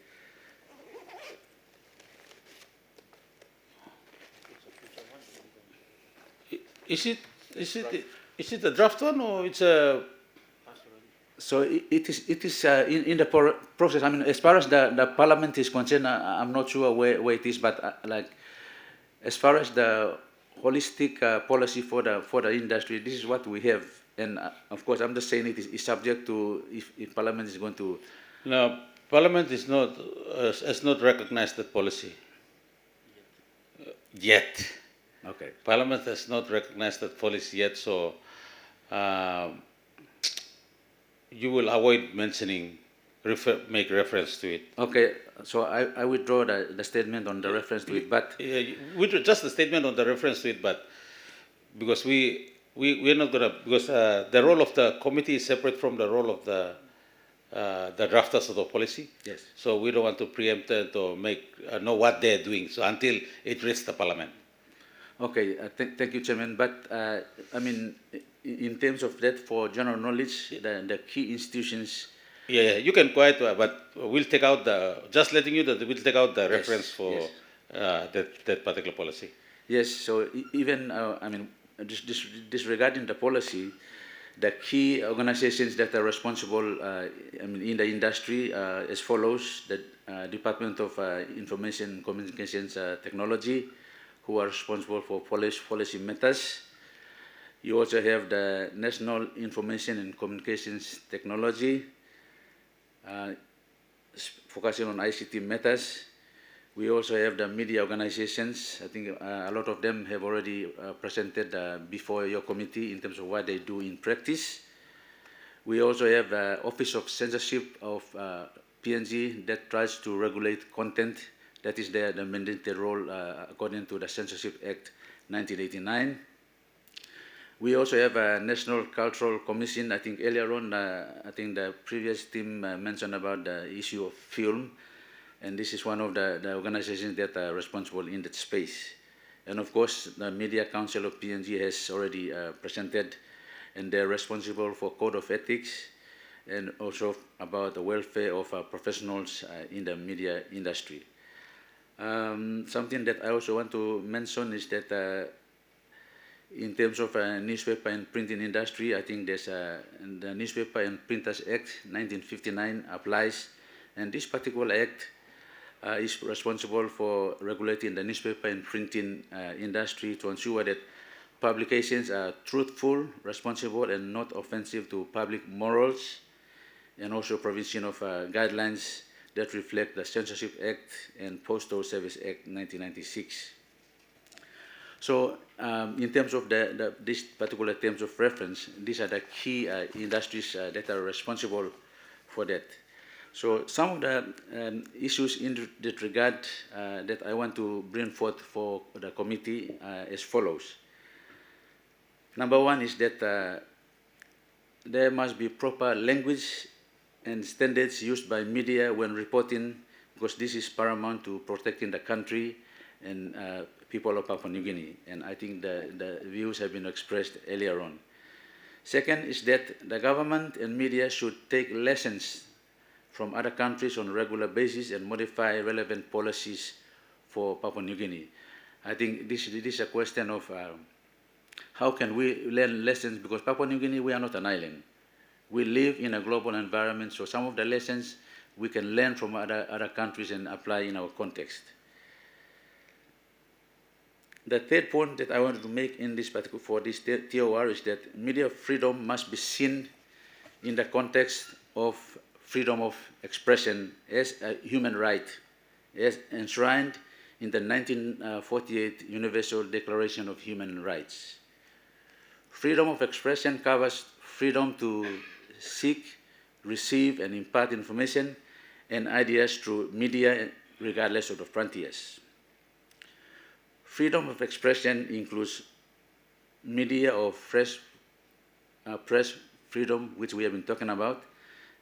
Is it a draft one or it's a? So it is in the process. I mean, as far as the Parliament is concerned, I'm not sure where it is, but like as far as the holistic policy for the industry, this is what we have. And of course, I'm just saying it is subject to if Parliament is going to. No, Parliament is not has not recognized that policy yet. Okay. Parliament has not recognized that policy yet, so you will avoid mentioning, make reference to it. Okay, so I withdraw the statement on the reference to it, but Just the statement on the reference to it, but because we're not gonna, because the role of the committee is separate from the role of the drafters of the policy. Yes. So we don't want to preempt it or make know what they're doing. So until it reaches the Parliament. Okay, thank you, Chairman. But I mean, in terms of that, for general knowledge, the key institutions. Yeah, you can quite, but we'll take out just letting you that we'll take out the reference for yes. that particular policy. Yes, so even, I mean, disregarding the policy, the key organizations that are responsible I mean, in the industry as follows: the Department of Information and Communications Technology, who are responsible for policy matters. You also have the National Information and Communications Technology, focusing on ICT matters. We also have the media organizations. I think a lot of them have already presented before your committee in terms of what they do in practice. We also have the Office of Censorship of PNG that tries to regulate content. That is the mandated role according to the Censorship Act 1989. We also have a National Cultural Commission. I think earlier on, I think the previous team mentioned about the issue of film, and this is one of the organizations that are responsible in that space. And of course, the Media Council of PNG has already presented, and they're responsible for code of ethics and also about the welfare of professionals in the media industry. Something that I also want to mention is that in terms of newspaper and printing industry, I think there's the Newspaper and Printers Act 1959 applies, and this particular act is responsible for regulating the newspaper and printing industry to ensure that publications are truthful, responsible, and not offensive to public morals, and also provision of guidelines that reflect the Censorship Act and Postal Service Act 1996. So in terms of this particular terms of reference, these are the key industries that are responsible for that. So some of the issues in that regard that I want to bring forth for the committee as follows. Number one is that there must be proper language and standards used by media when reporting, because this is paramount to protecting the country and people of Papua New Guinea, and I think the views have been expressed earlier on. Second is that the government and media should take lessons from other countries on a regular basis and modify relevant policies for Papua New Guinea. I think this is a question of how can we learn lessons, because Papua New Guinea, we are not an island. We live in a global environment, so some of the lessons we can learn from other countries and apply in our context. The third point that I wanted to make in this particular, for this TOR, is that media freedom must be seen in the context of freedom of expression as a human right, as enshrined in the 1948 Universal Declaration of Human Rights. Freedom of expression covers freedom to seek, receive, and impart information and ideas through media, regardless of the frontiers. Freedom of expression includes media or press freedom, which we have been talking about,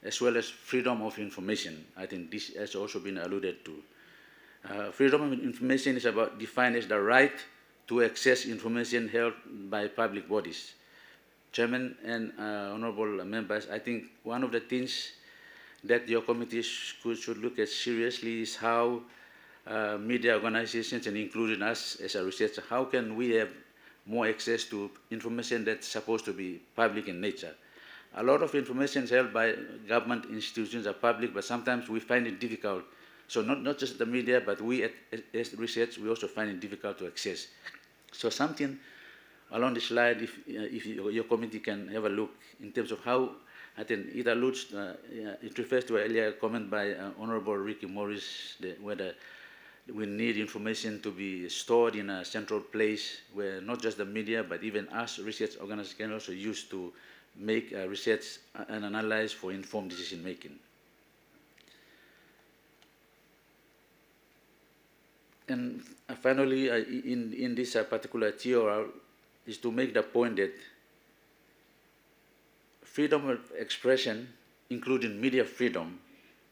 as well as freedom of information. I think this has also been alluded to. Freedom of information is defined as the right to access information held by public bodies. Chairman and honorable members, I think one of the things that your committee should look at seriously is how media organizations, and including us as a researcher, how can we have more access to information that's supposed to be public in nature? A lot of information held by government institutions are public, but sometimes we find it difficult. So not just the media, but we as research, we also find it difficult to access. So something along the slide, if your committee can have a look in terms of how, I think it alludes, it refers to an earlier comment by Honorable Ricky Morris, whether we need information to be stored in a central place where not just the media, but even us research organizations can also use to make research and analyze for informed decision making. And finally, in this particular TOR, is to make the point that freedom of expression, including media freedom,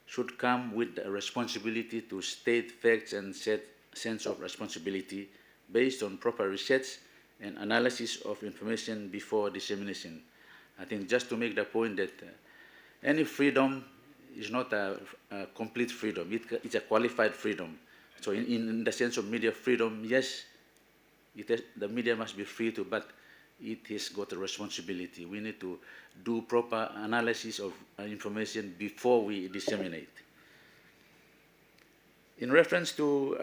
should come with a responsibility to state facts and set sense of responsibility based on proper research and analysis of information before dissemination. I think just to make the point that any freedom is not a complete freedom, it's a qualified freedom. So in the sense of media freedom, yes, the media must be free to, but it has got a responsibility. We need to do proper analysis of information before we disseminate. In reference to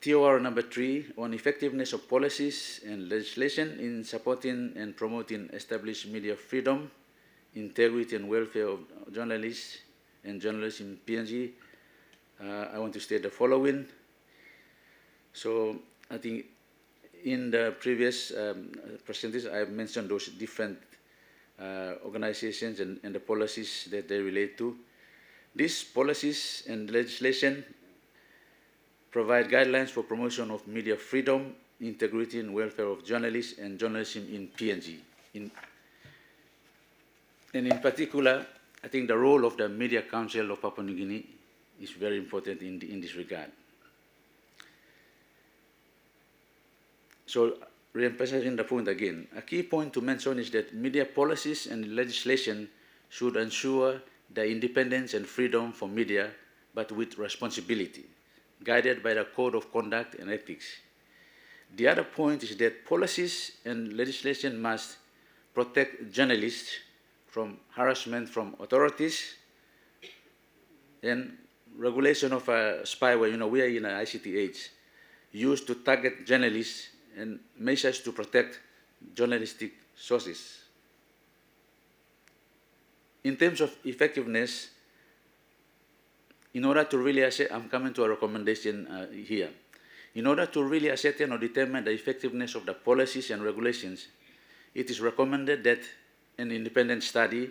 TOR number 3 on effectiveness of policies and legislation in supporting and promoting established media freedom, integrity and welfare of journalists and journalists in PNG, I want to state the following. So I think in the previous presentations, I have mentioned those different organizations and the policies that they relate to. These policies and legislation provide guidelines for promotion of media freedom, integrity and welfare of journalists and journalism in PNG. And in particular, I think the role of the Media Council of Papua New Guinea is very important in this regard. So, re-emphasizing the point again, a key point to mention is that media policies and legislation should ensure the independence and freedom for media, but with responsibility, guided by the Code of Conduct and Ethics. The other point is that policies and legislation must protect journalists from harassment from authorities and regulation of spyware. You know, we are in an ICT age, used to target journalists and measures to protect journalistic sources. In terms of effectiveness, in order to really assess, I'm coming to a recommendation here. In order to really ascertain or determine the effectiveness of the policies and regulations, it is recommended that an independent study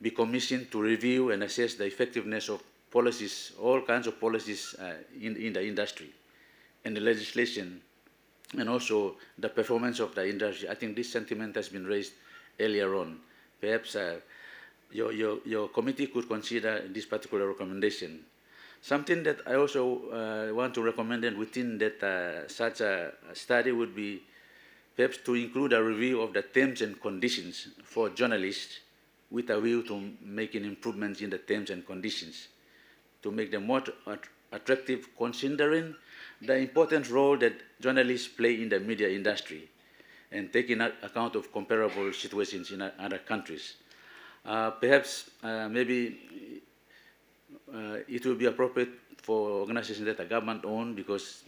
be commissioned to review and assess the effectiveness of policies, all kinds of policies in the industry and the legislation, and also the performance of the industry. I think this sentiment has been raised earlier on. Perhaps your committee could consider this particular recommendation. Something that I also want to recommend, and within that such a study would be perhaps to include a review of the terms and conditions for journalists with a view to making improvements in the terms and conditions to make them more attractive, considering the important role that journalists play in the media industry and taking account of comparable situations in other countries. Perhaps maybe it will be appropriate for organizations that are government-owned, because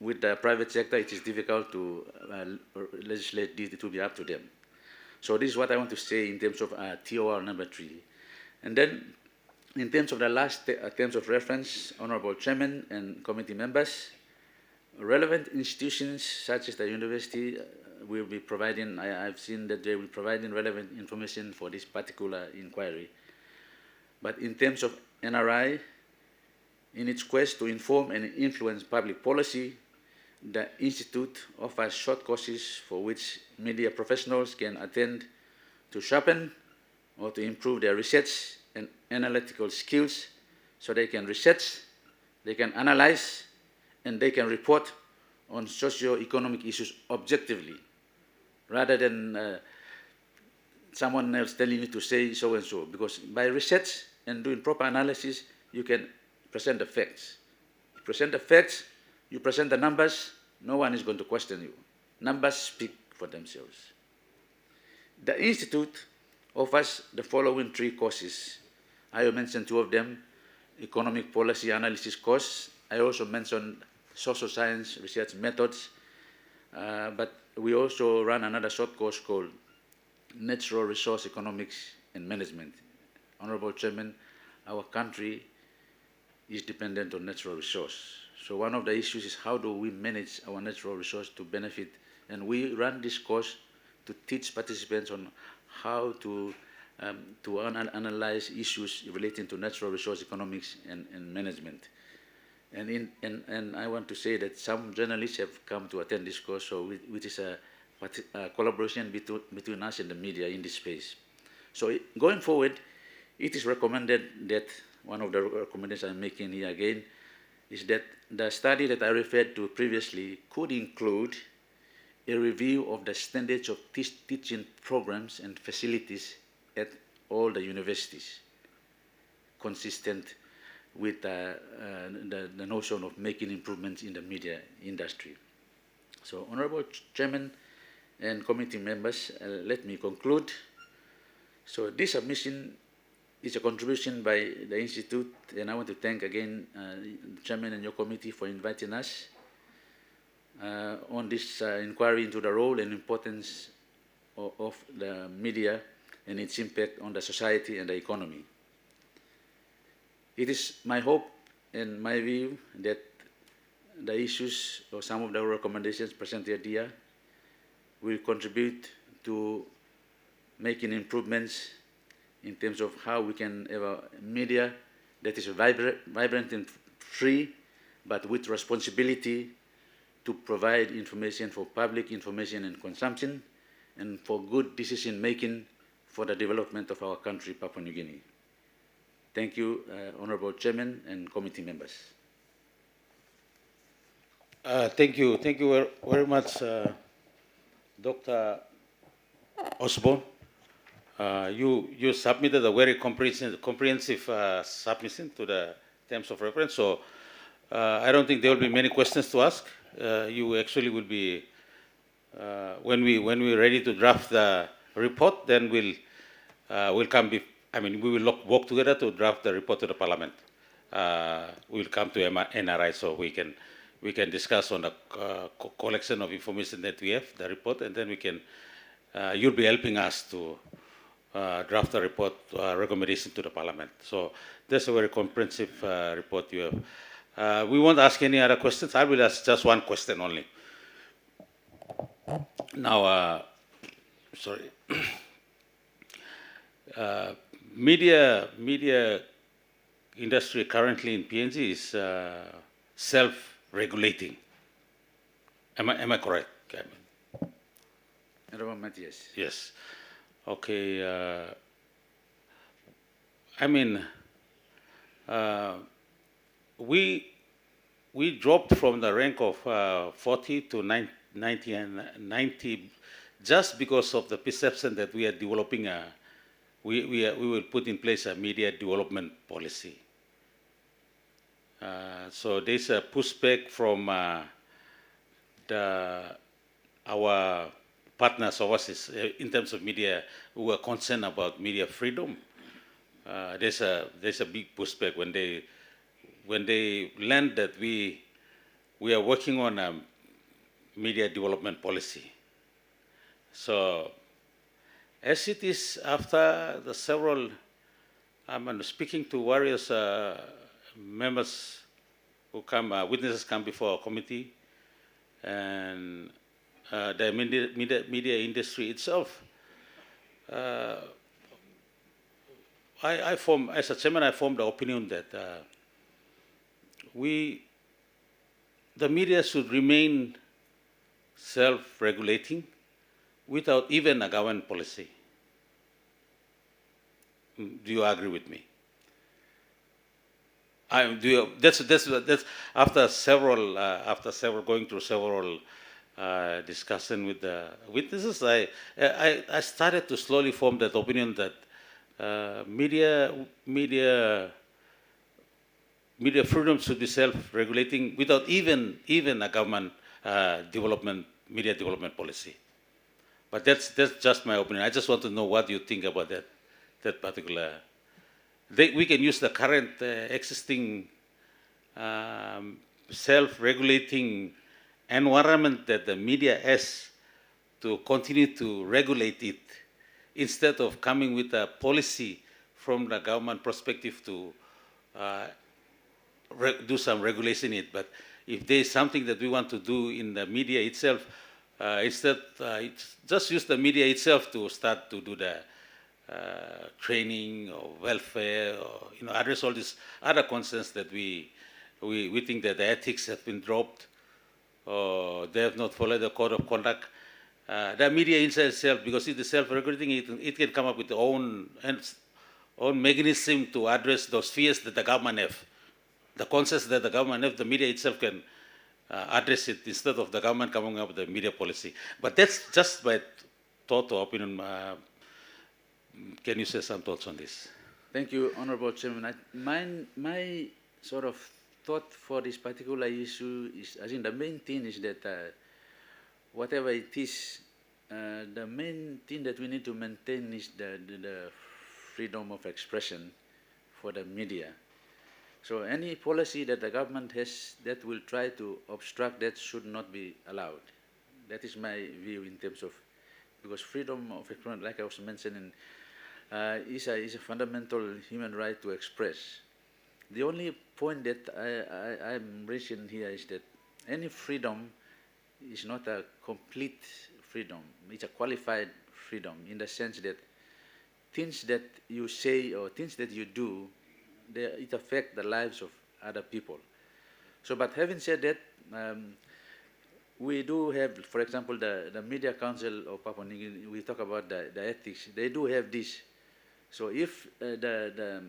with the private sector it is difficult to legislate this. It will be up to them. So this is what I want to say in terms of TOR number 3. And then in terms of the last terms of reference, Honorable Chairman and committee members, relevant institutions such as the university will be providing, I've seen that they will be providing relevant information for this particular inquiry. But in terms of NRI, in its quest to inform and influence public policy, the Institute offers short courses for which media professionals can attend to sharpen or to improve their research and analytical skills so they can research, they can analyze, and they can report on socio-economic issues objectively, rather than someone else telling you to say so and so. Because by research and doing proper analysis, you can present the facts. You present the facts, you present the numbers, no one is going to question you. Numbers speak for themselves. The Institute offers the following 3 courses. I mentioned 2 of them: economic policy analysis course. I also mentioned social science research methods, but we also run another short course called natural resource economics and management. Honorable Chairman, our country is dependent on natural resource. So one of the issues is how do we manage our natural resource to benefit, and we run this course to teach participants on how to analyze issues relating to natural resource economics and management. And I want to say that some journalists have come to attend this course, so which is a collaboration between us and the media in this space. So going forward, it is recommended that, one of the recommendations I'm making here again, is that the study that I referred to previously could include a review of the standards of teaching programs and facilities at all the universities, consistent with the notion of making improvements in the media industry. So, Honorable Chairman and committee members, let me conclude. So, this submission is a contribution by the Institute, and I want to thank again the Chairman and your committee for inviting us on this inquiry into the role and importance of the media and its impact on the society and the economy. It is my hope and my view that the issues or some of the recommendations presented here will contribute to making improvements in terms of how we can have a media that is vibrant and free, but with responsibility to provide information for public information and consumption, and for good decision making for the development of our country, Papua New Guinea. Thank you, Honorable Chairman and committee members. Thank you very much, Dr. Osborne. You submitted a very comprehensive submission to the terms of reference, so I don't think there will be many questions to ask. You actually will be, when we're ready to draft the report, then we will work together to draft the report to the Parliament. We'll come to NRI so we can discuss on the collection of information that we have, the report, and then we can, you'll be helping us to draft the report recommendation to the Parliament. So that's a very comprehensive report you have. We won't ask any other questions. I will ask just one question only. Now, sorry. Media industry currently in PNG is self-regulating. Am I correct? Yes. Yes. Okay. We dropped from the rank of 40 to 90 just because of the perception that we are developing we will put in place a media development policy. So there's a pushback from our partners overseas in terms of media who are concerned about media freedom. There's a big pushback when they learn that we are working on a media development policy. So as it is after the several, I'm speaking to various members who come, witnesses come before our committee, and the media industry itself. As a chairman, I formed the opinion that the media should remain self-regulating without even a government policy. Do you agree with me? That's after several going through several discussion with the witnesses. I started to slowly form that opinion that media freedom should be self-regulating without even a government media development policy. But that's just my opinion. I just want to know what you think about that particular. We can use the current existing self-regulating environment that the media has to continue to regulate it instead of coming with a policy from the government perspective to do some regulation in it. But if there is something that we want to do in the media itself, just use the media itself to start to do the training or welfare, or address all these other concerns that we think that the ethics have been dropped or they have not followed the code of conduct. The media inside itself, because it is self-regulating, it can come up with its own mechanism to address those fears that the government have. The concerns that the government have, the media itself can address it instead of the government coming up with a media policy. But that's just my thought or opinion. Can you say some thoughts on this? Thank you, Honorable Chairman. My sort of thought for this particular issue is, I think the main thing is that whatever it is, the main thing that we need to maintain is the freedom of expression for the media. So any policy that the government has that will try to obstruct that should not be allowed. That is my view in terms of, because freedom of expression, like I was mentioning, is a fundamental human right to express. The only point that I'm raising here is that any freedom is not a complete freedom. It's a qualified freedom in the sense that things that you say or things that you do, it affects the lives of other people. So, but having said that, we do have, for example, the Media Council of Papua New Guinea, we talk about the ethics, they do have this. So if the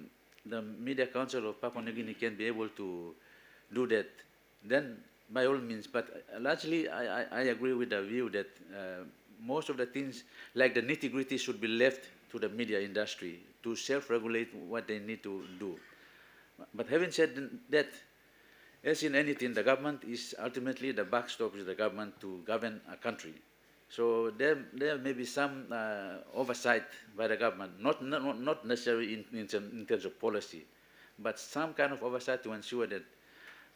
Media Council of Papua New Guinea can be able to do that, then by all means, but largely I agree with the view that most of the things, like the nitty-gritty, should be left to the media industry to self-regulate what they need to do. But having said that, as in anything, the government is ultimately the backstop of the government to govern a country. So there may be some oversight by the government, not necessarily in terms of policy, but some kind of oversight to ensure that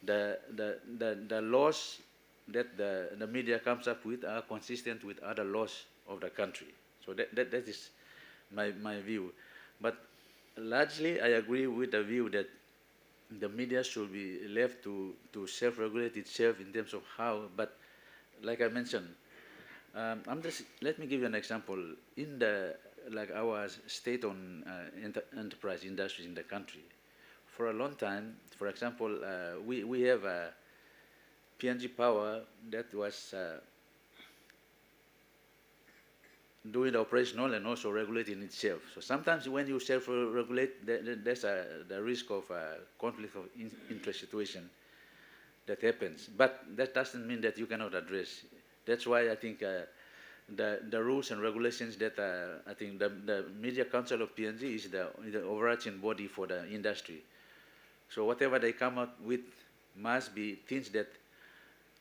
the laws that the media comes up with are consistent with other laws of the country. So that is my view. But largely I agree with the view that the media should be left to self-regulate itself in terms of how, but like I mentioned, let me give you an example. In our state-owned enterprise industries in the country, for a long time, for example, we have PNG Power that was doing the operational and also regulating itself. So sometimes when you self-regulate, there's the risk of conflict of interest situation that happens. But that doesn't mean that you cannot address. That's why I think the rules and regulations that I think the Media Council of PNG is the overarching body for the industry. So whatever they come up with must be things that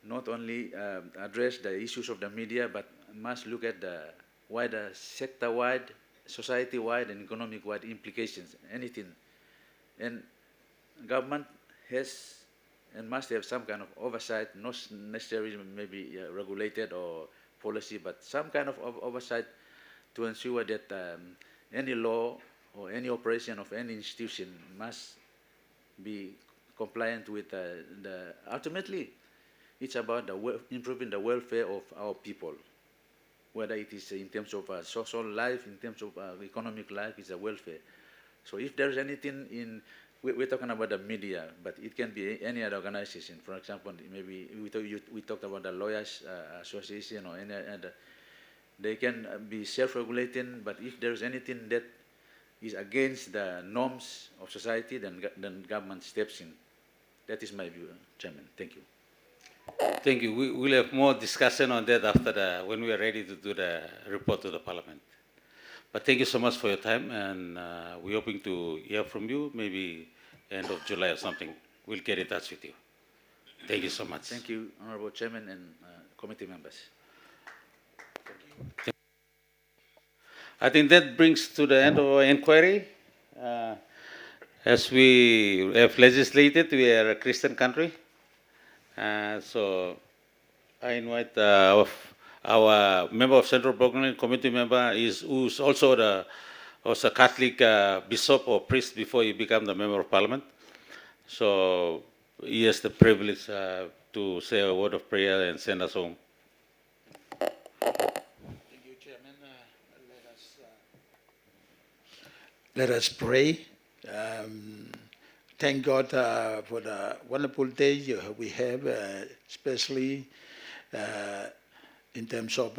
not only address the issues of the media, but must look at the wider sector-wide, society-wide, and economic-wide implications, anything. And government has and must have some kind of oversight, not necessarily maybe regulated or policy, but some kind of oversight to ensure that any law or any operation of any institution must be compliant with ultimately, it's about improving the welfare of our people, whether it is in terms of social life, in terms of economic life, it's a welfare. So if there's anything we're talking about the media, but it can be any other organization. For example, maybe we talked about the Lawyers Association or any other. They can be self-regulating, but if there's anything that is against the norms of society, then government steps in. That is my view, Chairman. Thank you. Thank you. We'll have more discussion on that after when we are ready to do the report to the Parliament. But thank you so much for your time, and we're hoping to hear from you maybe end of July or something. We'll get in touch with you. Thank you so much. Thank you, Honorable Chairman and committee members. I think that brings to the end of our inquiry. As we have legislated, we are a Christian country. So I invite our member of Central Brooklyn committee member who's also a Catholic bishop or priest before he became the member of Parliament. So he has the privilege to say a word of prayer and send us home. Thank you, Chairman. Let us pray. Thank God for the wonderful day we have, especially in terms of